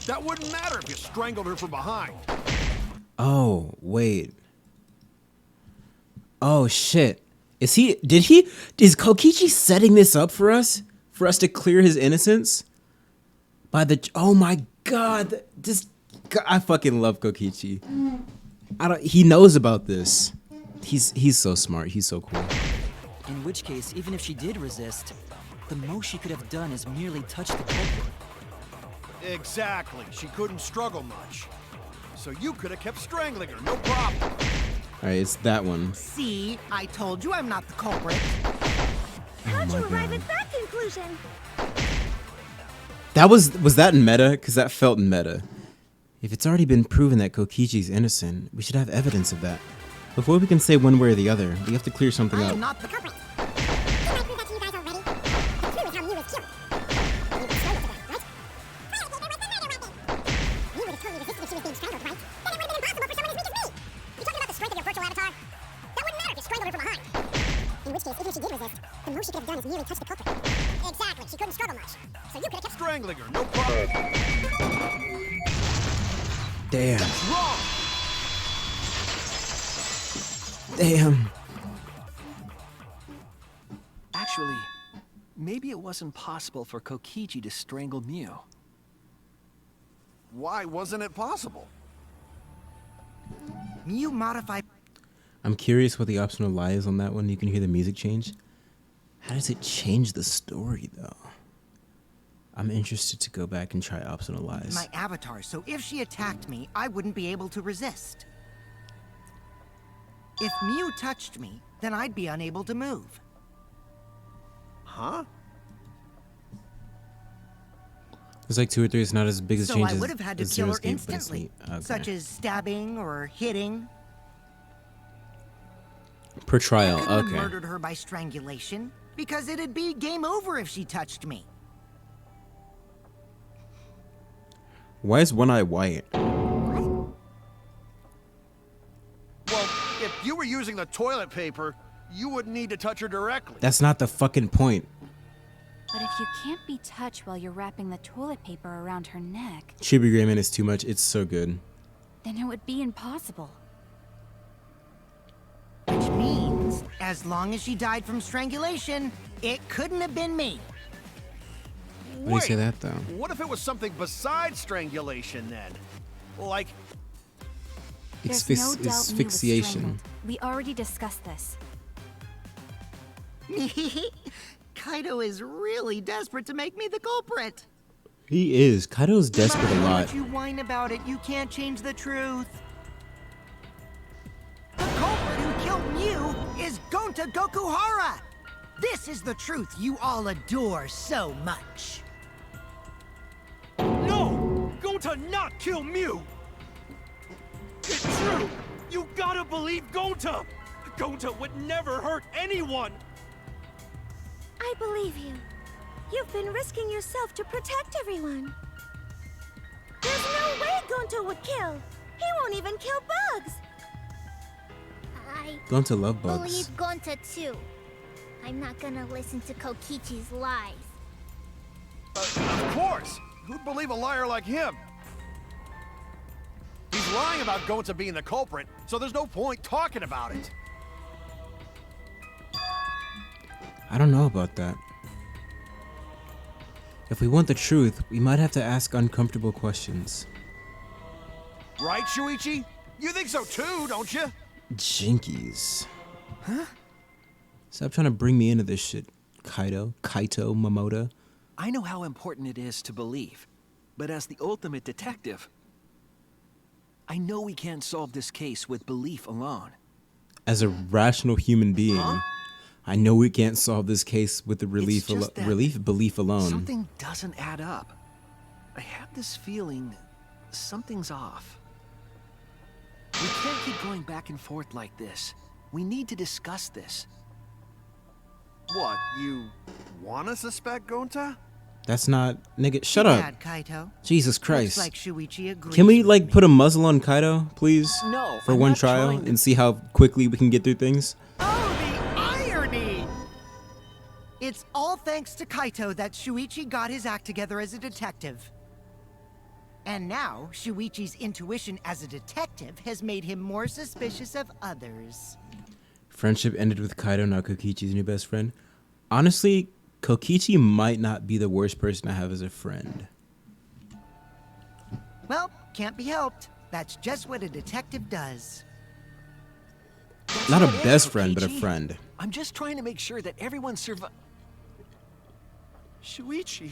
That wouldn't matter if you strangled her from behind. Oh, wait. Oh shit. Is Kokichi setting this up for us? For us to clear his innocence? Oh my god. I fucking love Kokichi. He knows about this. He's so smart. He's so cool. In which case, even if she did resist, the most she could have done is merely touch the culprit. Exactly. She couldn't struggle much. So you could have kept strangling her, no problem. Alright, it's that one. See, I told you I'm not the culprit. How'd my you arrive God. at that conclusion? That was that meta? Because that felt meta. If it's already been proven that Kokichi's innocent, we should have evidence of that. Before we can say one way or the other, we have to clear something I up. am not the culprit. Strangling her, no problem. Damn. Wrong. Damn. Actually, maybe it wasn't possible for Kokichi to strangle Mew. Why wasn't it possible? Mew modify... I'm curious what the optional lie is on that one. You can hear the music change. How does it change the story, though? I'm interested to go back and try optional lies. my avatar, so if she attacked me, I wouldn't be able to resist. If Mew touched me, then I'd be unable to move. Huh? There's like 2 or 3. It's not as big a So change I would have had to as kill her Zero Escape, but it's instantly, neat. Okay. such as stabbing or hitting. Per I trial, couldn't have okay. murdered her by strangulation, because it'd be game over if she touched me. Why is one eye white? Well, if you were using the toilet paper, you wouldn't need to touch her directly. That's not the fucking point. But if you can't be touched while you're wrapping the toilet paper around her neck, Chibi Grayman is too much. It's so good. then it would be impossible. Which means, as long as she died from strangulation, it couldn't have been me. Why do you say that, though? What if it was something besides strangulation then? Like, There's no doubt Mew was asphyxiation. strangled. We already discussed this. Kaido is really desperate to make me the culprit. He is. Kaido's desperate a No matter how lot. much you whine about it, you can't change the truth. The culprit who killed Mew is Gonta Gokuhara. This is the truth you all adore so much. No! Gonta not kill Mew! It's true! You gotta believe Gonta! Gonta would never hurt anyone! I believe you. You've been risking yourself to protect everyone. There's no way Gonto would kill. He won't even kill bugs. I Gonta love bugs. believe Gonta too. I'm not gonna listen to Kokichi's lies. of course! Who'd believe a liar like him? He's lying about Gonta being the culprit, so there's no point talking about it. I don't know about that. If we want the truth, we might have to ask uncomfortable questions. Right, Shuichi? You think so too, don't you? Jinkies. Huh? Stop trying to bring me into this shit, Kaito, Mamoda. I know how important it is to believe, but as the ultimate detective, I know we can't solve this case with belief alone. As a rational human being, I know we can't solve this case with the belief alone. Something doesn't add up. I have this feeling something's off. We can't keep going back and forth like this. We need to discuss this. What, you wanna suspect Gonta? That's not, nigga. Shut Too up. bad, Kaito. Jesus Christ. Looks like Shuichi agrees Can we with like me. put a muzzle on Kaido, please? No, For I'm one not trial trying to- and see how quickly we can get through things. Oh, the irony! It's all thanks to Kaito that Shuichi got his act together as a detective. And now, Shuichi's intuition as a detective has made him more suspicious of others. Friendship ended with Kaido, not Kokichi's new best friend. Honestly, Kokichi might not be the worst person to have as a friend. Well, can't be helped. That's just what a detective does. Not a That's best it, friend, but a Kokichi. friend. I'm just trying to make sure that everyone Shuichi,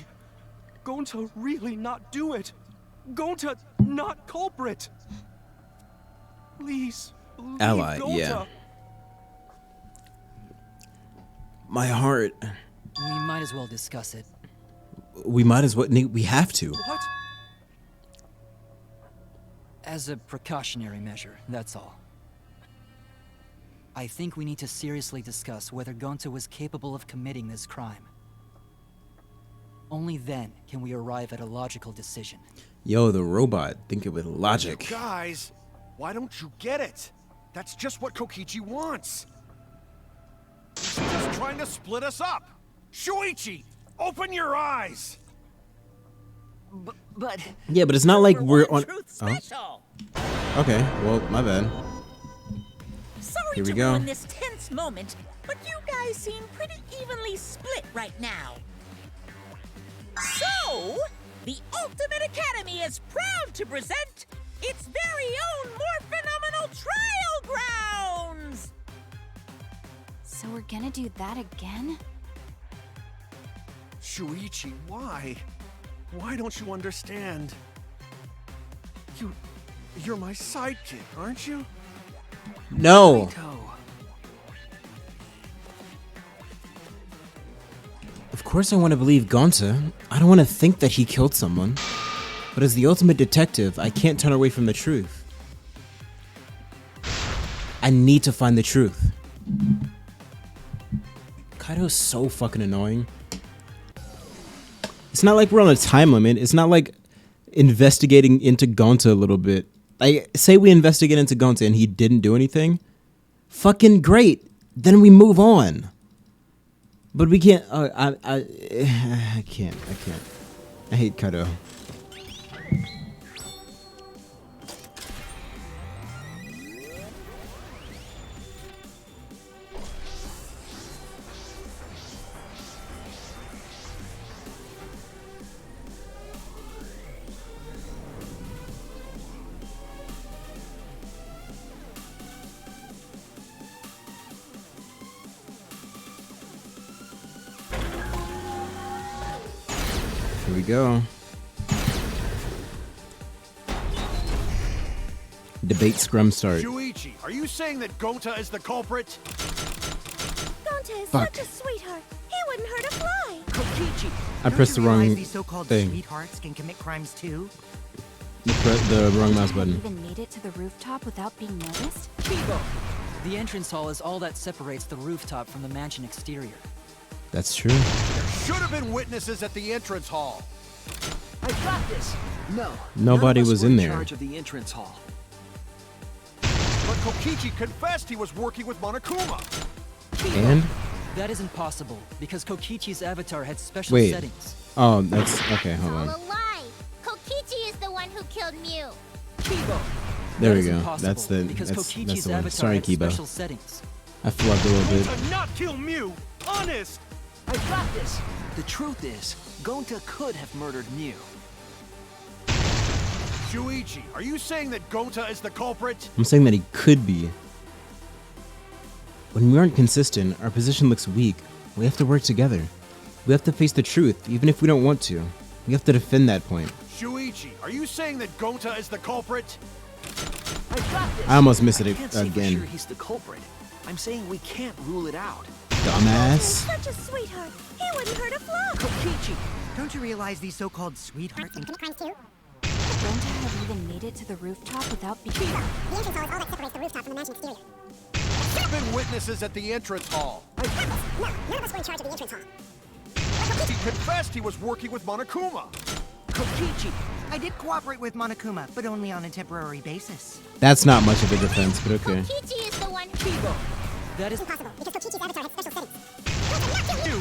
Gonta really not do it. Gonta not culprit. Please, believe Ally, Gonta. yeah. My heart. We might as well discuss it. We might as well. We have to. What? As a precautionary measure, that's all. I think we need to seriously discuss whether Gonta was capable of committing this crime. Only then can we arrive at a logical decision. Yo, the robot. Think it with logic. Guys, why don't you get it? That's just what Kokichi wants. He's just trying to split us up. Shuichi, open your eyes. But Yeah, but it's not like we're on. Truth Oh, special. okay. Well, my bad. Sorry Here we to go. ruin this tense moment, but you guys seem pretty evenly split right now. So, the Ultimate Academy is proud to present its very own more phenomenal trial grounds! So we're gonna do that again? Shuichi, why? Why don't you understand? You're my sidekick, aren't you? No. Kaito. Of course I want to believe Gonta. I don't want to think that he killed someone. But as the ultimate detective, I can't turn away from the truth. I need to find the truth. Kaito's so fucking annoying. It's not like we're on a time limit. It's not like investigating into Gonta a little bit. Say we investigate into Gonta and he didn't do anything. Fucking great. Then we move on. But we can't. I can't. I hate Kaito. Here we go. Debate scrum start. Shuichi, are you saying that Gonta is the culprit? Gonta is Fuck. such a sweetheart. He wouldn't hurt a fly. Kokichi, I pressed the wrong these so-called thing. sweethearts can commit crimes too? The wrong mouse button. Even made it to the rooftop without being noticed? Kibo! The entrance hall is all that separates the rooftop from the mansion exterior. That's true. There should have been witnesses at the entrance hall. I got this. No. Nobody none of us was were in in there. charge of the entrance hall. But Kokichi confessed he was working with Monokuma. And? That isn't possible, because Kokichi's avatar had special Wait. settings. Oh, that's okay. It's Hold all on. a lie. Kokichi is the one who killed Mew. Kibo! There That we isn't go. possible, That's the because that's Kokichi's the one. avatar Sorry, had Kiba. special settings. I flubbed a little bit. To not kill Mew! Honest! I got this. The truth is, Gonta could have murdered Mew. Shuichi, are you saying that Gonta is the culprit? I'm saying that he could be. When we aren't consistent, our position looks weak. We have to work together. We have to face the truth, even if we don't want to. We have to defend that point. Shuichi, are you saying that Gonta is the culprit? I got this. I almost missed I it can't say for again. sure he's the culprit. I'm saying we can't rule it out. Dumbass. Such a sweetheart. He wouldn't hurt a fly. Kokichi, don't you realize these so-called sweethearts can commit crimes too? Don't have even made it to the rooftop without being... The entrance hall is all that separates the rooftop from the mansion exterior. There have been witnesses at the entrance hall. No, none of us were in charge of the entrance hall. He confessed he was working with Monokuma. Kokichi, I did cooperate with Monokuma, but only on a temporary basis. That's not much of a defense, but okay. Kokichi is the one Kibo! That is... Impossible, because Kokichi's avatar had special settings. Gonta not killed Mew.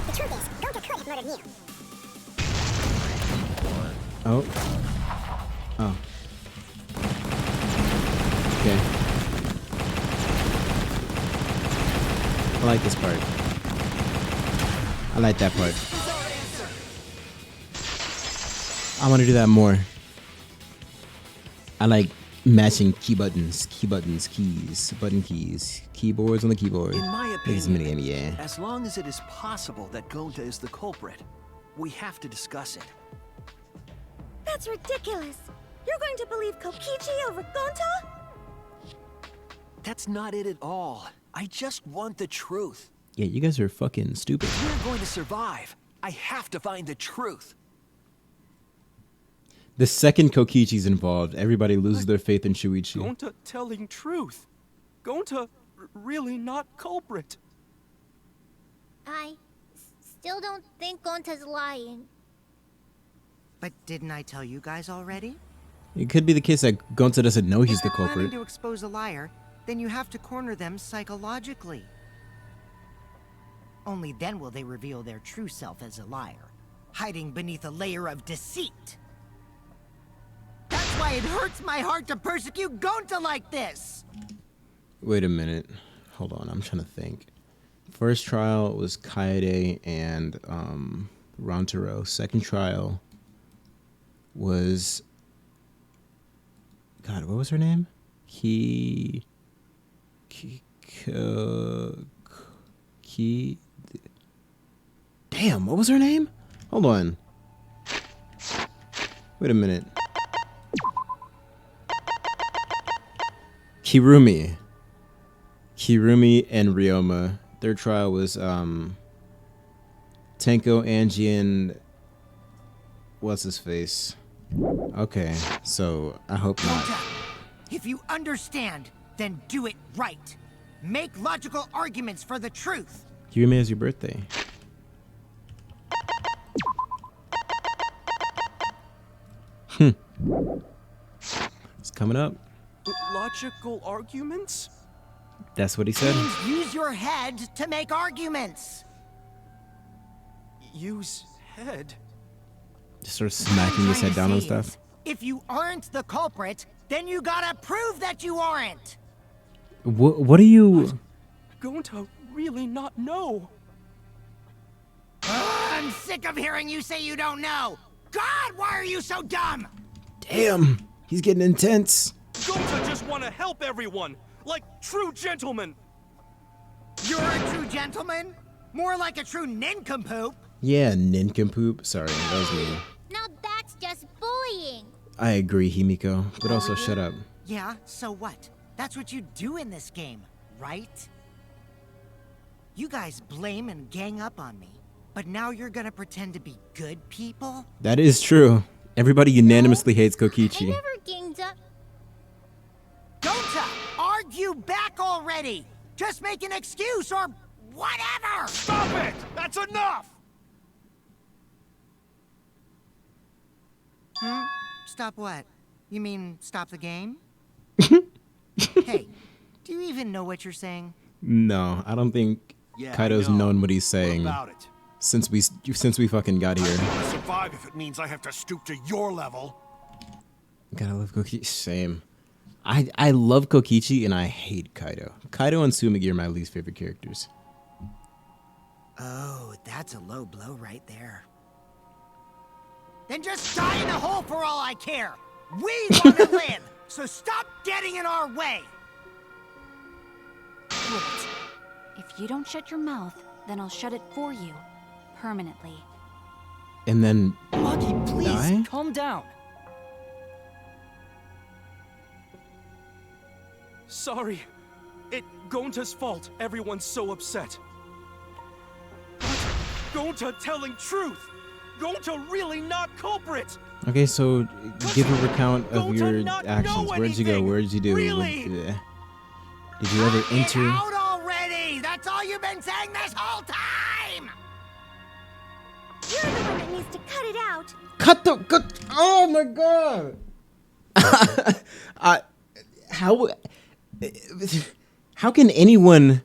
The truth is, Gonta could have murdered Mew. Oh. Oh. Okay. I like this part. I like that part. I want to do that more. I like matching key buttons, keys, button keys, keyboards on the keyboard. In my This opinion, minigame, yeah. as long as it is possible that Gonta is the culprit, we have to discuss it. That's ridiculous. You're going to believe Kokichi over Gonta? That's not it at all. I just want the truth. Yeah, you guys are fucking stupid. If we're going to survive, I have to find the truth. The second Kokichi's involved, everybody loses their faith in Shuichi. Gonta telling truth. Gonta really not culprit. I still don't think Gonta's lying. But didn't I tell you guys already? It could be the case that Gonta doesn't know he's the If you're planning culprit. to expose a liar, then you have to corner them psychologically. Only then will they reveal their true self as a liar, hiding beneath a layer of deceit. That's why it hurts my heart to persecute Gonta like this! Wait a minute. Hold on, I'm trying to think. First trial was Kaede and Rantaro. Second trial was... God, what was her name? Key. Damn, what was her name? Hold on. Wait a minute. Kirumi and Ryoma. Their trial was Tenko, Angie, and what's his face? Okay, so I hope not. If you understand, then do it right. Make logical arguments for the truth. Kirumi is your birthday. It's coming up. Logical arguments? That's what he said. Means use your head to make arguments. Use head? Just sort of smacking his head down and stuff. If you aren't the culprit, then you gotta prove that you aren't. What are you... Going to really not know. I'm sick of hearing you say you don't know. God, why are you so dumb? Damn, he's getting intense. Gonta just want to help everyone, like true gentlemen. You're a true gentleman? More like a true nincompoop. Yeah, nincompoop. Sorry, that was me. Now that's just bullying. I agree, Himiko, but also shut up. Yeah, so what? That's what you do in this game, right? You guys blame and gang up on me, but now you're gonna pretend to be good people? That is true. Everybody unanimously hates Kokichi. I never ganged up. Gonta, argue back already! Just make an excuse or whatever! Stop it! That's enough! Stop what? You mean stop the game? Hey, do you even know what you're saying? No, I don't think Yeah, Kaido's I know. known what he's saying What about it? since we fucking got I here. don't want to survive if it means I have to stoop to your level. Gotta love Kokichi. Same. I love Kokichi and I hate Kaido. Kaido and Sumigi are my least favorite characters. Oh, that's a low blow right there. Then just die in a hole for all I care. We want to live, so stop getting in our way. Wait. If you don't shut your mouth, then I'll shut it for you. Permanently. And then Lucky, please, die? calm down. Sorry. It Gonta's fault everyone's so upset. But Gonta telling truth! Gonta really not culprit! Okay, so give a recount of Gonta your not actions. know Where'd you go? anything. Where'd you do? Really? Did you ever Cut enter? it out already! That's all you've been saying this whole time! You're the one that needs to cut it out. Cut! Oh my god! How can anyone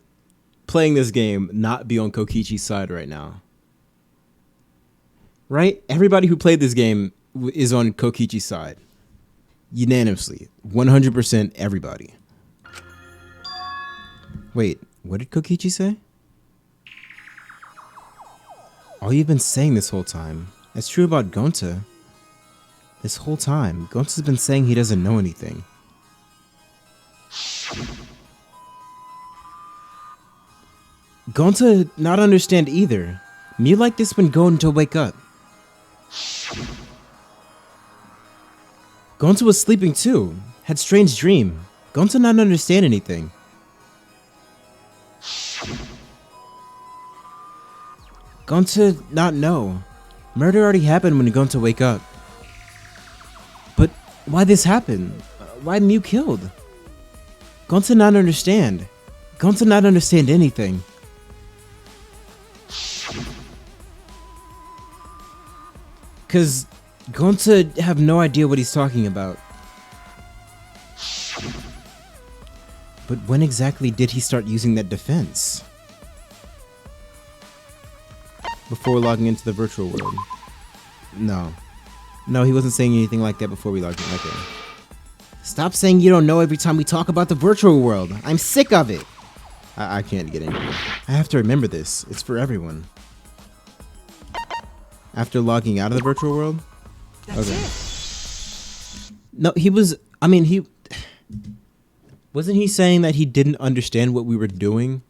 playing this game not be on Kokichi's side right now? Right? Everybody who played this game is on Kokichi's side. Unanimously. 100% everybody. Wait, what did Kokichi say? All you've been saying this whole time. That's true about Gonta. This whole time, Gonta's been saying he doesn't know anything. Gonta not understand either. Me like this when Gonta wake up. Gonta was sleeping too. Had strange dream. Gonta not understand anything. Gonta not know. Murder already happened when Gonta wake up. But why this happen? Why Mew killed? Gonta not understand. Gonta not understand anything. Cause Gonta have no idea what he's talking about. But when exactly did he start using that defense? Before logging into the virtual world. No. No, he wasn't saying anything like that before we logged in. Okay. Stop saying you don't know every time we talk about the virtual world. I'm sick of it. I can't get into it. I have to remember this. It's for everyone. After logging out of the virtual world? That's it. No, he was... I mean, Wasn't he saying that he didn't understand what we were doing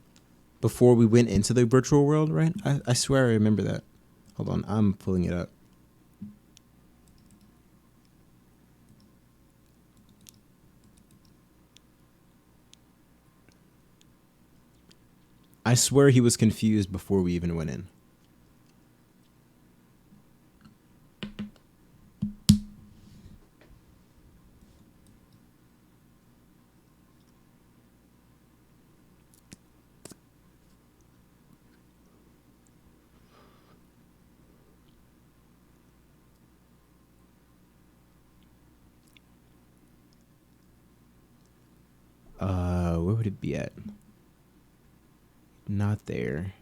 before we went into the virtual world, right? I swear I remember that. Hold on, I'm pulling it up. I swear he was confused before we even went in. Where would it be at? Not there.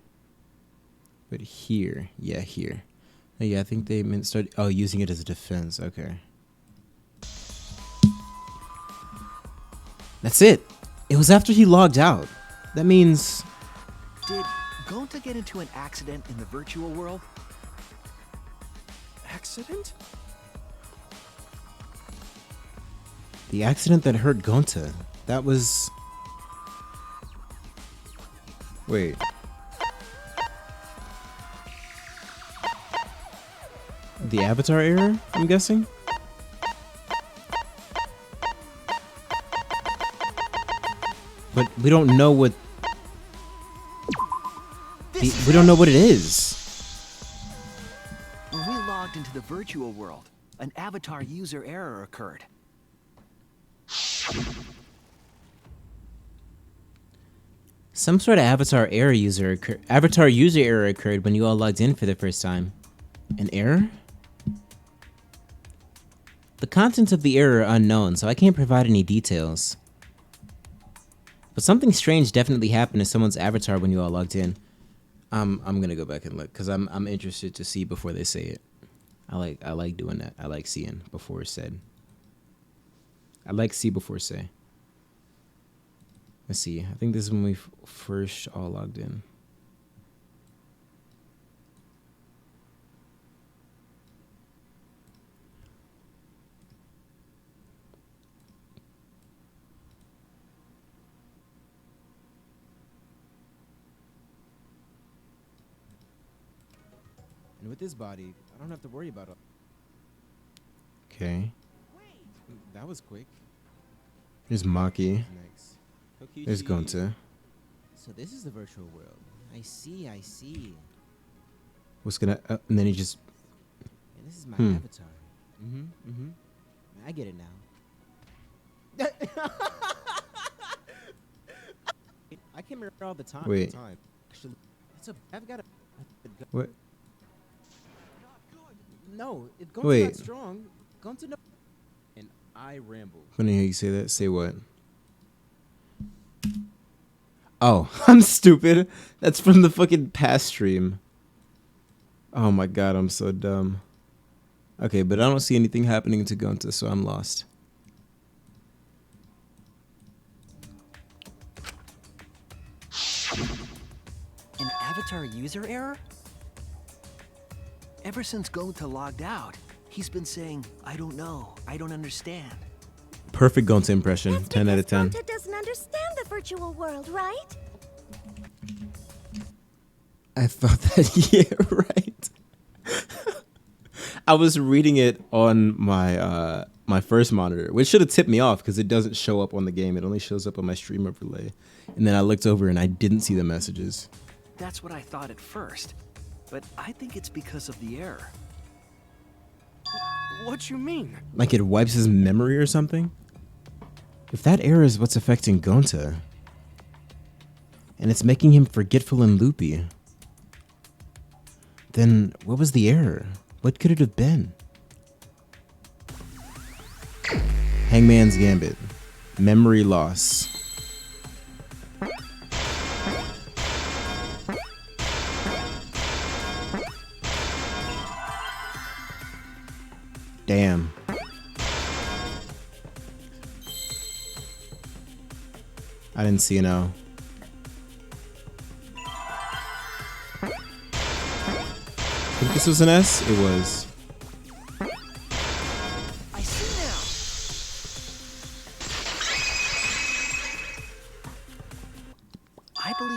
But here. Yeah, here. Oh, yeah, I think they meant start using it as a defense. Okay. That's it. It was after he logged out. That means... Did Gonta get into an accident in the virtual world? Accident? The accident that hurt Gonta. That was... Wait. The avatar error, I'm guessing? But we don't know what... we don't know what it is. When we logged into the virtual world, an avatar user error occurred. Some sort of avatar user error occurred when you all logged in for the first time. An error? The contents of the error are unknown, so I can't provide any details. But something strange definitely happened to someone's avatar when you all logged in. I'm gonna go back and look because I'm interested to see before they say it. I like doing that. I like seeing before it's said. I like see before say. Let's see. I think this is when we first all logged in. And with this body, I don't have to worry about it. Okay. That was quick. Here's Maki. Next. There's Gonta. So this is the virtual world. I see. What's gonna... and then he just... And this is my avatar. I get it now. I can mirror all the time. Wait. Actually, I've got a... What? No, if Gonta's Wait. not strong, Gonta no... And I ramble. When I hear you say that, say what? Oh, I'm stupid. That's from the fucking past stream. Oh my god, I'm so dumb. Okay, but I don't see anything happening to Gonta, so I'm lost. An avatar user error? Ever since Gonta logged out, he's been saying, I don't know, I don't understand. Perfect Gonta impression. That's 10 out of 10. Gonta doesn't understand the virtual world, right? I thought that, yeah, right. I was reading it on my my first monitor, which should have tipped me off because it doesn't show up on the game. It only shows up on my stream overlay. And then I looked over and I didn't see the messages. That's what I thought at first, but I think it's because of the error. What you mean? Like it wipes his memory or something? If that error is what's affecting Gonta, and it's making him forgetful and loopy, then what was the error? What could it have been? Hangman's Gambit. Memory loss. Damn. I didn't see an O. I think this was an S? It was. I see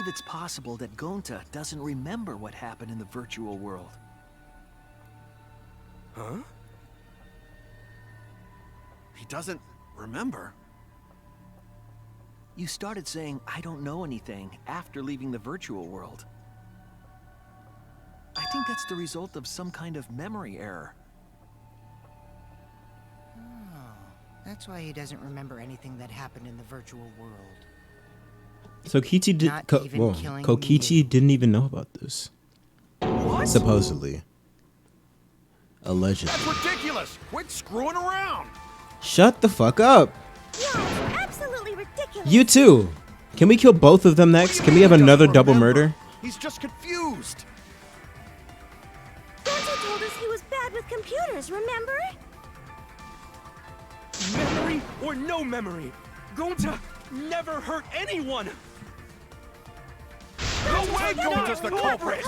believe it's possible that Gonta doesn't remember what happened in the virtual world. Huh? He doesn't remember. You started saying, I don't know anything, after leaving the virtual world. I think that's the result of some kind of memory error. Oh, that's why he doesn't remember anything that happened in the virtual world. So Kichi did. Not even killing Kokichi Mew. didn't even know about this. What? Supposedly. Allegedly. That's ridiculous! Quit screwing around! Shut the fuck up. Yeah, it's absolutely ridiculous. You too. Can we kill both of them next? Can we have another double murder? He's just confused. Gonta told us he was bad with computers, remember? Memory or no memory, Gonta never hurt anyone! No way Gonta's the culprit!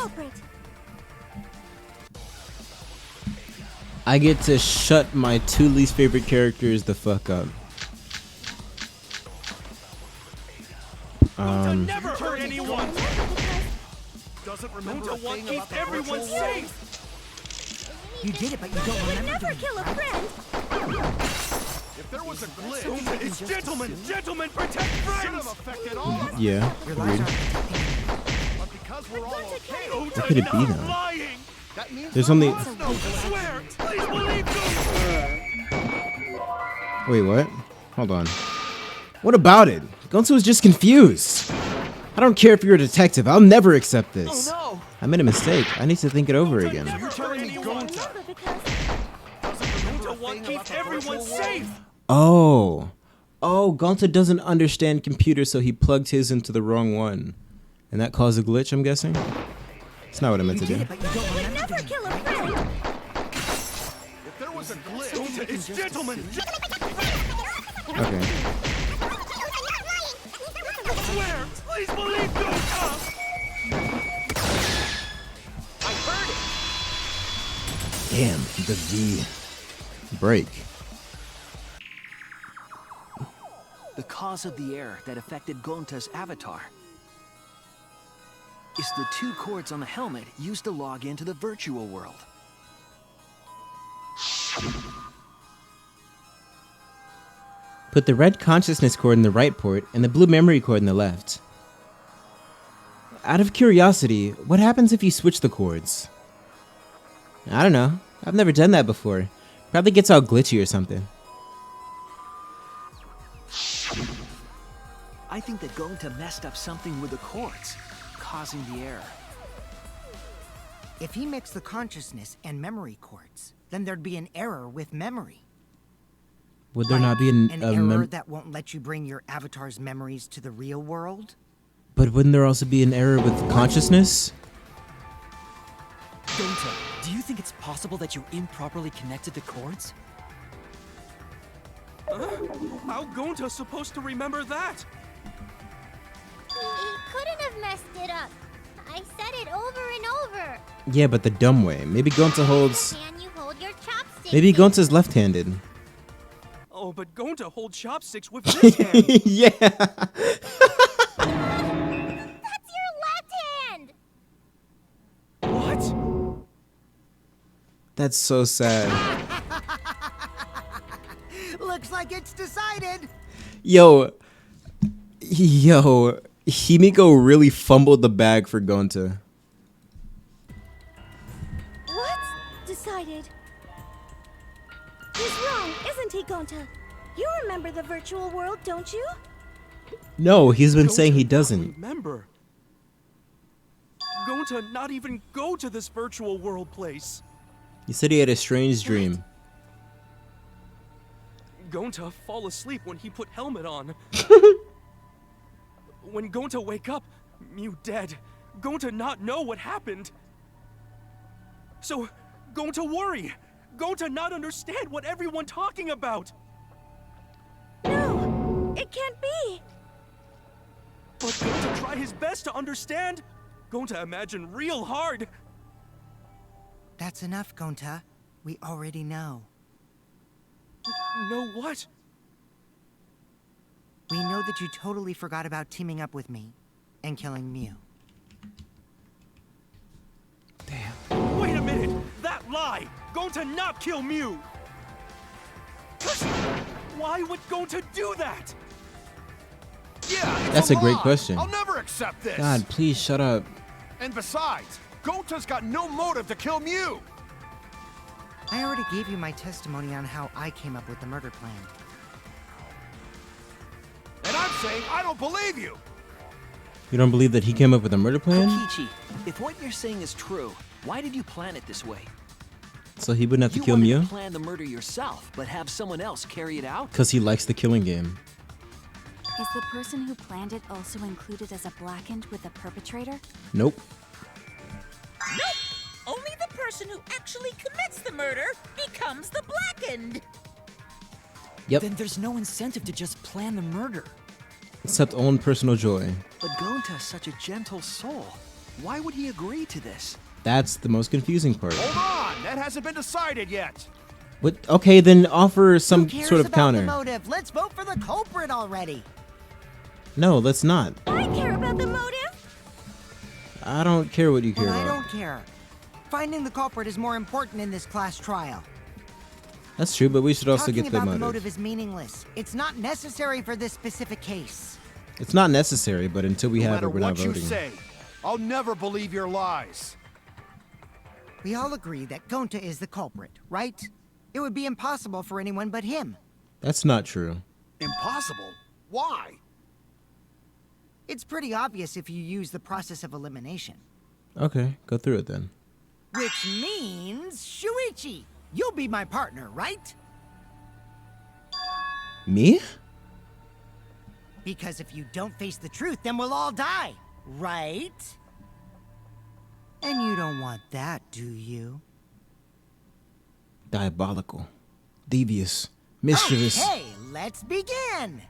I get to shut my two least favorite characters the fuck up. Gonta never hurt anyone! Doesn't remember Gonta a thing keeps about the everyone virtual world. safe! You did it, but you don't Would remember never doing kill a it, right? friend. If there was a glitch, Gonta is gentlemen! Gentlemen protect should have friends! affected all of us. Yeah, Your lives agreed. aren't But because we're all okay, Gonta How could it be not though? lying! that means There's there only- was no glitch. Swear! Please believe Gonta! Wait, what? Hold on. What about it? Gonzo was just confused. I don't care if you're a detective. I'll never accept this. Oh no! I made a mistake. I need to think it over again. Never You're hurt telling me anyone! Gonta Never, because doesn't remember a Gonta thing keeps about the everyone virtual world? safe! Oh. Oh, Gonzo doesn't understand computers, so he plugged his into the wrong one. And that caused a glitch, I'm guessing? It's not what I meant to You do. did it, but you don't remember never doing it. kill a friend. If there was a glitch, Gonta is gentlemen! Okay. Swear! Please believe Gonta! I heard it. Damn, the V. Break. The cause of the error that affected Gonta's avatar is the two cords on the helmet used to log into the virtual world. Put the red consciousness cord in the right port and the blue memory cord in the left. Out of curiosity, what happens if you switch the cords? I don't know. I've never done that before. Probably gets all glitchy or something. I think that Gonta messed up something with the cords, causing the error. If he mixed the consciousness and memory cords, then there'd be an error with memory. Would there not be an error that won't let you bring your avatar's memories to the real world? But wouldn't there also be an error with consciousness? Gonta, do you think it's possible that you improperly connected the cords? How Gonta supposed to remember that? He couldn't have messed it up. I said it over and over. Yeah, but the dumb way. Maybe Gonta holds... The hand you hold your chopsticks Maybe in. Gonta's left-handed. Oh, but Gonta holds chopsticks with this hand! Yeah. That's your left hand. What? That's so sad. Looks like it's decided. Yo, Himiko really fumbled the bag for Gonta. What? Decided. He's wrong, isn't he, Gonta? You remember the virtual world, don't you? No, he's been saying he Gonta doesn't. not remember. Gonta not even go to this virtual world place. He said he had a strange dream. Gonta fall asleep when he put helmet on. When Gonta wake up, Mew dead. Gonta not know what happened. So, Gonta worry. Gonta not understand what everyone talking about. No, it can't be. But Gonta try his best to understand. Gonta imagine real hard. That's enough, Gonta. We already know. Know what? We know that you totally forgot about teaming up with me. and killing Mew. Wait a minute! That lie! Gonta not kill Mew! Why would Gonta do that? Yeah, it's That's a great lie. question. I'll never accept this. God, please shut up. And besides, Gonta's got no motive to kill Mew. I already gave you my testimony on how I came up with the murder plan. And I'm saying I don't believe you. You don't believe that he came up with a murder plan? Kokichi, if what you're saying is true, why did you plan it this way? So he wouldn't have to You kill wanted Mew? to plan the murder yourself, but have someone else carry it out? Because he likes the killing game. Is the person who planned it also included as a blackened with the perpetrator? Nope. Nope! Only the person who actually commits the murder becomes the blackened! Yep. Then there's no incentive to just plan the murder. Except own personal joy. But Gonta's such a gentle soul. Why would he agree to this? That's the most confusing part. Hold on, that hasn't been decided yet. What? Okay, then offer Who some cares sort of about counter. the motive? Let's vote for the culprit already. No, let's not. I care about the motive. I don't care what you care Well, I about. don't care. Finding the culprit is more important in this class trial. That's true, but we should also Talking get the about motive. the motive is meaningless. It's not necessary for this specific case. It's not necessary, but until we No have matter it, we're not what you voting. say, I'll never believe your lies. We all agree that Gonta is the culprit, right? It would be impossible for anyone but him. That's not true. Impossible? Why? It's pretty obvious if you use the process of elimination. Okay, go through it then. Which means, Shuichi, you'll be my partner, right? Me? Because if you don't face the truth, then we'll all die, right? And you don't want that, do you? Diabolical. Devious. Mischievous. Okay, let's begin!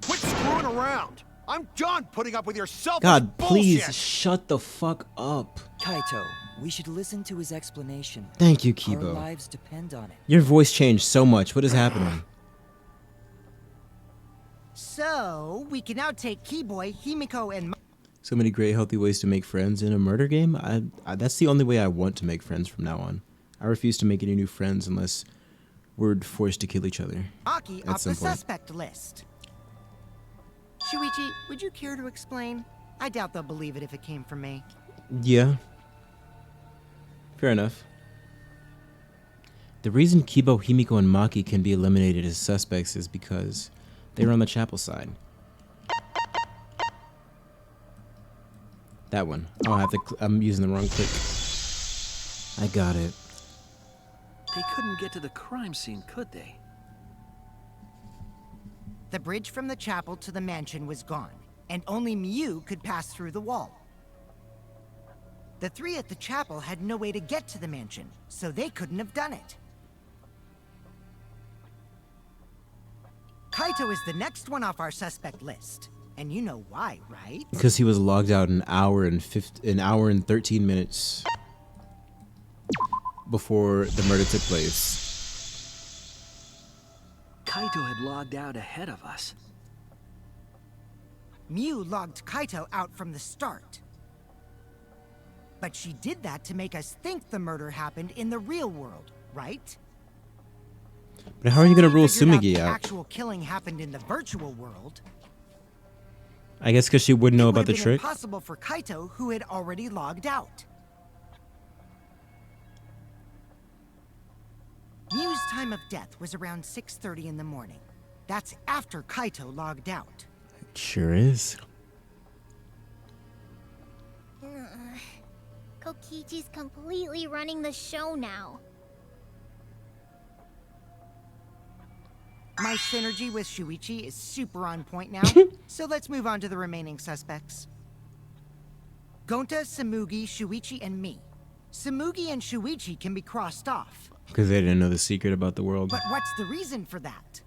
Quit screwing around. I'm done putting up with your selfish God, bullshit. please shut the fuck up. Kaito, we should listen to his explanation. Thank you, Our Kibo. lives depend on it. Your voice changed so much. What is happening? So, we can now take Keyboy, Himiko, and So many great, healthy ways to make friends in a murder game. That's the only way I want to make friends from now on. I refuse to make any new friends unless we're forced to kill each other. Maki At off some the point. suspect list. Shuichi, would you care to explain? I doubt they'll believe it if it came from me. Yeah. Fair enough. The reason Kibo, Himiko, and Maki can be eliminated as suspects is because they were on the chapel side. That one. Oh, I have to. I'm using the wrong click. I got it. They couldn't get to the crime scene, could they? The bridge from the chapel to the mansion was gone, and only Mew could pass through the wall. The three at the chapel had no way to get to the mansion, so they couldn't have done it. Kaito is the next one off our suspect list. And you know why, right? Because he was logged out an hour and 13 minutes before the murder took place. Kaito had logged out ahead of us. Mew logged Kaito out from the start. But she did that to make us think the murder happened in the real world, right? But how are you going to rule Figured Sumigi the out? actual killing happened in the virtual world. I guess because she wouldn't know It about the would have been trick. impossible for Kaito, who had already logged out. Mew's time of death was around 6:30 in the morning. That's after Kaito logged out. It sure is. Kokichi's completely running the show now. My synergy with Shuichi is super on point now, so let's move on to the remaining suspects. Gonta, Samugi, Shuichi, and me. Samugi and Shuichi can be crossed off. Because they didn't know the secret about the world. But what's the reason for that?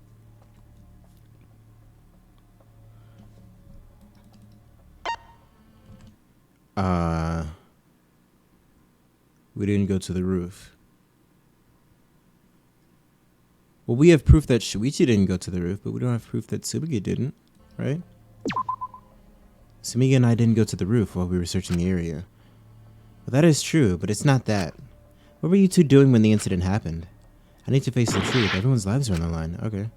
We didn't go to the roof. Well, we have proof that Shuichi didn't go to the roof, but we don't have proof that Tsubugi didn't, right? Sumigi and I didn't go to the roof while we were searching the area. Well, that is true, but it's not that. What were you two doing when the incident happened? I need to face the truth. Everyone's lives are on the line. Okay.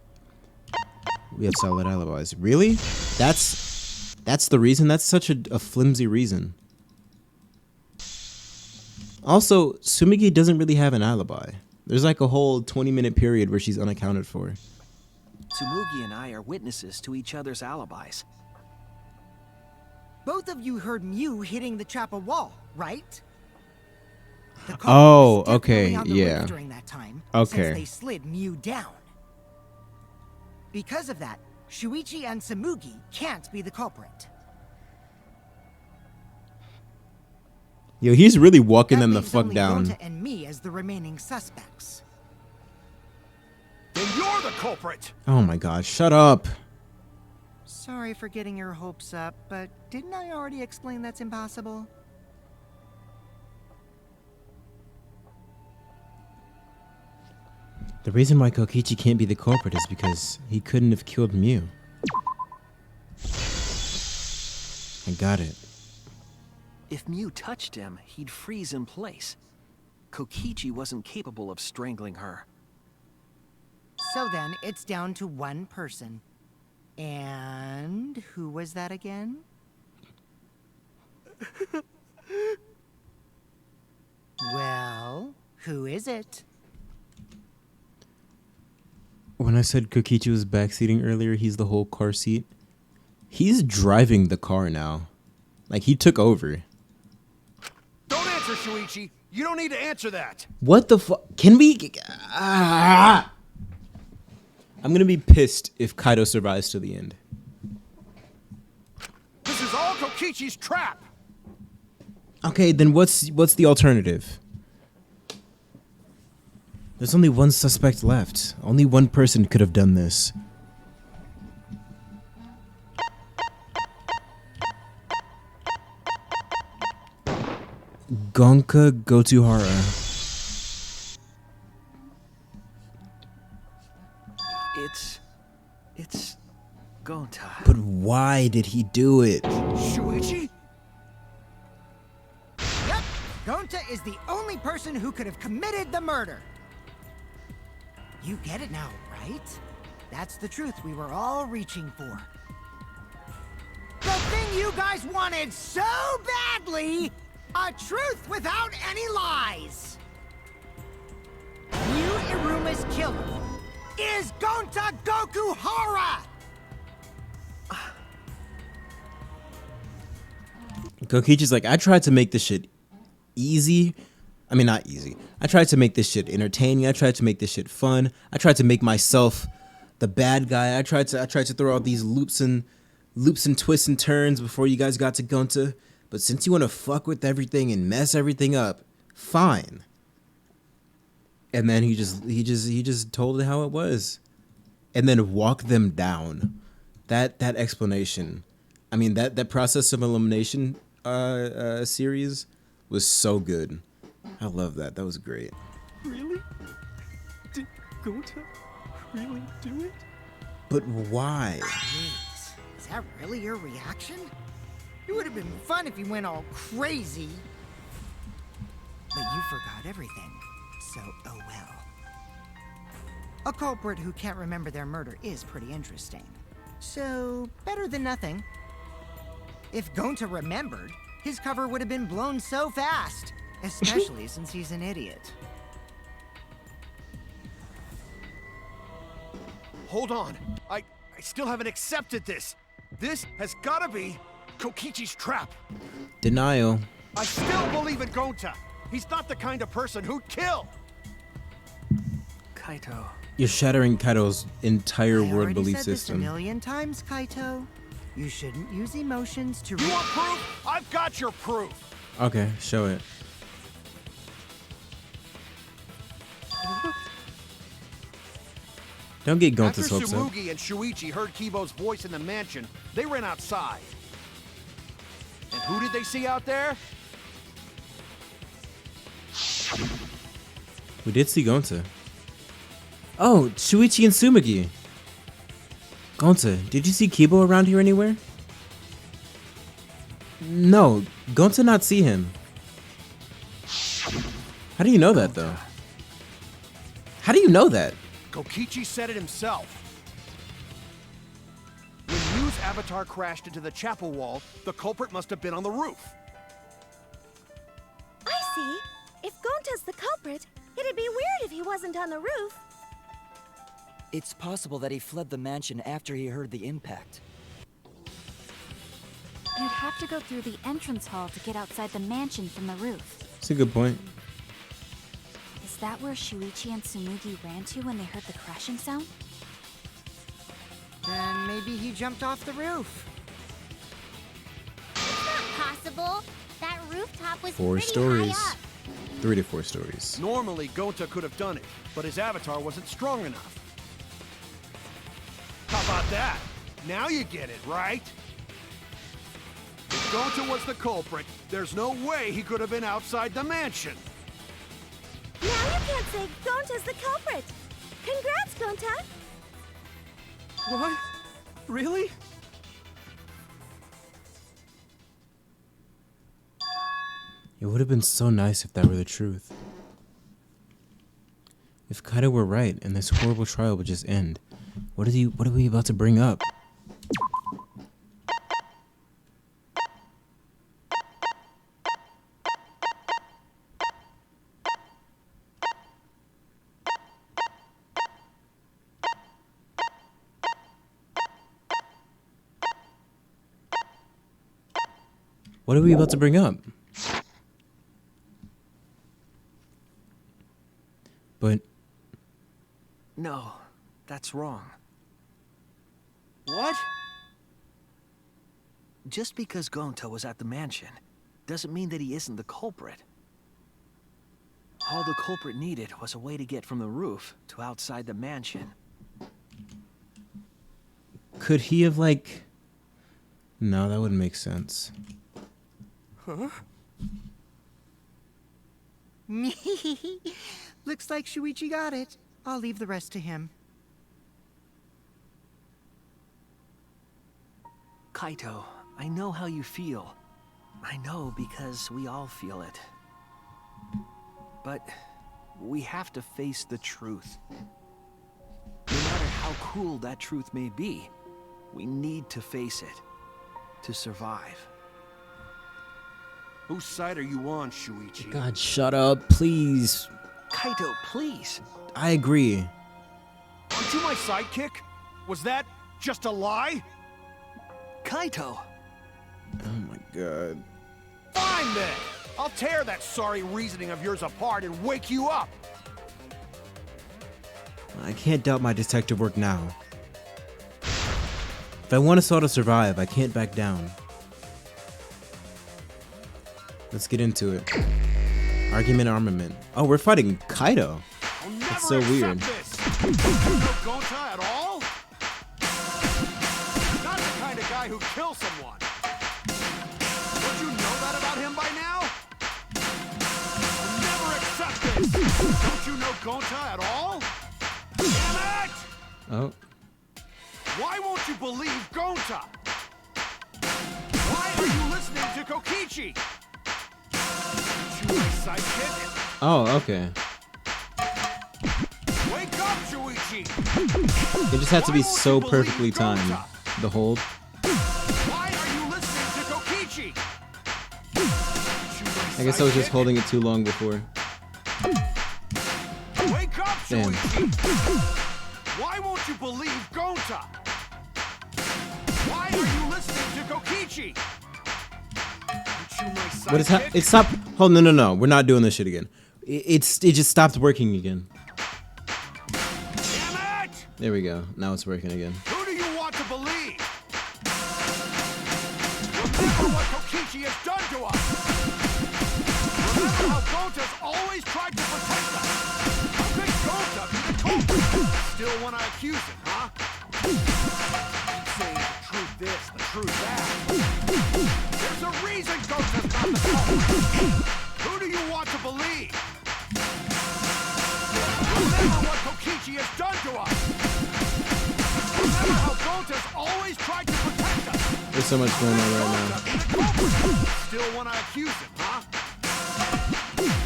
We have solid alibis. Really? That's the reason? That's such a flimsy reason. Also, Sumigi doesn't really have an alibi. There's like a whole 20-minute period where she's unaccounted for. Tsumugi and I are witnesses to each other's alibis. Both of you heard Mew hitting the chapel wall, right? The culprit Oh, was definitely okay, on the yeah. roof during that time, Okay. since they slid Mew down. Because of that, Shuichi and Tsumugi can't be the culprit. Yo, he's really walking That them the leaves fuck only down. Gonta and me as the remaining suspects. Then you're the culprit! Oh my god, shut up. Sorry for getting your hopes up, but didn't I already explain that's impossible? The reason why Kokichi can't be the culprit is because he couldn't have killed Mew. I got it. If Mew touched him, he'd freeze in place. Kokichi wasn't capable of strangling her. So then, it's down to one person. And who was that again? Well, who is it? When I said Kokichi was backseating earlier, he's the whole car seat. He's driving the car now. Like, he took over. Don't answer, Shuichi! You don't need to answer that! What the fuck? Can we... Ah! I'm gonna be pissed if Kaido survives to the end. This is all Kokichi's trap! Okay, then what's the alternative? There's only one suspect left. Only one person could have done this. Gonka Gotohara. It's Gonta. But why did he do it? Shuichi? Yep, Gonta is the only person who could have committed the murder. You get it now, right? That's the truth we were all reaching for. The thing you guys wanted so badly! A truth without any lies! Mew Iruma's killer is Gonta Gokuhara! Kokichi's like, I tried to make this shit easy. I mean, not easy. I tried to make this shit entertaining. I tried to make this shit fun. I tried to make myself the bad guy. I tried to throw out these loops and twists and turns before you guys got to Gonta. But since you want to fuck with everything and mess everything up, fine. And then he just told it how it was, and then walked them down. That explanation, I mean that process of elimination series was so good. I love that. That was great. Really? Did Gonta really do it? But why? Jeez, is that really your reaction? It would have been fun if he went all crazy. But you forgot everything, so oh well. A culprit who can't remember their murder is pretty interesting. So, better than nothing. If Gonta remembered, his cover would have been blown so fast. Especially since he's an idiot. Hold on. I still haven't accepted this. This has gotta be Kokichi's trap. Denial. I still believe in Gonta. He's not the kind of person who'd kill. Kaito. You're shattering Kaido's entire I world already belief said system. this a million times, Kaito. You shouldn't use emotions to. You want proof? I've got your proof. Okay, show it. Don't get After Gonta's hopes up. Tsumugi and Shuichi heard Kibo's voice in the mansion, they ran outside. And who did they see out there? We did see Gonta. Oh, Shuichi and Tsumugi. Gonta, did you see Kibo around here anywhere? No, Gonta not see him. How do you know that, though? How do you know that? Kokichi said it himself. When Yu's avatar crashed into the chapel wall, the culprit must have been on the roof. I see. If Gonta's the culprit, it'd be weird if he wasn't on the roof. It's possible that he fled the mansion after he heard the impact. You'd have to go through the entrance hall to get outside the mansion from the roof. That's a good point. Is that where Shuichi and Tsumugi ran to when they heard the crashing sound? Then maybe he jumped off the roof. It's not possible. That rooftop was 4 pretty stories. high up. 3 to 4 stories. Normally, Gonta could have done it, but his avatar wasn't strong enough. How about that? Now you get it, right? If Gonta was the culprit, there's no way he could have been outside the mansion. Now you can't say Gonta's the culprit. Congrats, Gonta. What? Really? It would have been so nice if that were the truth. If Kaido were right and this horrible trial would just end. What are we about to bring up? What are we about to bring up? But No, that's wrong. What? Just because Gonta was at the mansion doesn't mean that he isn't the culprit. All the culprit needed was a way to get from the roof to outside the mansion. could he have like... No, that wouldn't make sense. Huh? Looks like Shuichi got it. I'll leave the rest to him. Kaito, I know how you feel. I know because we all feel it. But we have to face the truth. No matter how cruel that truth may be, we need to face it to survive. Whose side are you on, Shuichi? God, shut up, please. Kaito, please. I agree. Aren't you my sidekick? Was that just a lie? Kaito! Oh my god. Fine then! I'll tear that sorry reasoning of yours apart and wake you up! I can't doubt my detective work now. If I want us all to survive, I can't back down. Let's get into it. Argument armament. Oh, we're fighting Kaido. That's so weird. You know Gonta at all? Not the kind of guy who kills someone. Don't you know that about him by now? I'll never accept this. Don't you know Gonta at all? Damn it! Oh. Why won't you believe Gonta? Why are you listening to Kokichi? Aren't you my sidekick? Oh, okay. Wake up, Shuichi! It just had to be Why won't so you believe perfectly timed. Gonta? The hold. Why are you listening to Kokichi? Aren't you my I guess I was just sidekick? holding it too long before. Wake up, Damn. Shuichi! Why won't you believe Gonta? Why are you listening to Kokichi? Aren't you my sidekick? What is it stopped. Hold, no. We're not doing this shit again. It just stopped working again. Damn it! There we go. Now it's working again. Who do you want to believe? Remember what Kokichi has done to us! Remember how Gonta's always tried to protect us! How could Gonta be the culprit? Still wanna accuse him, huh? Saying the truth this, the truth that. There's a reason Gonta's not the culprit! Who do you want to believe? Remember what Kokichi has done to us! Remember how Gonta's always tried to protect us! There's so much going on right now. Still want to accuse him, huh?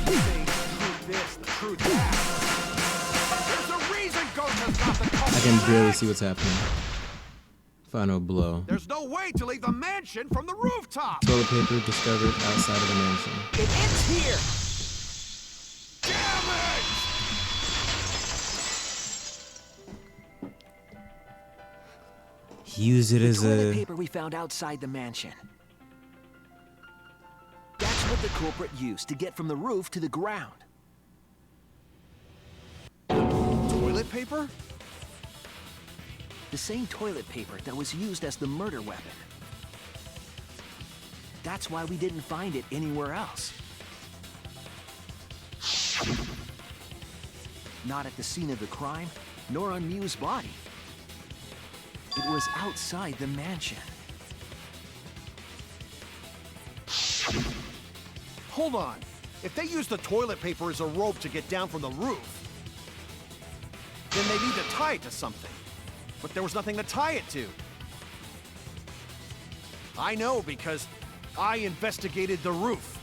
Saying the truth this, the truth that. There's a reason Gota's got the culprit. I can barely see what's happening. Final blow. There's no way to leave the mansion from the rooftop. Toilet paper discovered outside of the mansion. It ends here! Damn it! Use it as Toilet a... paper we found outside the mansion. That's what the culprit used to get from the roof to the ground. Toilet paper? The same toilet paper that was used as the murder weapon. That's why we didn't find it anywhere else. Not at the scene of the crime, nor on Mew's body. It was outside the mansion. Hold on. If they used the toilet paper as a rope to get down from the roof, then they need to tie it to something. But there was nothing to tie it to. I know because I investigated the roof.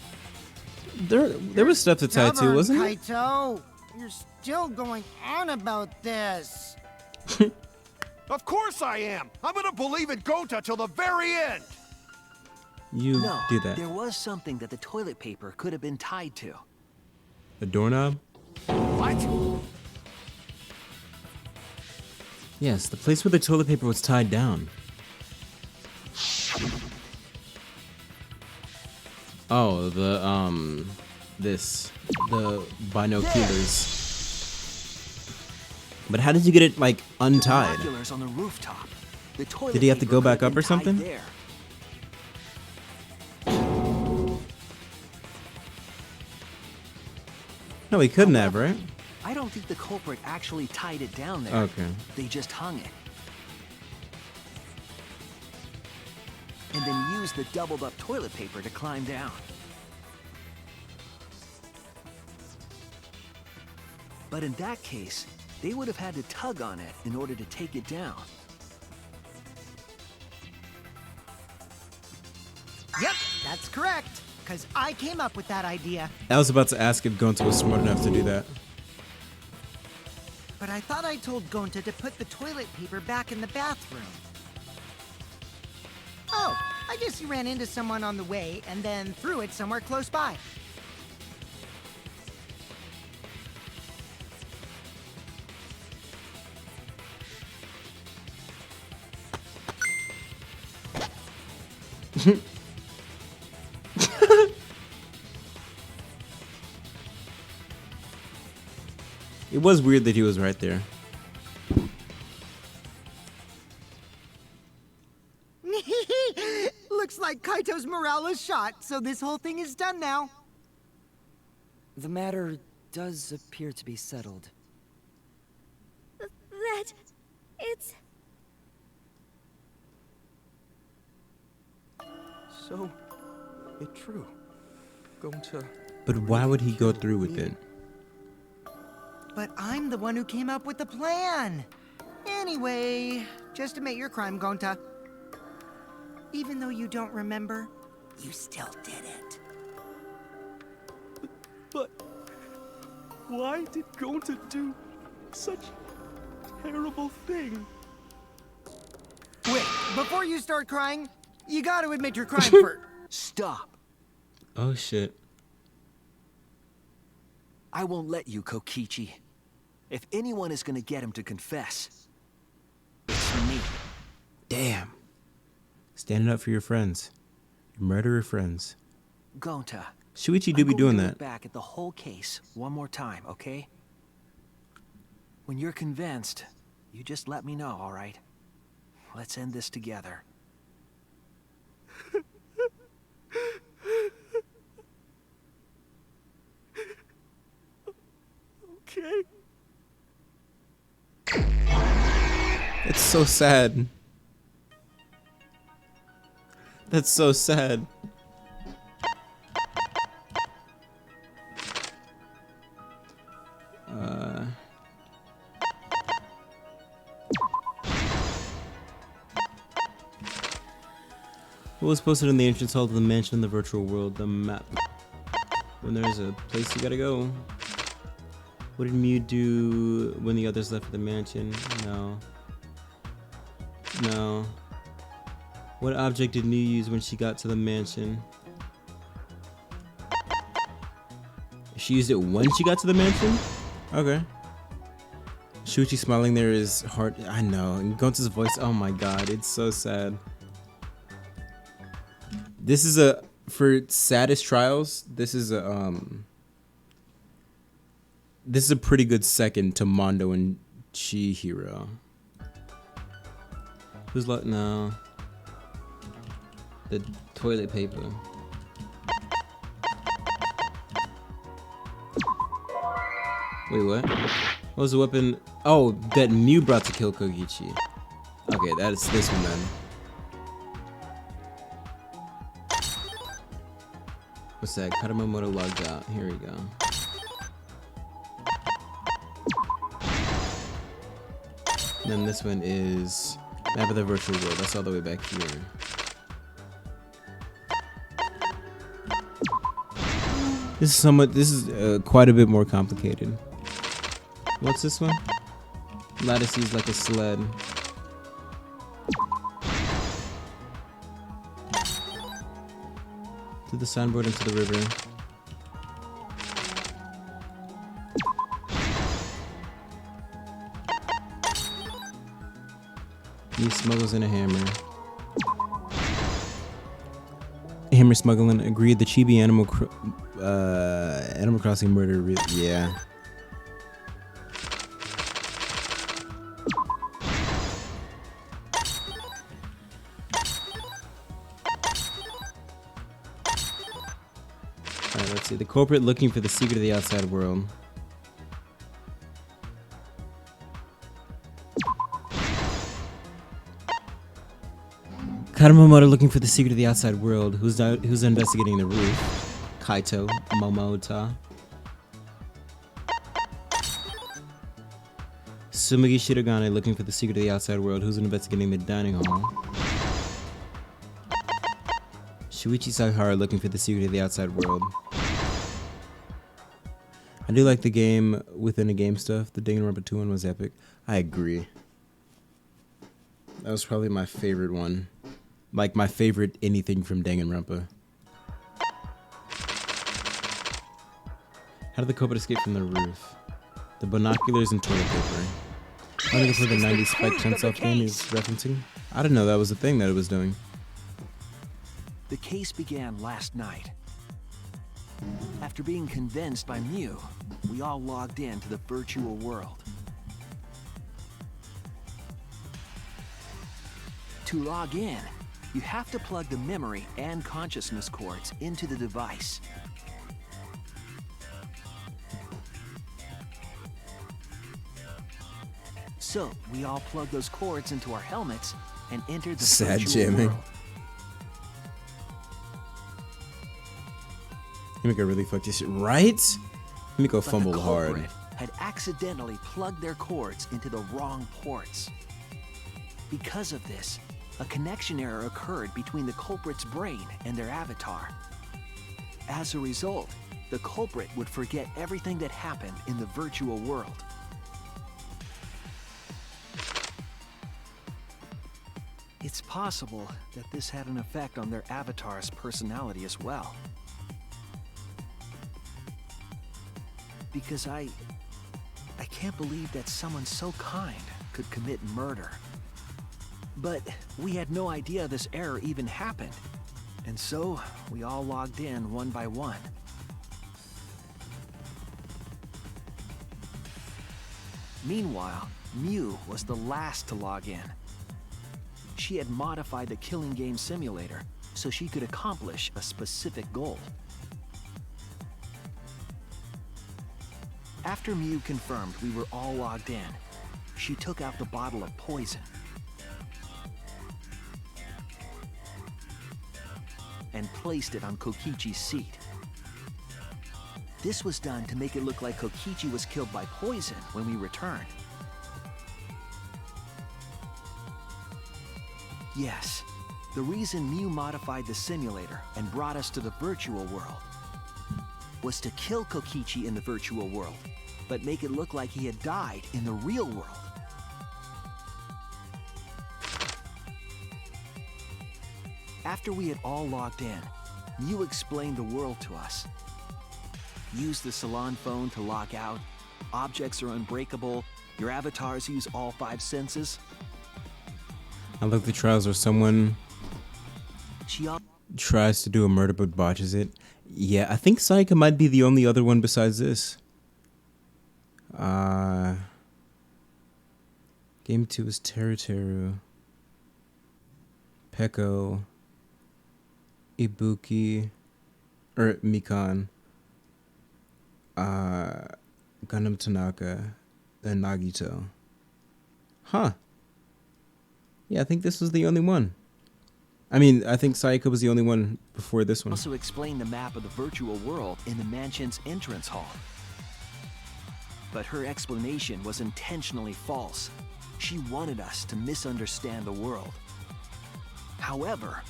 There was stuff to tie to, wasn't it? Kaito, you're still going on about this. Of course I am. I'm gonna believe in Gota till the very end. You No, do that. there was something that the toilet paper could have been tied to. A doorknob? What? Yes, the place where the toilet paper was tied down. Oh, the binoculars. But how did you get it, like, untied? Binoculars on the rooftop. The toilet Did he have to paper go could back have up or been tied something? there. No, he couldn't have, right? I don't think the culprit actually tied it down there. Okay. They just hung it. And then used the doubled up toilet paper to climb down. But in that case, they would have had to tug on it in order to take it down. Yep, that's correct. Because I came up with that idea. I was about to ask if Gonta was smart enough to do that. But I thought I told Gonta to put the toilet paper back in the bathroom. Oh, I guess he ran into someone on the way and then threw it somewhere close by. It was weird that he was right there. Looks like Kaito's morale is shot, so this whole thing is done now. The matter does appear to be settled. That... it's... So, it's true. Going to... But why would he go through with it? But I'm the one who came up with the plan. Anyway, just admit your crime, Gonta. Even though you don't remember, you still did it. But why did Gonta do such a terrible thing? Wait, before you start crying, you gotta admit your crime first. Stop. Oh shit. I won't let you, Kokichi. If anyone is gonna get him to confess, it's me. Damn. Standing up for your friends. Your murderer friends. Gonta. Shuichi do be doing that. Look back at the whole case one more time, okay? When you're convinced, you just let me know, all right? Let's end this together. Okay. It's so sad. That's so sad. What was posted in the entrance hall to the mansion in the virtual world? The map. When there's a place you gotta go. What did Mew do when the others left for the mansion? No. No. What object did Mew use when she got to the mansion? She used it when she got to the mansion? Okay. Shuichi smiling there is hard. I know. And Gonta's voice, oh my god, it's so sad. This is a, for saddest trials, this is a pretty good second to Mondo and Chihiro. Who's like, no. The toilet paper. Wait, what? What was the weapon? Oh, that Mew brought to kill Kokichi. Okay, that's this one then. What's that? Karamomoto logged out. Here we go. And then this one is map of the virtual world. That's all the way back here. This is somewhat. This is quite a bit more complicated. What's this one? Lattice is like a sled. To the signboard into the river. He smuggles in a hammer. Hammer smuggling. Agreed. The Chibi Animal Crossing murder. Yeah. Alright, let's see. The culprit looking for the secret of the outside world. Karamomoto looking for the secret of the outside world. Who's investigating the roof? Kaito, Momota. Tsumugi Shirogane looking for the secret of the outside world. Who's investigating the dining hall? Shuichisaihara looking for the secret of the outside world. I do like the game within a game stuff. The Danganronpa 2 one was epic. I agree. That was probably my favorite one. Like my favorite anything from Danganronpa. How did the culprit escape from the roof? The binoculars and toilet paper. I think it's what the 90s Spike Chunsoft game is referencing. I didn't know that was a thing that it was doing. The case began last night. After being convinced by Mew, we all logged in to the virtual world. To log in, you have to plug the memory and consciousness cords into the device. So, we all plug those cords into our helmets and enter the Sad virtual jamming. world. Himiko really fucked this shit, right? Himiko But the fumbled hard. culprit had accidentally plugged their cords into the wrong ports. Because of this, a connection error occurred between the culprit's brain and their avatar. As a result, the culprit would forget everything that happened in the virtual world. It's possible that this had an effect on their avatar's personality as well. Because I can't believe that someone so kind could commit murder. But we had no idea this error even happened. And so, we all logged in one by one. Meanwhile, Mew was the last to log in. She had modified the killing game simulator so she could accomplish a specific goal. After Mew confirmed we were all logged in, she took out the bottle of poison and placed it on Kokichi's seat. This was done to make it look like Kokichi was killed by poison when we returned. Yes, The reason Mew modified the simulator and brought us to the virtual world was to kill Kokichi in the virtual world, but make it look like he had died in the real world. After we had all logged in, Mew explained the world to us. Use the salon phone to log out. Objects are unbreakable. Your avatars use all 5 senses. I love the trials where someone She tries to do a murder but botches it. Yeah, I think Saika might be the only other one besides this. Game 2 is Teruteru, Peko, Ibuki, or Mikan, Gundam Tanaka, then Nagito. Huh. Yeah, I think this was the only one. I mean, I think Saika was the only one before this one. also explained the map of the virtual world in the mansion's entrance hall. But her explanation was intentionally false. She wanted us to misunderstand the world. However,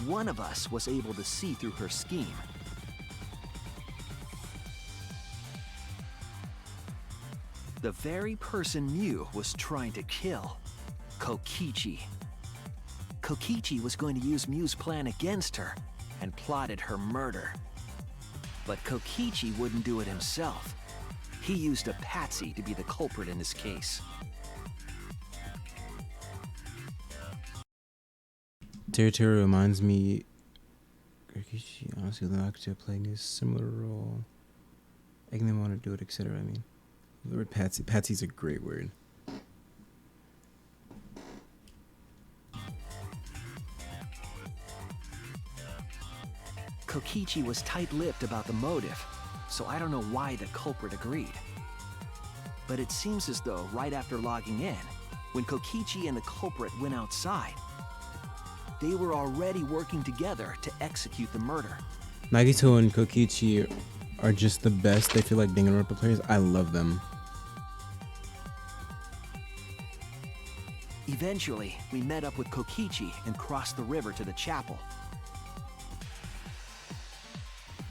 one of us was able to see through her scheme. The very person Mew was trying to kill, Kokichi. Kokichi was going to use Mew's plan against her and plotted her murder. But Kokichi wouldn't do it himself. He used a patsy to be the culprit in this case. Teruteru reminds me, Kokichi honestly the actor playing a similar role. I can want to do it, etc. I mean, the word patsy. Patsy's a great word. Kokichi was tight-lipped about the motive, so I don't know why the culprit agreed. But it seems as though right after logging in, when Kokichi and the culprit went outside, they were already working together to execute the murder. Nagito and Kokichi are just the best. They feel like danganronpa players. I love them. Eventually, we met up with Kokichi and crossed the river to the chapel.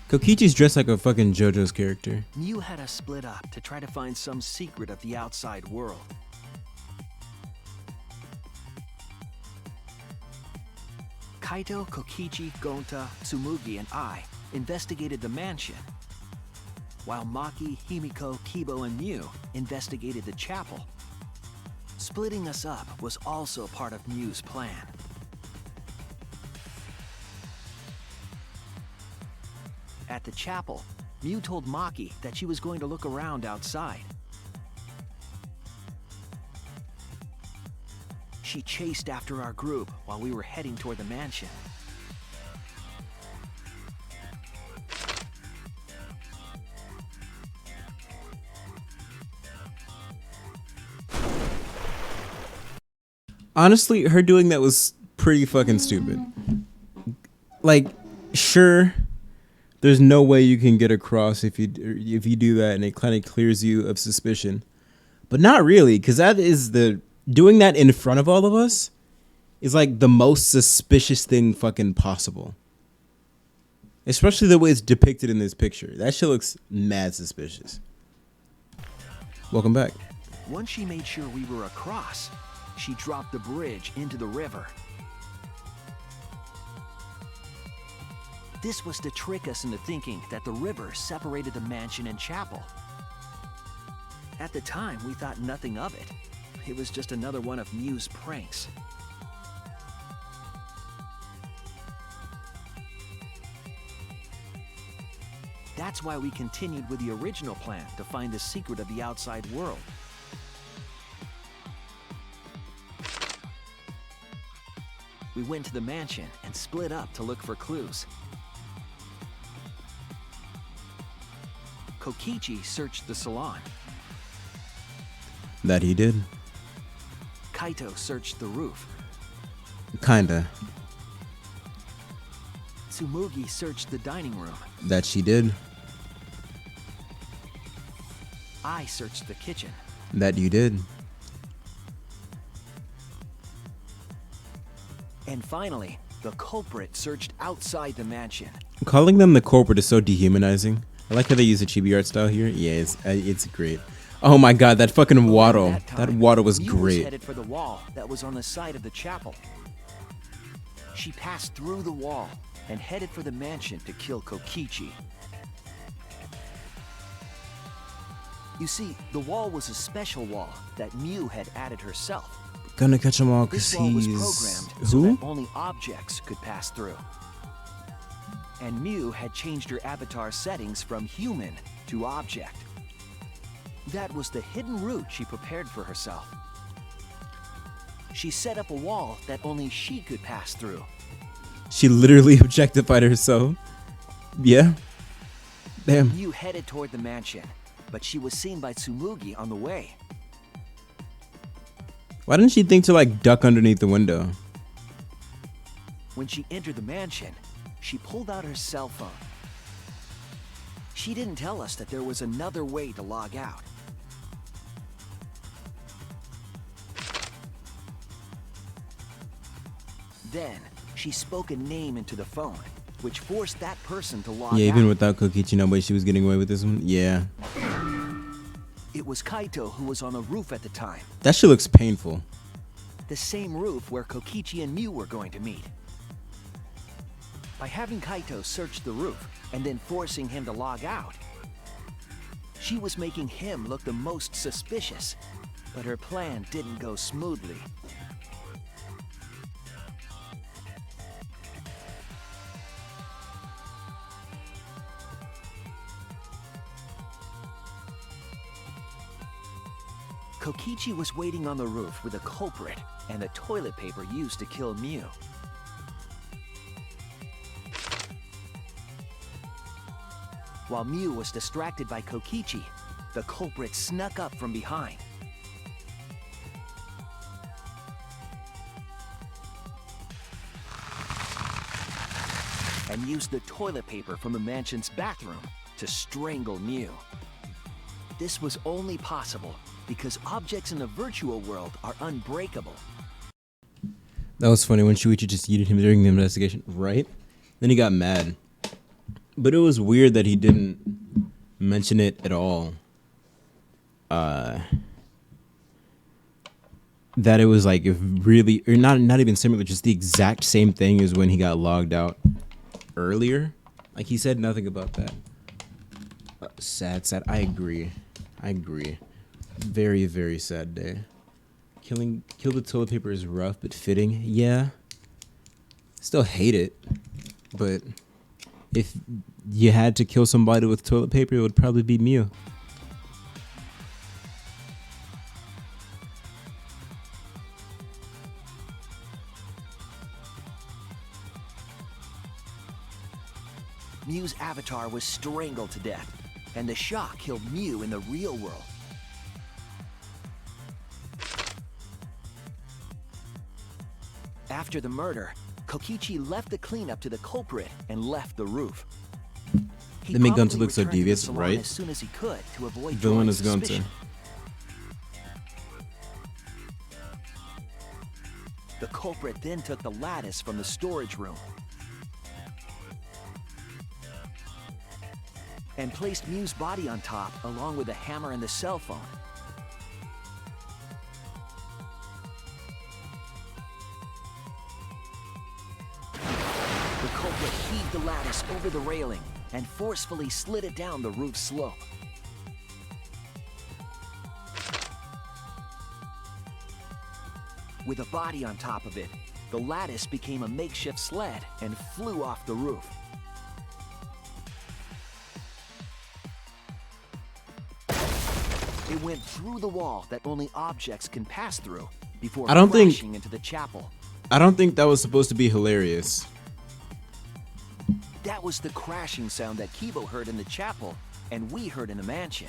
Kokichi's dressed like a fucking JoJo's character. Mew had us split up to try to find some secret of the outside world. Kaito, Kokichi, Gonta, Tsumugi, and I investigated the mansion, while Maki, Himiko, Kibo, and Mew investigated the chapel. Splitting us up was also part of Mew's plan. At the chapel, Mew told Maki that she was going to look around outside. She chased after our group while we were heading toward the mansion. Honestly, her doing that was pretty fucking stupid. Like, sure, there's no way you can get across if you do that, and it kind of clears you of suspicion. But not really, because that is doing that in front of all of us is like the most suspicious thing fucking possible. Especially the way it's depicted in this picture. That shit looks mad suspicious. Welcome back. Once she made sure we were across, she dropped the bridge into the river. This was to trick us into thinking that the river separated the mansion and chapel. At the time, we thought nothing of it. It was just another one of Mew's pranks. That's why we continued with the original plan to find the secret of the outside world. We went to the mansion and split up to look for clues. Kokichi searched the salon. That he did. Kaito searched the roof. Kinda. Tsumugi searched the dining room. That she did. I searched the kitchen. That you did. And finally, The culprit searched outside the mansion. Calling them the culprit is so dehumanizing. I like how they use the chibi art style here. Yeah, it's great. Oh my god, that fucking waddle. That waddle was Mew was great. headed for the wall that was on the side of the chapel. She passed through the wall and headed for the mansion to kill Kokichi. You see, the wall was a special wall that Mew had added herself. Gonna catch them all because This wall was he's... programmed so Who? that only objects could pass through. And Mew had changed her avatar settings from human to object. That was the hidden route she prepared for herself. She set up a wall that only she could pass through. She literally objectified herself. Yeah. Damn. Mew headed toward the mansion, but she was seen by Tsumugi on the way. Why didn't she think to like duck underneath the window? When she entered the mansion, she pulled out her cell phone. She didn't tell us that there was another way to log out. Then, she spoke a name into the phone, which forced that person to log out. Yeah, even without Kokichi, no way she was getting away with this one. Yeah. It was Kaito who was on the roof at the time. That shit looks painful. The same roof where Kokichi and Mew were going to meet. By having Kaito search the roof and then forcing him to log out, she was making him look the most suspicious, but her plan didn't go smoothly. Kokichi was waiting on the roof with a culprit and the toilet paper used to kill Mew. While Mew was distracted by Kokichi, the culprit snuck up from behind. And used the toilet paper from the mansion's bathroom to strangle Mew. This was only possible because objects in the virtual world are unbreakable. That was funny when Shuichi just yeeted him during the investigation, right? Then he got mad. But it was weird that he didn't mention it at all. That it was like if really, or not even similar, just the exact same thing as when he got logged out earlier. Like he said nothing about that. Sad. I agree. Very, very sad day. Kill the toilet paper is rough but fitting. Yeah. Still hate it. But if you had to kill somebody with toilet paper, it would probably be Mew. Mew's avatar was strangled to death, and the shock killed Mew in the real world. After the murder, Kokichi left the cleanup to the culprit and left the roof. He They make Gunter promptly look so returned to the devious, salon right? as soon as he could to avoid Villain drawing is Gunter. suspicion. The culprit then took the lattice from the storage room and placed Mew's body on top along with the hammer and the cell phone. The culprit heaved the lattice over the railing and forcefully slid it down the roof slope. With a body on top of it, the lattice became a makeshift sled and flew off the roof. It went through the wall that only objects can pass through before crashing into the chapel. I don't think that was supposed to be hilarious. That was the crashing sound that Kibo heard in the chapel and we heard in the mansion.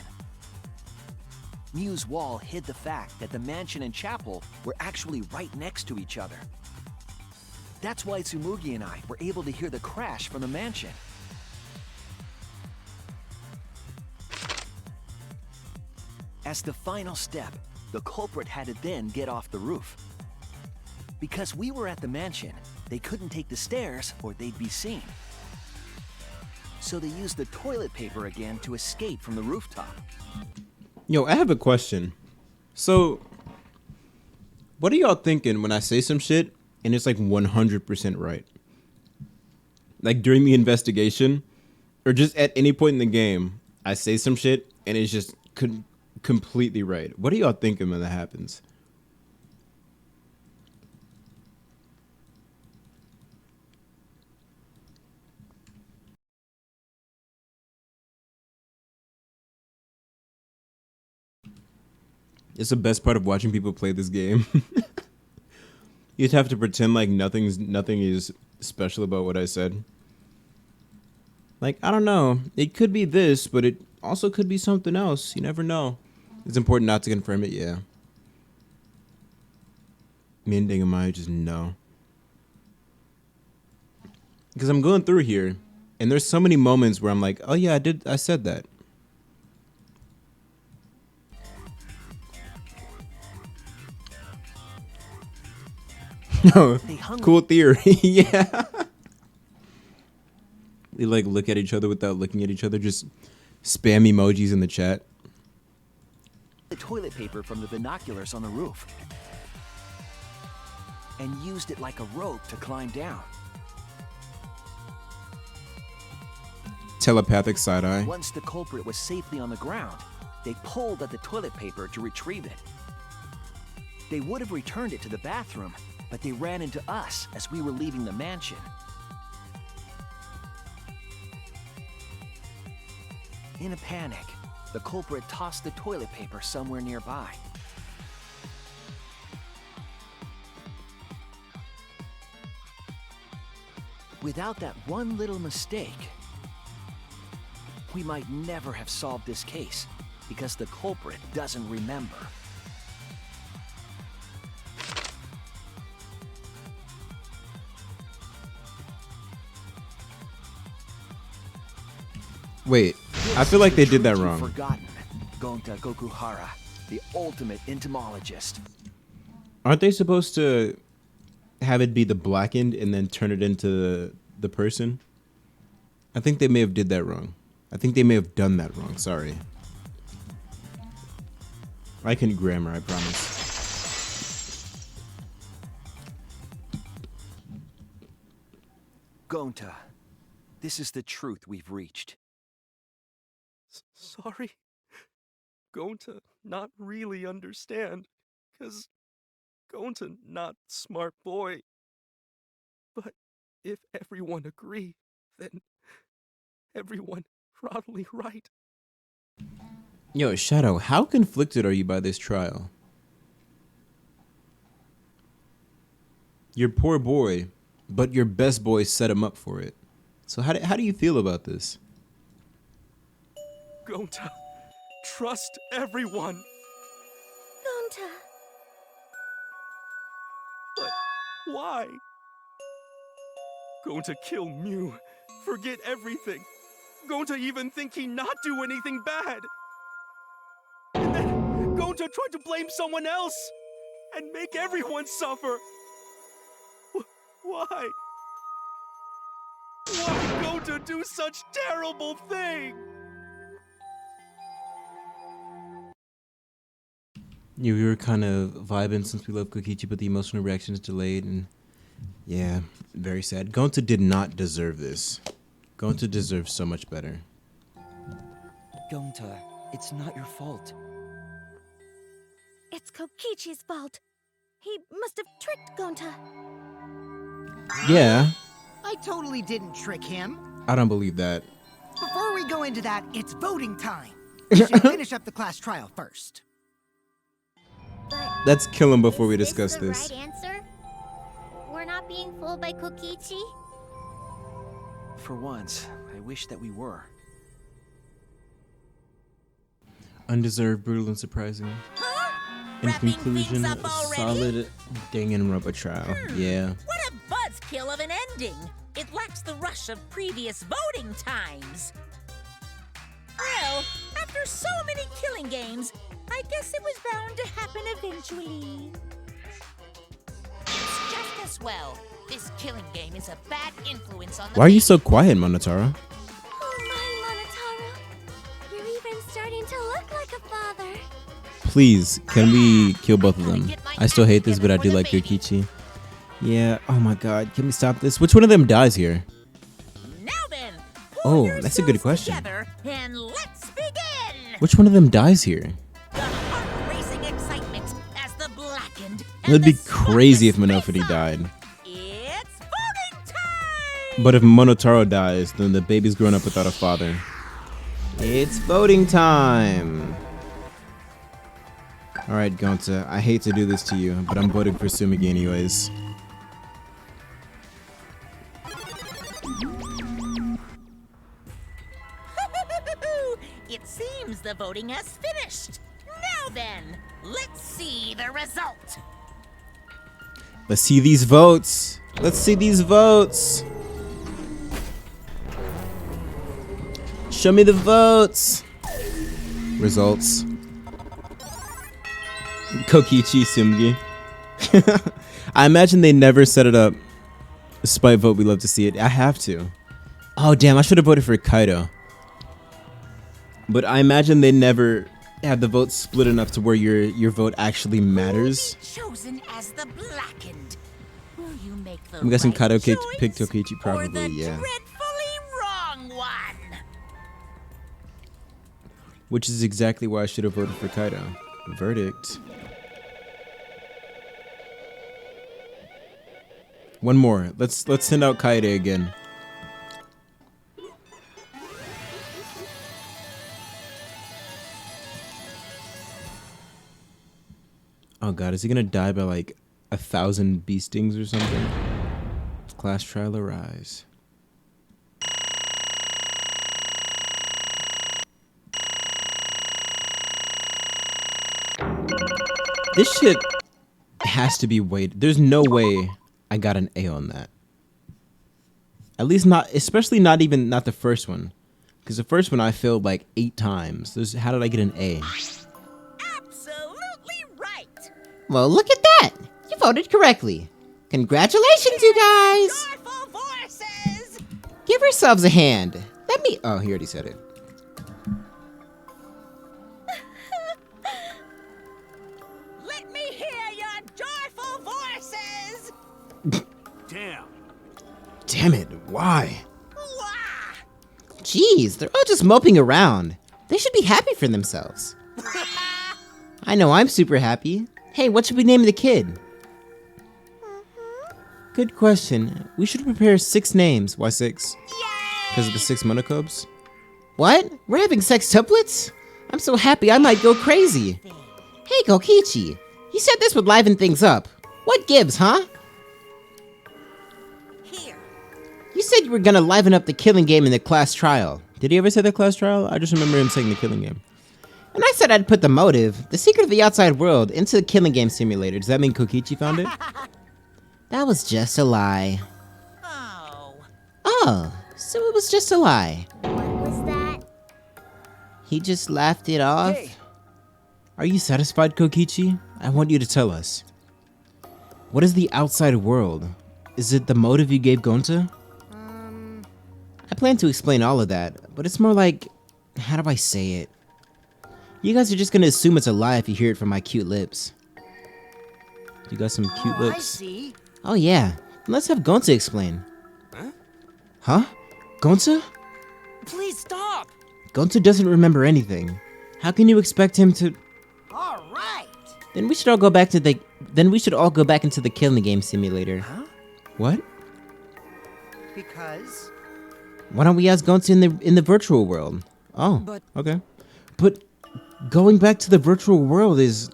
Mew's wall hid the fact that the mansion and chapel were actually right next to each other. That's why Tsumugi and I were able to hear the crash from the mansion. As the final step, the culprit had to then get off the roof. Because we were at the mansion, they couldn't take the stairs or they'd be seen. So they used the toilet paper again to escape from the rooftop. Yo, I have a question. So, what are y'all thinking when I say some shit and it's like 100% right? Like during the investigation or just at any point in the game, I say some shit and it's just completely right. What are y'all thinking when that happens? It's the best part of watching people play this game. You just have to pretend like nothing is special about what I said. Like, I don't know. It could be this, but it also could be something else. You never know. It's important not to confirm it, yeah. Me and Danganronpa just know. Because I'm going through here, and there's so many moments where I'm like, oh yeah, I said that. Cool theory. Yeah. They like look at each other without looking at each other, just spam emojis in the chat. The toilet paper from the binoculars on the roof and used it like a rope to climb down. Telepathic side-eye. Once the culprit was safely on the ground, they pulled at the toilet paper to retrieve it. They would have returned it to the bathroom, but they ran into us as we were leaving the mansion. In a panic, the culprit tossed the toilet paper somewhere nearby. Without that one little mistake, we might never have solved this case because the culprit doesn't remember. Wait, I feel like they did that wrong. Forgotten. Gonta Gokuhara, the ultimate entomologist. Aren't they supposed to have it be the blackened and then turn it into the person? I think they may have did that wrong. I think they may have done that wrong. Sorry. I can grammar, I promise. Gonta, this is the truth we've reached. Sorry. Going to not really understand, 'cause going to not smart boy. But if everyone agree, then everyone probably right. Yo, Shadow, how conflicted are you by this trial? Your poor boy, but your best boy set him up for it. So how do you feel about this? Gonta, trust everyone. Gonta. But why? Going to kill Mew, forget everything. Going to even think he not do anything bad. And then going to try to blame someone else and make everyone suffer. Why? Why going to do such terrible thing? Yeah, we were kind of vibing since we love Kokichi, but the emotional reaction is delayed, and yeah, very sad. Gonta did not deserve this. Gonta deserves so much better. Gonta, it's not your fault. It's Kokichi's fault. He must have tricked Gonta. Yeah. I totally didn't trick him. I don't believe that. Before we go into that, it's voting time. We should finish up the class trial first. Let's kill him before we discuss Is this this. the right answer? We're not being fooled by Kokichi? For once, I wish that we were. Undeserved, brutal, and surprising. In Wrapping conclusion, things up a already? solid Danganronpa trial. Yeah. What a buzzkill of an ending! It lacks the rush of previous voting times. Well, after so many killing games, I guess it was bound to happen eventually. It's swell. This killing game is a bad influence on the Why are you so quiet, Monotaro? Oh my, Monotaro. You're even starting to look like a father. Please, can we kill both of them? I still hate this, but I do like Kokichi. Yeah, oh my god, can we stop this? Which one of them dies here? Now then, Oh, that's a good question. together and let's begin. Which one of them dies here? The heart-racing excitement as the blackened. It would and be the crazy if smokeless Monofini face up. died. It's voting time. But if Monotaro dies, then the baby's grown up without a father. It's voting time! Alright, Gonta, I hate to do this to you, but I'm voting for Sumigi anyways. It seems the voting has finished. Now then, let's see the result. Let's see these votes! Let's see these votes! Show me the votes! Results. Kokichi Sumigi. I imagine they never set it up. Despite vote, we love to see it. I have to. Oh damn, I should have voted for Kaido. But I imagine they never have the votes split enough to where your vote actually matters. Chosen as the blackened. Will you make the I'm guessing right Kaido choice picked Kokichi or probably, the yeah. dreadfully wrong one? Which is exactly why I should have voted for Kaido. Verdict. One more. Let's send out Kaede again. Oh god, is he gonna die by like 1,000 bee stings or something? Class trial arise. This shit has to be weighted. There's no way I got an A on that. At least not, especially not the first one. Because the first one I failed like 8 times. How did I get an A? Absolutely right. Well, look at that! You voted correctly. Congratulations, you guys! Joyful voices. Give yourselves a hand. Let me. Oh, he already said it. Let me hear your joyful voices. Damn. Damn it, why? Wah. Jeez, they're all just moping around. They should be happy for themselves. I know I'm super happy. Hey, what should we name the kid? Good question. We should prepare 6 names. Why 6? Because of the 6 monocobes? What? We're having sextuplets? I'm so happy I might go crazy. Hey, Kokichi. You said this would liven things up. What gives, huh? Here. You said you were gonna liven up the killing game in the class trial. Did he ever say the class trial? I just remember him saying the killing game. And I said I'd put the motive, the secret of the outside world, into the killing game simulator. Does that mean Kokichi found it? That was just a lie. Oh. Oh, so it was just a lie. What was that? He just laughed it off? Hey. Are you satisfied, Kokichi? I want you to tell us. What is the outside world? Is it the motive you gave Gonta? I plan to explain all of that, but it's more like, how do I say it? You guys are just gonna assume it's a lie if you hear it from my cute lips. You got some cute I lips. see. Oh yeah, let's have Gonta explain. Huh? Gonta? Please stop! Gonta doesn't remember anything. How can you expect him to? All right. Then we should all go back into the killing game simulator. Huh? What? Because Why don't we ask Gonta in the virtual world? Oh, But- okay. But going back to the virtual world is...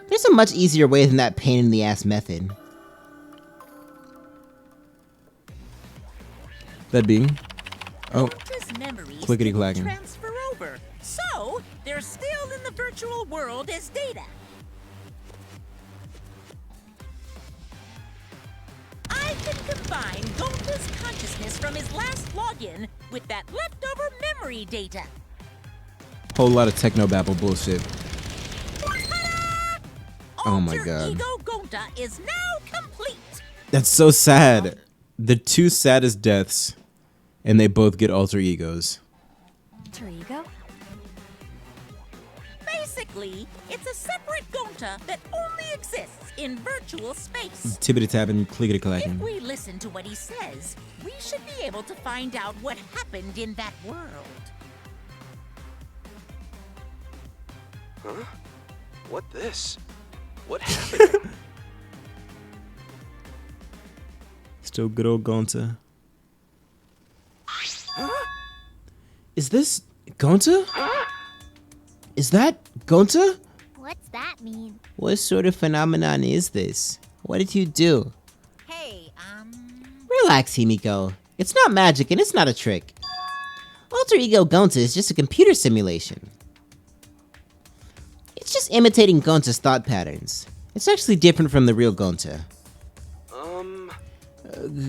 There's a much easier way than that pain in the ass method. That being? Oh, Gonta's memories clickety-clacking. didn't transfer over, so they're still in the virtual world as data. I can combine Gonta's consciousness from his last login with that leftover memory data. whole lot of technobabble bullshit. Oh my Alter god. Ego Gonta is now complete. That's so sad. The two saddest deaths, and they both get alter egos. Alter ego? Basically, it's a separate Gonta that only exists in virtual space. Tibbity tabbing, clickety If clacking. we listen to what he says, we should be able to find out what happened in that world. Huh? What this? What happened? Still good old Gonta. Is this Gonta? Is that Gonta? What's that mean? What sort of phenomenon is this? What did you do? Hey, Relax, Himiko. It's not magic and it's not a trick. Alter Ego Gonta is just a computer simulation. It's just imitating Gonta's thought patterns. It's actually different from the real Gonta.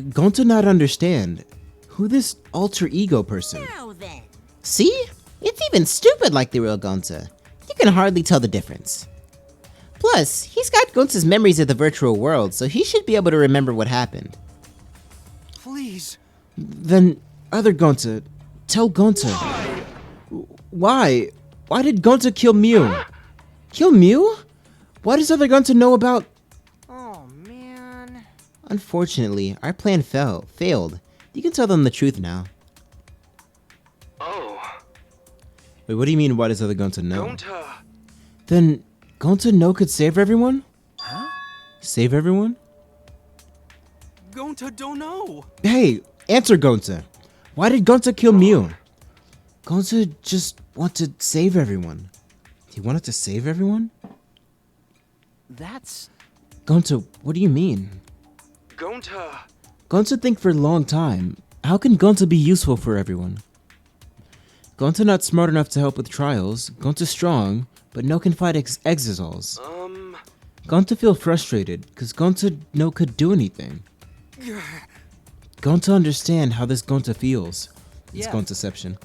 Gonta not understand. Who this alter ego person? now then. See? It's even stupid like the real Gonta. You can hardly tell the difference. Plus, he's got Gonta's memories of the virtual world, so he should be able to remember what happened. Please. Then, other Gonta, tell Gonta. Why? Why did Gonta kill Mew? Kill Mew? Why does other Gonta know about... Oh, man. Unfortunately, our plan failed. You can tell them the truth now. Oh, Wait, what do you mean, why does other Gonta know? Gonta. Then, Gonta no could save everyone? Huh? Save everyone? Gonta don't know. Hey, answer Gonta. Why did Gonta kill Mew? Gonta just wanted to save everyone. He wanted to save everyone? That's... Gonta, what do you mean? Gonta. Gonta think for a long time. How can Gonta be useful for everyone? Gonta not smart enough to help with trials. Gonta strong, but no can fight Exisals. Gonta feel frustrated, cause Gonta no could do anything. Gonta understand how this Gonta feels. It's Yeah. Gontaception.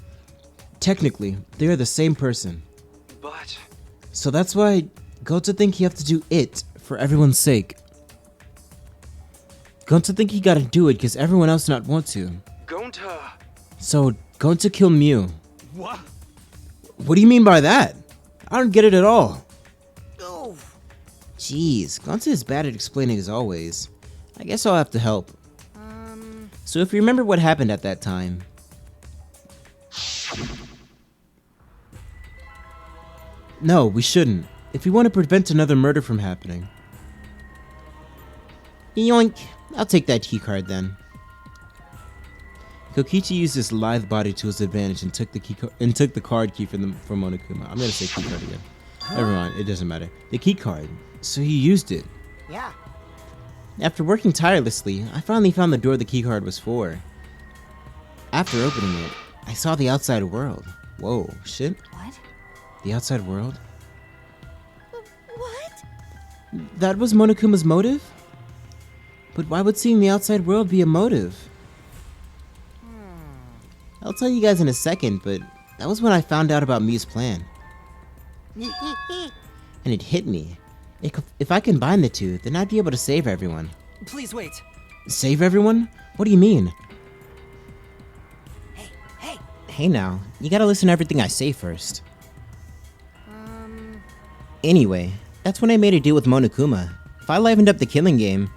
Technically, they are the same person. But So that's why Gonta think he have to do it for everyone's sake. Gonta think he gotta do it cause everyone else not want to. Gonta. So Gonta kill Mew. What? What do you mean by that? I don't get it at all. Oh. Jeez, Gonta is bad at explaining as always. I guess I'll have to help. So if you remember what happened at that time... No, we shouldn't. If we want to prevent another murder from happening. Yoink! I'll take that keycard then. Kokichi used his lithe body to his advantage and took the card key from Monokuma. I'm gonna say key card again. Never mind, it doesn't matter. The key card. So he used it. Yeah. After working tirelessly, I finally found the door the keycard was for. After opening it, I saw the outside world. Whoa, shit. What? The outside world? What? That was Monokuma's motive? But why would seeing the outside world be a motive? I'll tell you guys in a second, but that was when I found out about Mew's plan. And it hit me. If I combine the two, then I'd be able to save everyone. Please wait. Save everyone? What do you mean? Hey, Hey now, you gotta listen to everything I say first. Anyway, that's when I made a deal with Monokuma. If I livened up the killing game,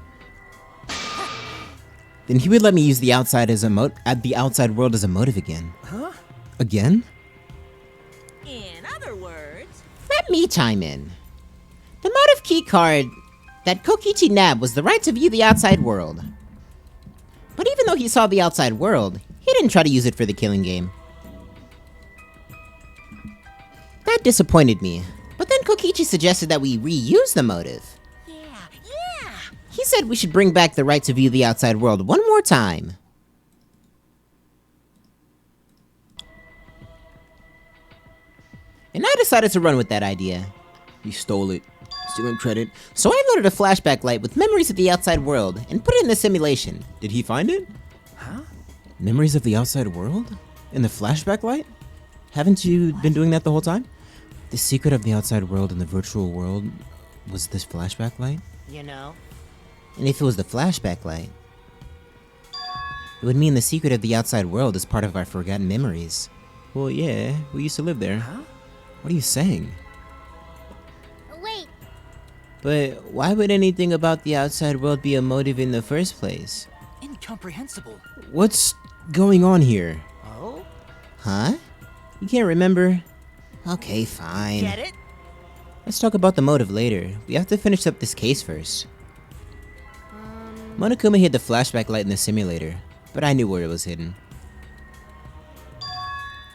then he would let me use the outside the outside world as a motive again. Huh? Again? in other words, Let me chime in. The motive key card that Kokichi nabbed was the right to view the outside world. But even though he saw the outside world, he didn't try to use it for the killing game. That disappointed me, but then Kokichi suggested that we reuse the motive. yeah. He said we should bring back the right to view the outside world one more time. And I decided to run with that idea. He stole it. Stealing credit. So I loaded a flashback light with memories of the outside world and put it in the simulation. Did he find it? Huh? Memories of the outside world? In the flashback light? Haven't you been doing that the whole time? The secret of the outside world in the virtual world was this flashback light? You know, And if it was the flashback light, it would mean the secret of the outside world is part of our forgotten memories. Well, yeah, we used to live there. Huh? What are you saying? Wait, But why would anything about the outside world be a motive in the first place? Incomprehensible. What's going on here? Oh? Huh? You can't remember? Okay, fine. Get it? Let's talk about the motive later. We have to finish up this case first. Monokuma hid the flashback light in the simulator, but I knew where it was hidden.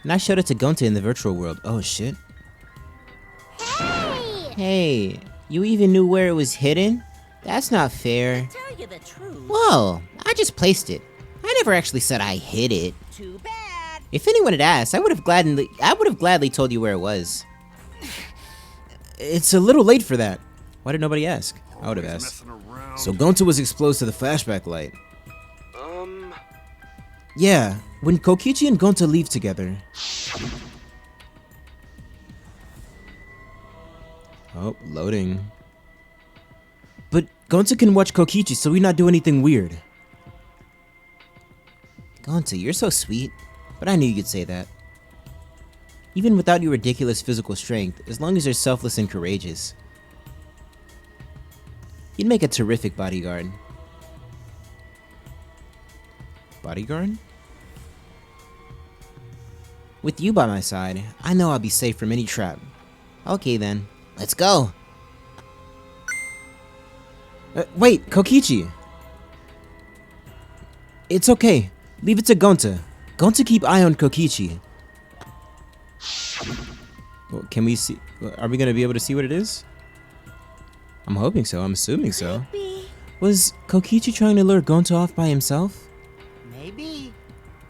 And I showed it to Gonta in the virtual world. Oh shit. hey! Hey, you even knew where it was hidden? That's not fair. Tell you the truth. Whoa, I just placed it. I never actually said I hid it. Too bad. If anyone had asked, I would have gladly told you where it was. It's a little late for that. Why did nobody ask? I would have asked. So Gonta was exposed to the flashback light. Yeah, when Kokichi and Gonta leave together. Oh, loading. But Gonta can watch Kokichi, so we not do anything weird. Gonta, you're so sweet, but I knew you'd say that. Even without your ridiculous physical strength, as long as you're selfless and courageous, you'd make a terrific bodyguard. Bodyguard? With you by my side, I know I'll be safe from any trap. Okay then, let's go! Wait, Kokichi! It's okay. Leave it to Gonta. Gonta keep eye on Kokichi. Well, can we see? Are we gonna be able to see what it is? I'm hoping so. I'm assuming so. Maybe. Was Kokichi trying to lure Gonta off by himself? Maybe.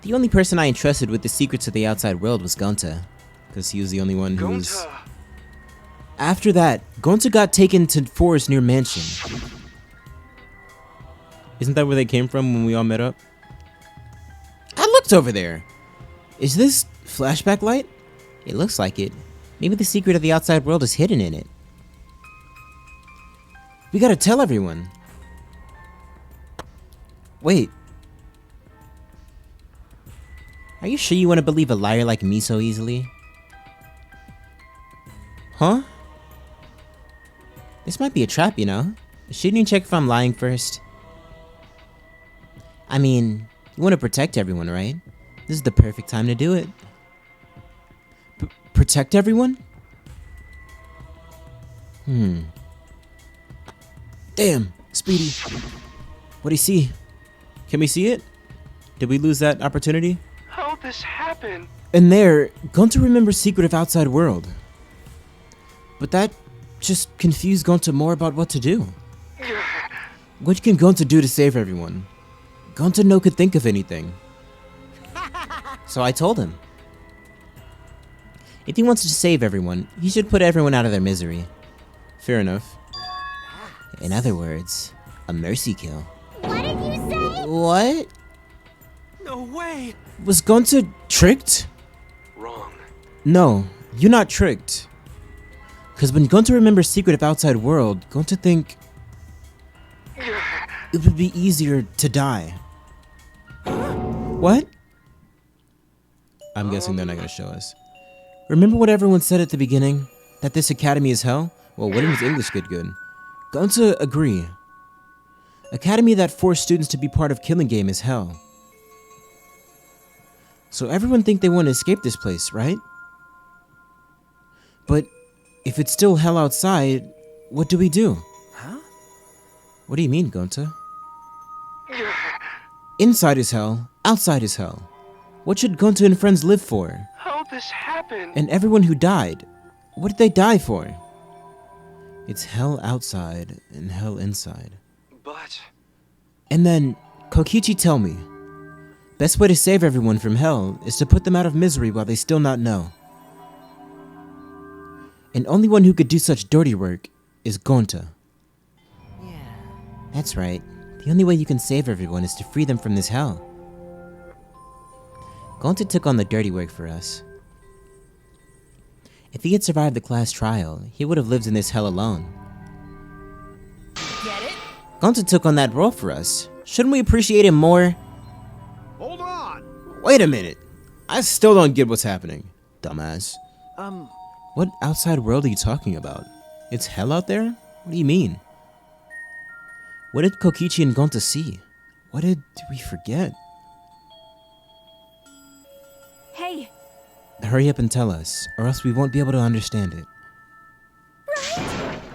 The only person I entrusted with the secrets of the outside world was Gonta. Because he was the only one who was... Gonta. After that, Gonta got taken to forest near mansion. Isn't that where they came from when we all met up? I looked over there. Is this flashback light? It looks like it. Maybe the secret of the outside world is hidden in it. We gotta tell everyone. Wait. Are you sure you want to believe a liar like me so easily? Huh? This might be a trap, you know? Shouldn't you check if I'm lying first? I mean, you want to protect everyone, right? This is the perfect time to do it. Protect everyone? Damn, Speedy. What'd he see? Can we see it? Did we lose that opportunity? How'd this happen? And there, Gonta remembers secret of outside world. But that just confused Gonta more about what to do. What can Gonta do to save everyone? Gonta no could think of anything. So I told him. If he wants to save everyone, he should put everyone out of their misery. Fair enough. In other words, a mercy kill. What did you say? What? No way! Was Gonta tricked? Wrong. No, you're not tricked. Because when Gonta remembers secret of outside world, Gonta think it would be easier to die. What? I'm guessing they're not going to show us. Remember what everyone said at the beginning? That this academy is hell? Well, what is English good? Gonta agree. Academy that forced students to be part of Killing Game is hell. So everyone think they want to escape this place, right? But if it's still hell outside, what do we do? Huh? What do you mean, Gonta? Inside is hell, outside is hell. What should Gonta and friends live for? How'd this happen? And everyone who died, what did they die for? It's hell outside and hell inside. But... And then, Kokichi, tell me. Best way to save everyone from hell is to put them out of misery while they still not know. And only one who could do such dirty work is Gonta. Yeah. That's right. The only way you can save everyone is to free them from this hell. Gonta took on the dirty work for us. If he had survived the class trial, he would have lived in this hell alone. Get it? Gonta took on that role for us. Shouldn't we appreciate him more? Hold on! Wait a minute. I still don't get what's happening, dumbass. What outside world are you talking about? It's hell out there? What do you mean? What did Kokichi and Gonta see? What did we forget? Hey, Hurry up and tell us, or else we won't be able to understand it.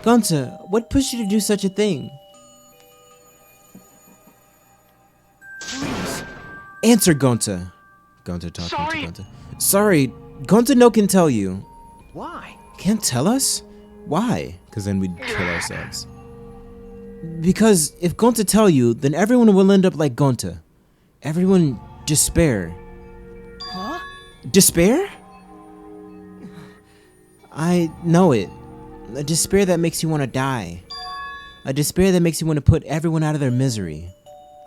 Gonta, what pushed you to do such a thing? Answer, Gonta! Gonta talking to Gonta. Sorry, Gonta no can tell you. Why? Can't tell us? Why? Because then we'd kill ourselves. Because if Gonta tell you, then everyone will end up like Gonta. Everyone despair. Huh? Despair? I know it. A despair that makes you want to die. A despair that makes you want to put everyone out of their misery.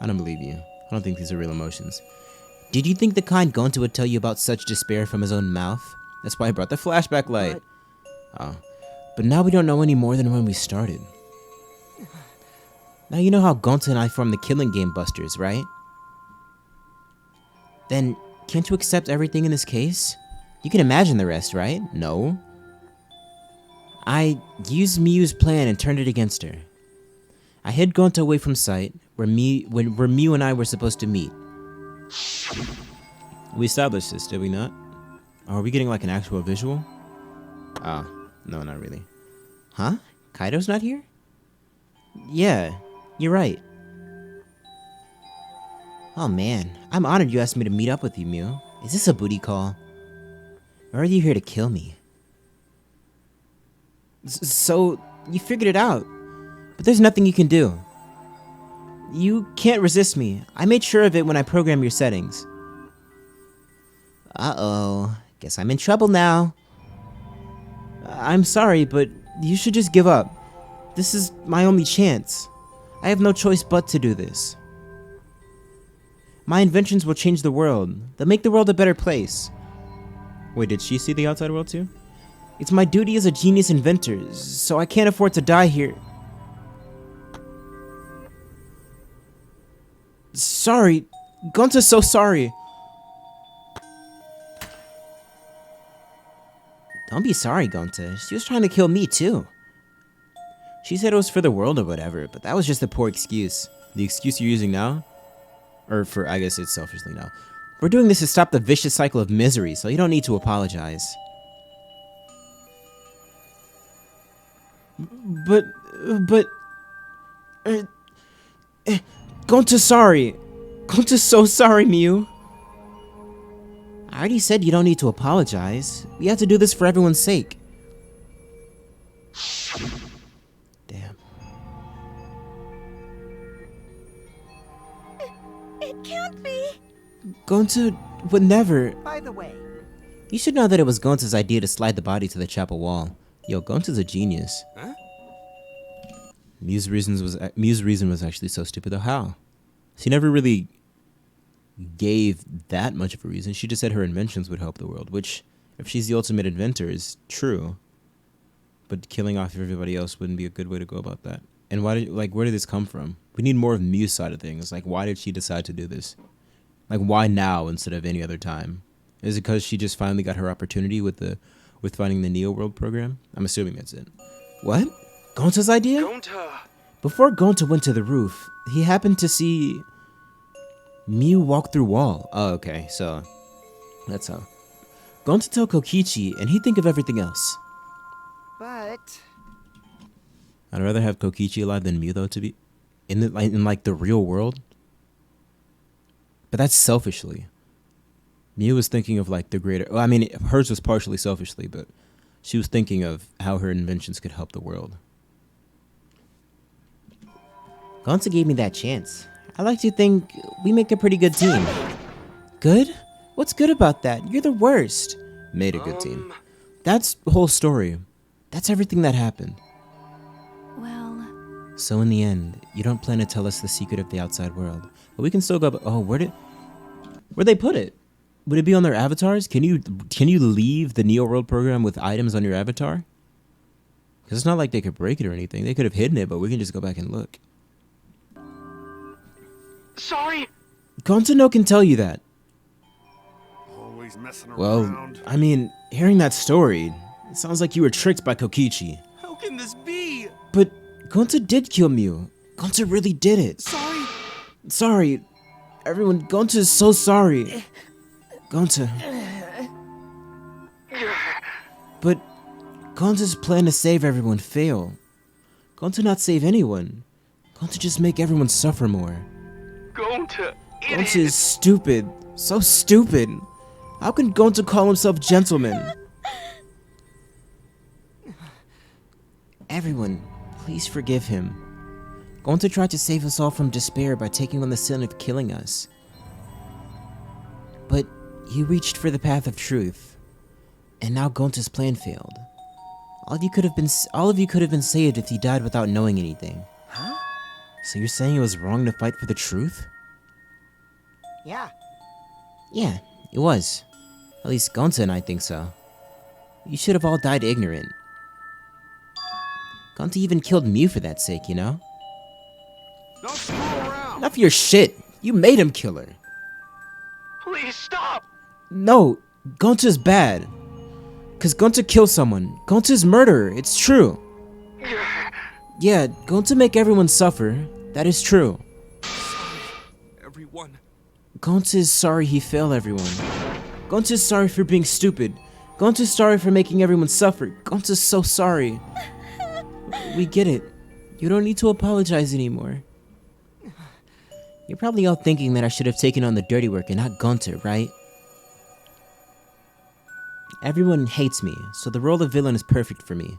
I don't believe you. I don't think these are real emotions. Did you think the kind Gonta would tell you about such despair from his own mouth? That's why I brought the flashback light. Oh. But now we don't know any more than when we started. Now you know how Gonta and I formed the Killing Game Busters, right? Then, can't you accept everything in this case? You can imagine the rest, right? No. I used Miu's plan and turned it against her. I hid Gonta away from sight, where Miu and I were supposed to meet. We established this, did we not? Are we getting like an actual visual? Ah, no, not really. Huh? Kaido's not here? Yeah, you're right. Oh man, I'm honored you asked me to meet up with you, Miu. Is this a booty call? Or are you here to kill me? So, you figured it out. But there's nothing you can do. You can't resist me. I made sure of it when I programmed your settings. Uh-oh. Guess I'm in trouble now. I'm sorry, but you should just give up. This is my only chance. I have no choice but to do this. My inventions will change the world. They'll make the world a better place. Wait, did she see the outside world too? It's my duty as a genius inventor, so I can't afford to die here. Sorry. Gonta's so sorry. Don't be sorry, Gonta. She was trying to kill me too. She said it was for the world or whatever, but that was just a poor excuse. The excuse you're using now? Or for, I guess it's selfishly now. We're doing this to stop the vicious cycle of misery, so you don't need to apologize. But... Gonta's sorry. Gonta's so sorry, Miu. I already said you don't need to apologize. We have to do this for everyone's sake. Damn. It can't be. Gonta would never. By the way, You should know that it was Gonta's idea to slide the body to the chapel wall. Yo, Gonta's a genius. Huh? Miu's reason was actually so stupid though. How? She never really gave that much of a reason. She just said her inventions would help the world, which, if she's the ultimate inventor, is true. But killing off everybody else wouldn't be a good way to go about that. And why did, where did this come from? We need more of Miu's side of things. Like, why did she decide to do this? Like, why now instead of any other time? Is it because she just finally got her opportunity with finding the Neo World program? I'm assuming that's it. What? Gonta's idea? Gonta! Before Gonta went to the roof, he happened to see Miu walk through wall. Oh, okay, so that's how. Gonta tell Kokichi, and he'd think of everything else. But I'd rather have Kokichi alive than Miu, though, to be in the real world. But that's selfishly. Miu was thinking of the greater. Well, I mean, hers was partially selfishly, but she was thinking of how her inventions could help the world. Gonta gave me that chance. I like to think we make a pretty good team. Good? What's good about that? You're the worst. Made a good team. That's the whole story. That's everything that happened. Well, So in the end, you don't plan to tell us the secret of the outside world, but we can still go. Oh, where'd they put it? Would it be on their avatars? Can you leave the Neo World program with items on your avatar? Because it's not like they could break it or anything. They could have hidden it, but we can just go back and look. Sorry? Gonta can tell you that. Always messing Well, around. I mean, hearing that story, it sounds like you were tricked by Kokichi. How can this be? But Gonta did kill Mew. Gonta really did it. Sorry? Sorry. Everyone, Gonta is so sorry. Gonta. But Gonta's plan to save everyone failed. Gonta not save anyone. Gonta just make everyone suffer more. Gonta, Gonta is stupid. So stupid. How can Gonta call himself gentleman? Everyone, please forgive him. Gonta tried to save us all from despair by taking on the sin of killing us. But he reached for the path of truth, and now Gonta's plan failed. All of you could have been saved if he died without knowing anything. Huh? So you're saying it was wrong to fight for the truth? Yeah. Yeah, it was. At least Gonta and I think so. You should have all died ignorant. Gonta even killed Mew for that sake, you know? Don't screw around. Enough of your shit. You made him kill her. Please stop! No, Gonta's bad. Cause Gonta killed someone. Gonta's murderer. It's true. Yeah, Gonta make everyone suffer. That is true. Sorry, everyone. Gonta is sorry he failed everyone. Gonta is sorry for being stupid. Gonta is sorry for making everyone suffer. Gonta's so sorry. We get it. You don't need to apologize anymore. You're probably all thinking that I should have taken on the dirty work and not Gonta, right? Everyone hates me, so the role of villain is perfect for me.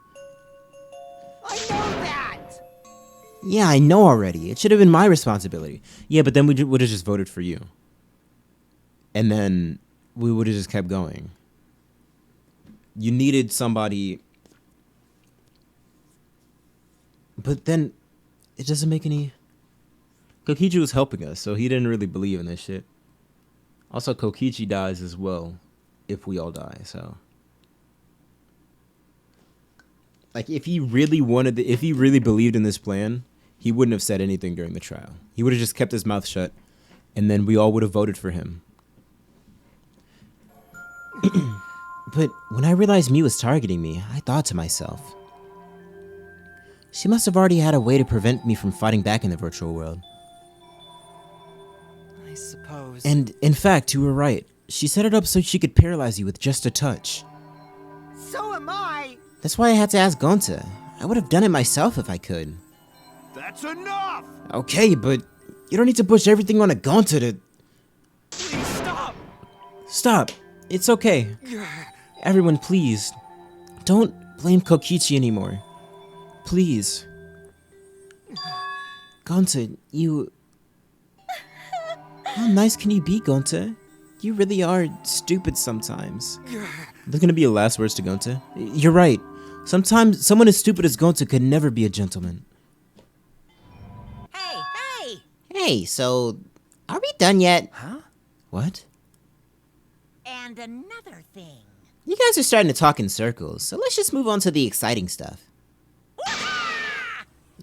I know that! Yeah, I know already. It should have been my responsibility. Yeah, but then we would have just voted for you. And then we would have just kept going. You needed somebody. But then it doesn't make any. Kokichi was helping us, so he didn't really believe in this shit. Also, Kokichi dies as well if we all die, so. Like, if he really if he really believed in this plan, he wouldn't have said anything during the trial. He would have just kept his mouth shut, and then we all would have voted for him. But when I realized Mew was targeting me, I thought to myself, she must have already had a way to prevent me from fighting back in the virtual world. I suppose. And, in fact, you were right. She set it up so she could paralyze you with just a touch. So am I! That's why I had to ask Gonta. I would have done it myself if I could. That's enough! Okay, but you don't need to push everything on a Gonta to... Please stop! Stop. It's okay. Everyone, please. Don't blame Kokichi anymore. Please. Gonta, you... How nice can you be, Gonta? You really are stupid sometimes. There's gonna be a last words to Gonta. You're right. Sometimes someone as stupid as Gonta could never be a gentleman. Hey, hey! Hey, so are we done yet? Huh? What? And another thing. You guys are starting to talk in circles, so let's just move on to the exciting stuff.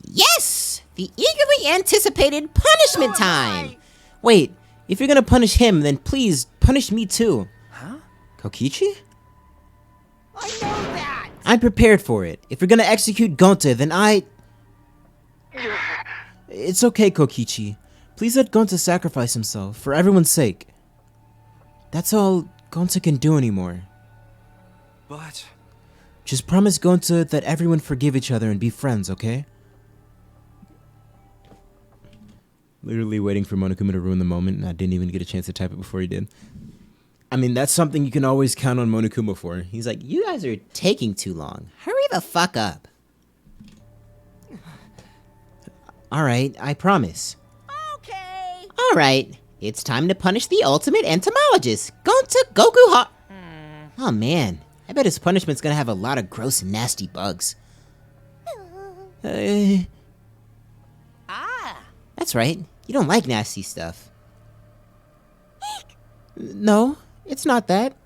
Yes! The eagerly anticipated punishment time! Wait, if you're gonna punish him, then please punish me too. Huh? Kokichi? I know that! I'm prepared for it. If you're gonna execute Gonta, then It's okay, Kokichi. Please let Gonta sacrifice himself, for everyone's sake. That's all Gonta can do anymore. But... Just promise Gonta that everyone forgive each other and be friends, okay? Literally waiting for Monokuma to ruin the moment, and I didn't even get a chance to type it before he did. I mean, that's something you can always count on Monokuma for. He's like, you guys are taking too long. Hurry the fuck up. Alright, I promise. Okay. Alright, it's time to punish the ultimate entomologist, Gonta Goku Ha- Oh man, I bet his punishment's gonna have a lot of gross and nasty bugs. That's right, you don't like nasty stuff. No, it's not that.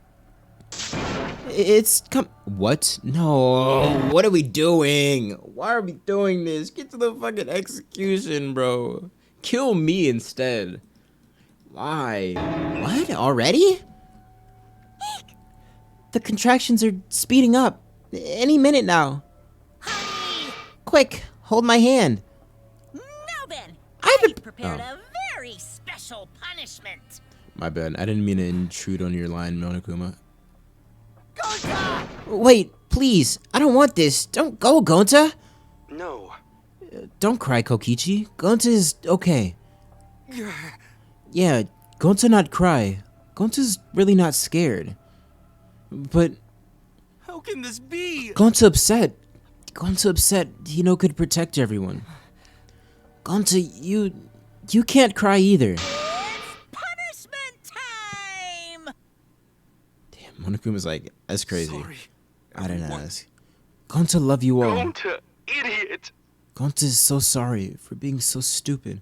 It's What? No, what are we doing? Why are we doing this? Get to the fucking execution, bro. Kill me instead. Why? What? Already? The contractions are speeding up. Any minute now. Honey! Quick, hold my hand. Now then, I've prepared a very special punishment. My bad. I didn't mean to intrude on your line, Monokuma. Gonta! Wait, please. I don't want this. Don't go, Gonta. No. Don't cry, Kokichi. Gonta is okay. Yeah, Gonta not cry. Gonta's really not scared. But How can this be? Gonta upset. Gonta upset. He could protect everyone. Gonta, you can't cry either. It's punishment time! Damn, Monokuma's like, that's crazy. Sorry, I didn't everyone. ask. Gonta love you all. Gonta, idiot. Gonta is so sorry for being so stupid.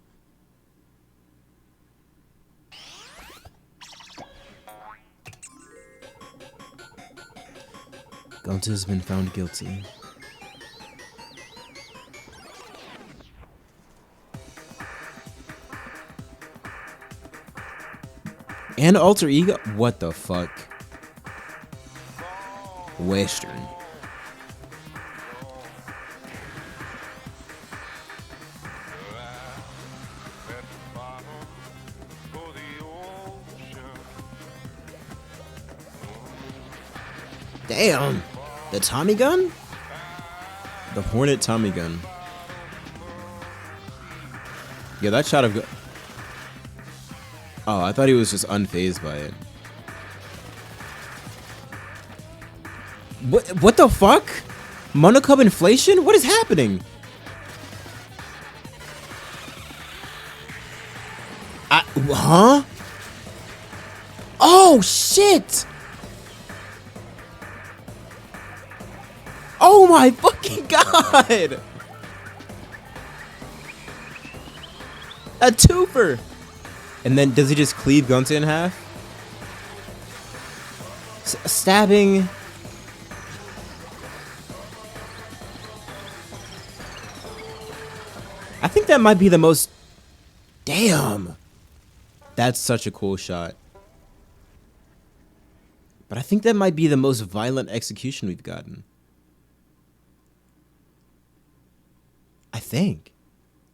Gonta has been found guilty. And alter ego? What the fuck? Western. Damn! The Tommy gun? The Hornet Tommy gun. Yeah, that shot of... Oh, I thought he was just unfazed by it. What the fuck? Monocub inflation? What is happening? Huh? Oh, shit! Oh my fucking god! A twofer! And then does he just cleave Gonta in half? Stabbing. I think that might be the most... Damn! That's such a cool shot. But I think that might be the most violent execution we've gotten. I think.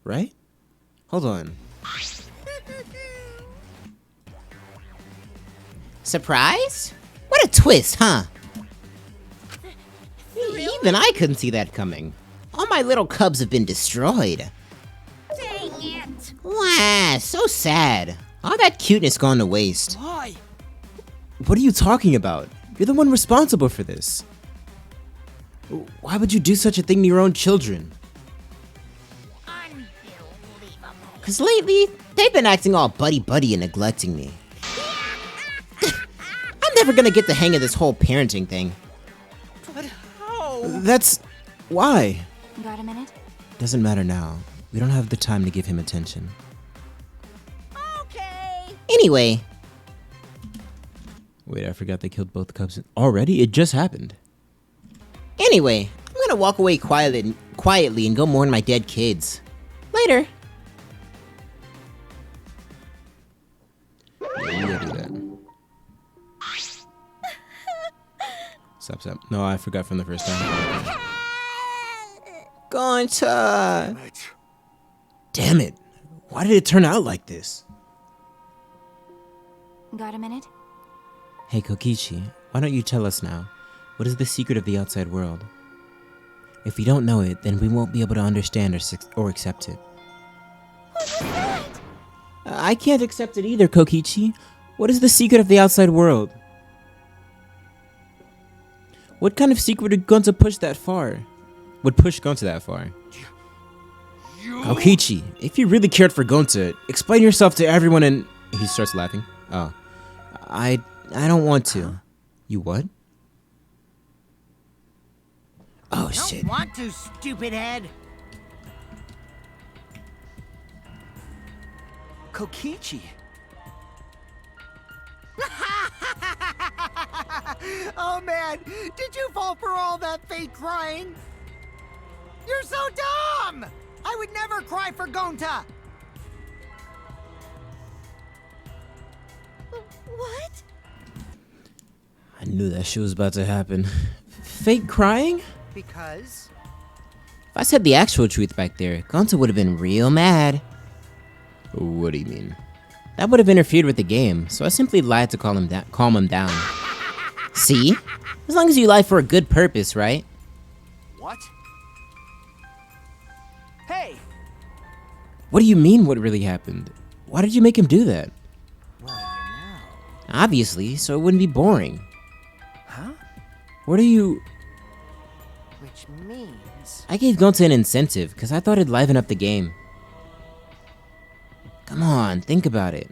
Right? Hold on. Surprise? What a twist, huh? Even I couldn't see that coming. All my little cubs have been destroyed. Dang it! Wow, so sad. All that cuteness gone to waste. Why? What are you talking about? You're the one responsible for this. Why would you do such a thing to your own children? Unbelievable. Cause lately, they've been acting all buddy-buddy and neglecting me. I'm never gonna get the hang of this whole parenting thing. But how? That's... why? Got a minute? Doesn't matter now. We don't have the time to give him attention. Okay. Anyway. Wait, I forgot they killed both cubs. Already? It just happened. Anyway, I'm gonna walk away quietly and go mourn my dead kids. Later. Yeah, you gotta do that. Stop. No, I forgot from the first time. Gonta! Damn it. Why did it turn out like this? Got a minute? Hey Kokichi, why don't you tell us now? What is the secret of the outside world? If we don't know it, then we won't be able to understand or accept it. I can't accept it either, Kokichi. What is the secret of the outside world? What kind of secret would Gonta push that far? Would push Gonta that far? Kokichi, if you really cared for Gonta, explain yourself to everyone and... He starts laughing. Oh. I don't want to. You what? Oh, shit. Don't want to, stupid head. Kokichi! Oh man, did you fall for all that fake crying? You're so dumb! I would never cry for Gonta! What? I knew that shit was about to happen. Fake crying? Because If I said the actual truth back there, Gonta would have been real mad. What do you mean? That would have interfered with the game, so I simply lied to calm him down. See? As long as you lie for a good purpose, right? What? Hey! What do you mean, what really happened? Why did you make him do that? well, you know. Obviously, so it wouldn't be boring. Huh? What are you... Which means I gave Gonta an incentive, because I thought it'd liven up the game. Come on, think about it.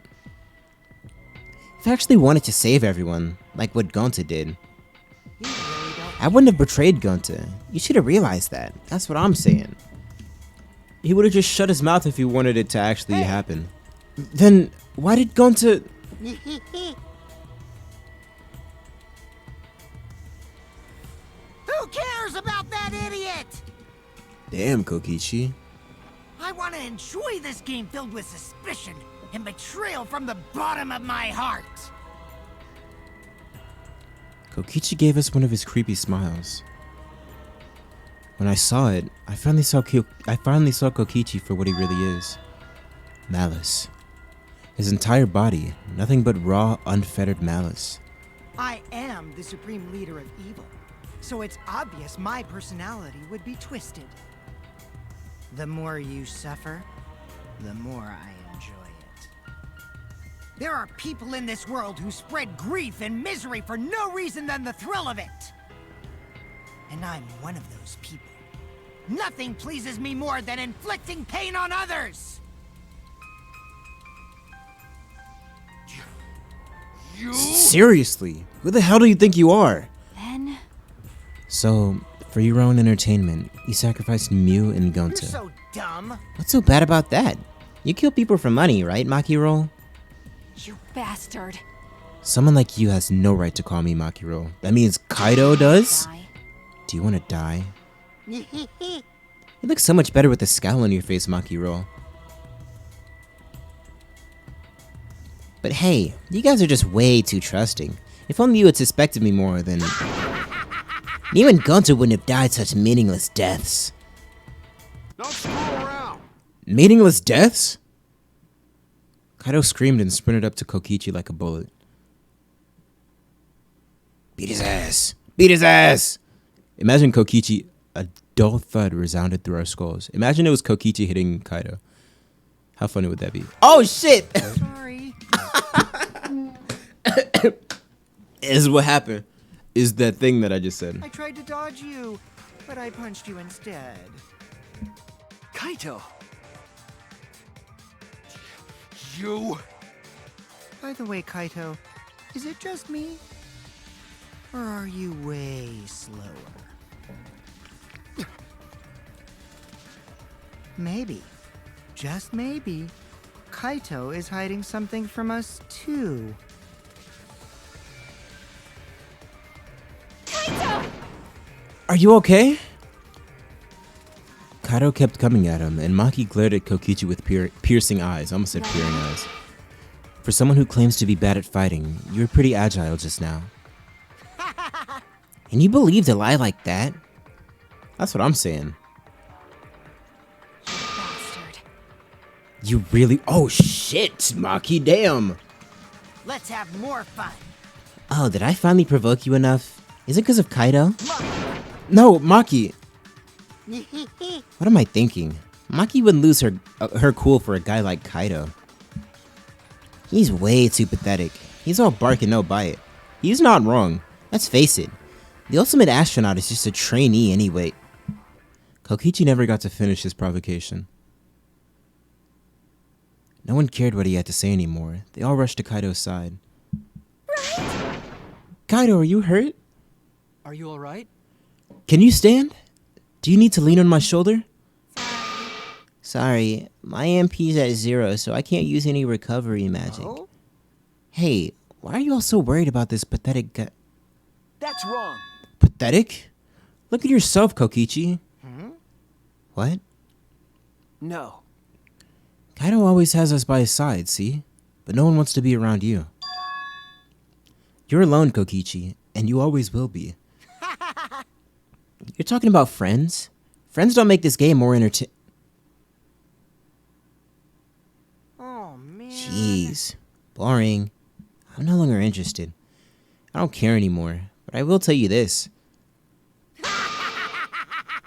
If I actually wanted to save everyone, like what Gonta did, you really don't. I wouldn't have betrayed Gonta. You should have realized that. That's what I'm saying. He would have just shut his mouth if he wanted it to actually happen. Then, why did Gonta... Who cares about that idiot? Damn, Kokichi. I want to enjoy this game filled with suspicion and betrayal from the bottom of my heart. Kokichi gave us one of his creepy smiles. When I saw it, I finally saw Kokichi for what he really is. Malice. His entire body, nothing but raw, unfettered malice. I am the supreme leader of evil, so it's obvious my personality would be twisted. The more you suffer, the more I enjoy it. There are people in this world who spread grief and misery for no reason than the thrill of it. And I'm one of those people. Nothing pleases me more than inflicting pain on others! Seriously, who the hell do you think you are? Then, So, for your own entertainment, you sacrificed Mew and You're Gonta. so dumb. What's so bad about that? You kill people for money, right, Makiro? you bastard. Someone like you has no right to call me Makiro. That means Kaido does? Die. Do you want to die? You look so much better with a scowl on your face, Makiro. But hey, you guys are just way too trusting. If only you had suspected me more, then... you and Gonta wouldn't have died such meaningless deaths. Don't screw around. Meaningless deaths? Kaido screamed and sprinted up to Kokichi like a bullet. Beat his ass! Beat his ass! Imagine Kokichi, a dull thud resounded through our skulls. Imagine it was Kokichi hitting Kaido. How funny would that be? Oh shit! Sorry. Is what happened. Is that thing that I just said. I tried to dodge you, but I punched you instead. Kaito! You. By the way, Kaito, is it just me? Or are you way slower? Maybe, just maybe, Kaito is hiding something from us too. Are you okay? Kaido kept coming at him, and Maki glared at Kokichi with piercing eyes. I almost said peering eyes. For someone who claims to be bad at fighting, you were pretty agile just now. And you believed a lie like that? That's what I'm saying. Bastard. You really... Oh, shit, Maki, damn. Let's have more fun. Oh, did I finally provoke you enough? Is it because of Kaido? No, Maki. What am I thinking? Maki would lose her cool for a guy like Kaido. He's way too pathetic. He's all bark and no bite. He's not wrong. Let's face it. The ultimate astronaut is just a trainee anyway. Kokichi never got to finish his provocation. No one cared what he had to say anymore. They all rushed to Kaido's side. Kaido, are you hurt? Are you alright? Can you stand? Do you need to lean on my shoulder? Sorry, my MP's at 0, so I can't use any recovery magic. Oh? Hey, why are you all so worried about this pathetic guy? That's wrong. Pathetic? Look at yourself, Kokichi. What? No. Kaido always has us by his side, see? But no one wants to be around you. You're alone, Kokichi, and you always will be. You're talking about friends? Friends don't make this game more entertaining. Oh, man. Jeez. Boring. I'm no longer interested. I don't care anymore, but I will tell you this.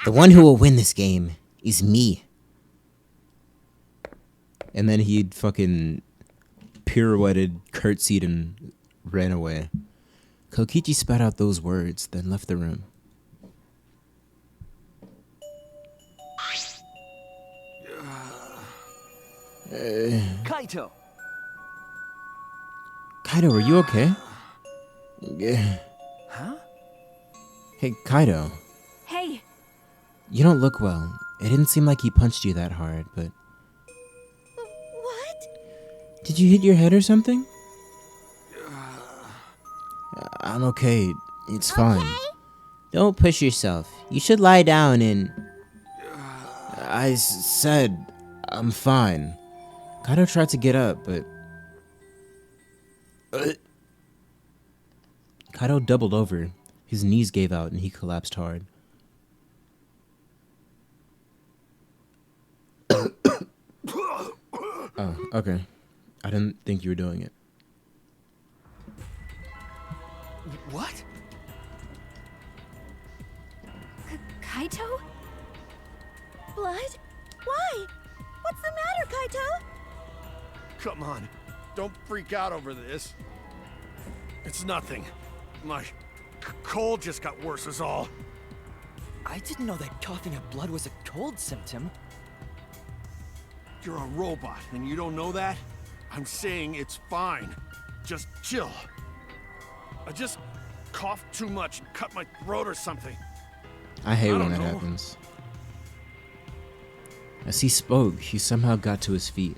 The one who will win this game is me. And then he fucking pirouetted, curtsied, and ran away. Kokichi spat out those words, then left the room. Kaito! Kaido, are you okay? Huh? Hey, Kaido. Hey, You don't look well. It didn't seem like he punched you that hard, but... What? Did you hit your head or something? I'm okay. It's fine. Don't push yourself. You should lie down and... I said I'm fine. Kaido tried to get up, but... Kaido doubled over. His knees gave out and he collapsed hard. Oh, okay. I didn't think you were doing it. What? Kaito? Blood? Why? What's the matter, Kaito? Come on. Don't freak out over this. It's nothing. My cold just got worse is all. I didn't know that coughing up blood was a cold symptom. You're a robot and you don't know that? I'm saying it's fine. Just chill. I just coughed too much and cut my throat or something. I hate I when don't that know. happens. As he spoke, he somehow got to his feet.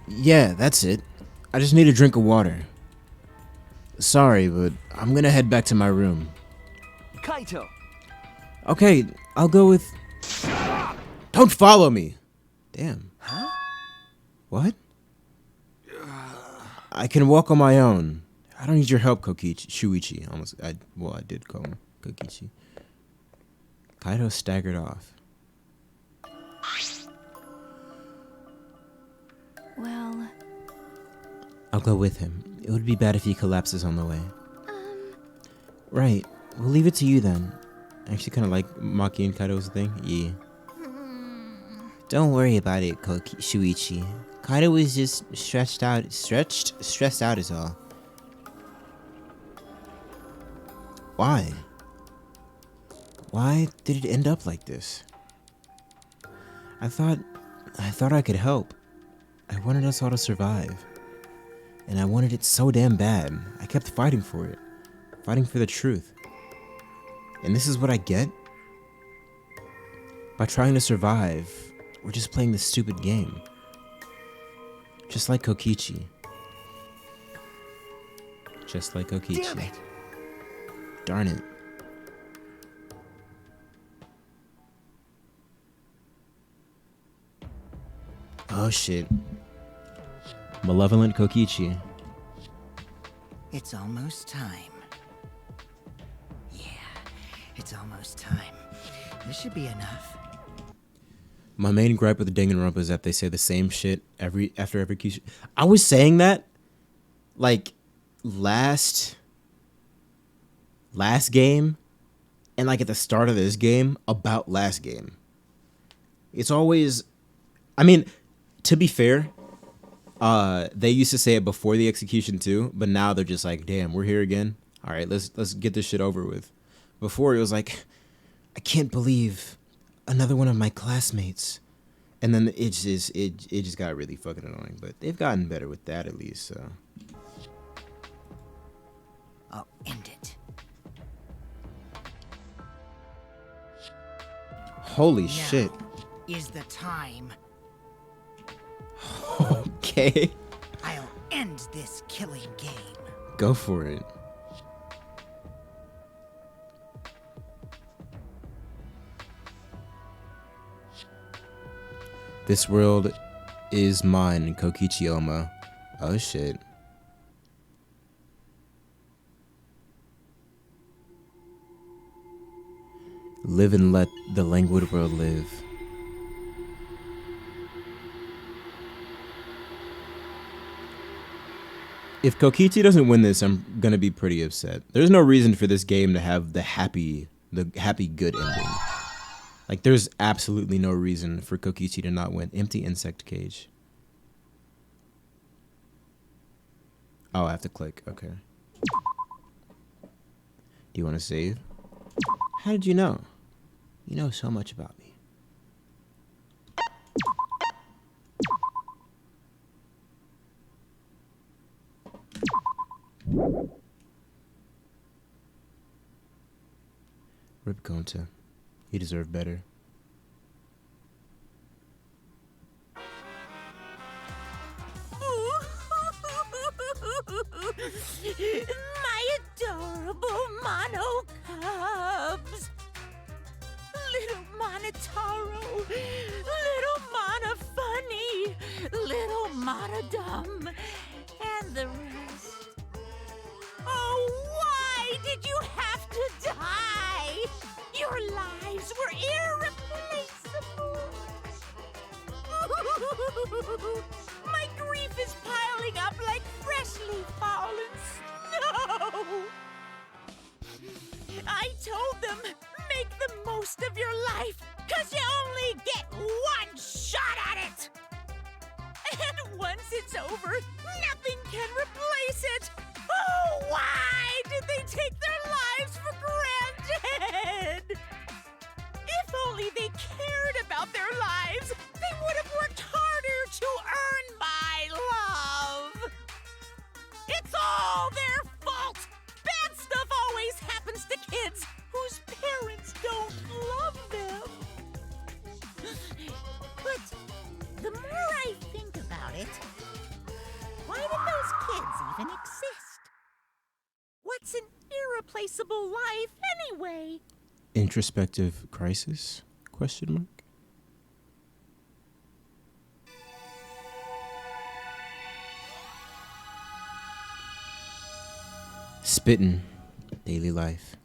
Yeah, that's it. I just need a drink of water. Sorry, but I'm gonna head back to my room. Kaito! Okay, I'll go with... Don't follow me! Damn. Huh? What? I can walk on my own. I don't need your help, Kokichi. Shuichi. I did call him Kokichi. Kaido staggered off. Well, I'll go with him. It would be bad if he collapses on the way. Right. We'll leave it to you then. I actually kind of like Maki and Kaido's thing. Yeah. Don't worry about it, Shuichi. Kaido was just stressed out is all. Why? Why did it end up like this? I thought I could help. I wanted us all to survive. And I wanted it so damn bad. I kept fighting for it. Fighting for the truth. And this is what I get? By trying to survive, we're just playing this stupid game. Just like Kokichi. Just like Kokichi. Damn it! Darn it. Oh shit. Malevolent Kokichi. It's almost time. Yeah, it's almost time. This should be enough. My main gripe with the Danganronpa is that they say the same shit after every Kyushu. I was saying that like last game and like at the start of this game about last game. It's always, I mean, to be fair, they used to say it before the execution too, but now they're just like, damn, we're here again. All right, let's get this shit over with. Before it was like, I can't believe another one of my classmates. And then it just got really fucking annoying. But they've gotten better with that at least, so. I'll end it. Holy Now shit. is the time. Okay. I'll end this killing game. Go for it. This world is mine, Kokichi Oma. Oh shit. Live and let the languid world live. If Kokichi doesn't win this, I'm gonna be pretty upset. There's no reason for this game to have the happy good ending. Like, there's absolutely no reason for Kokichi to not win. Empty insect cage. Oh, I have to click. Okay. Do you want to save? How did you know? You know so much about me. Rip Gonta. He deserved better. My adorable mono cubs. Little Monotaro, little Mana Funny, little Mana Dumb, and the rest. Oh, why did you have to die? Your lives were irreplaceable. My grief is piling up like freshly fallen snow. I told them, make the most of your life, 'cause you only get one shot at it. And once it's over, nothing can replace it. Oh, why did they take their lives for granted? If only they cared about their lives, they would have worked harder to earn my love. It's all their fault. Bad stuff always happens to kids whose parents don't love them. But the more I think about it, why did those kids even exist? What's an irreplaceable life anyway? Introspective crisis? Question mark. Spittin'. Daily life.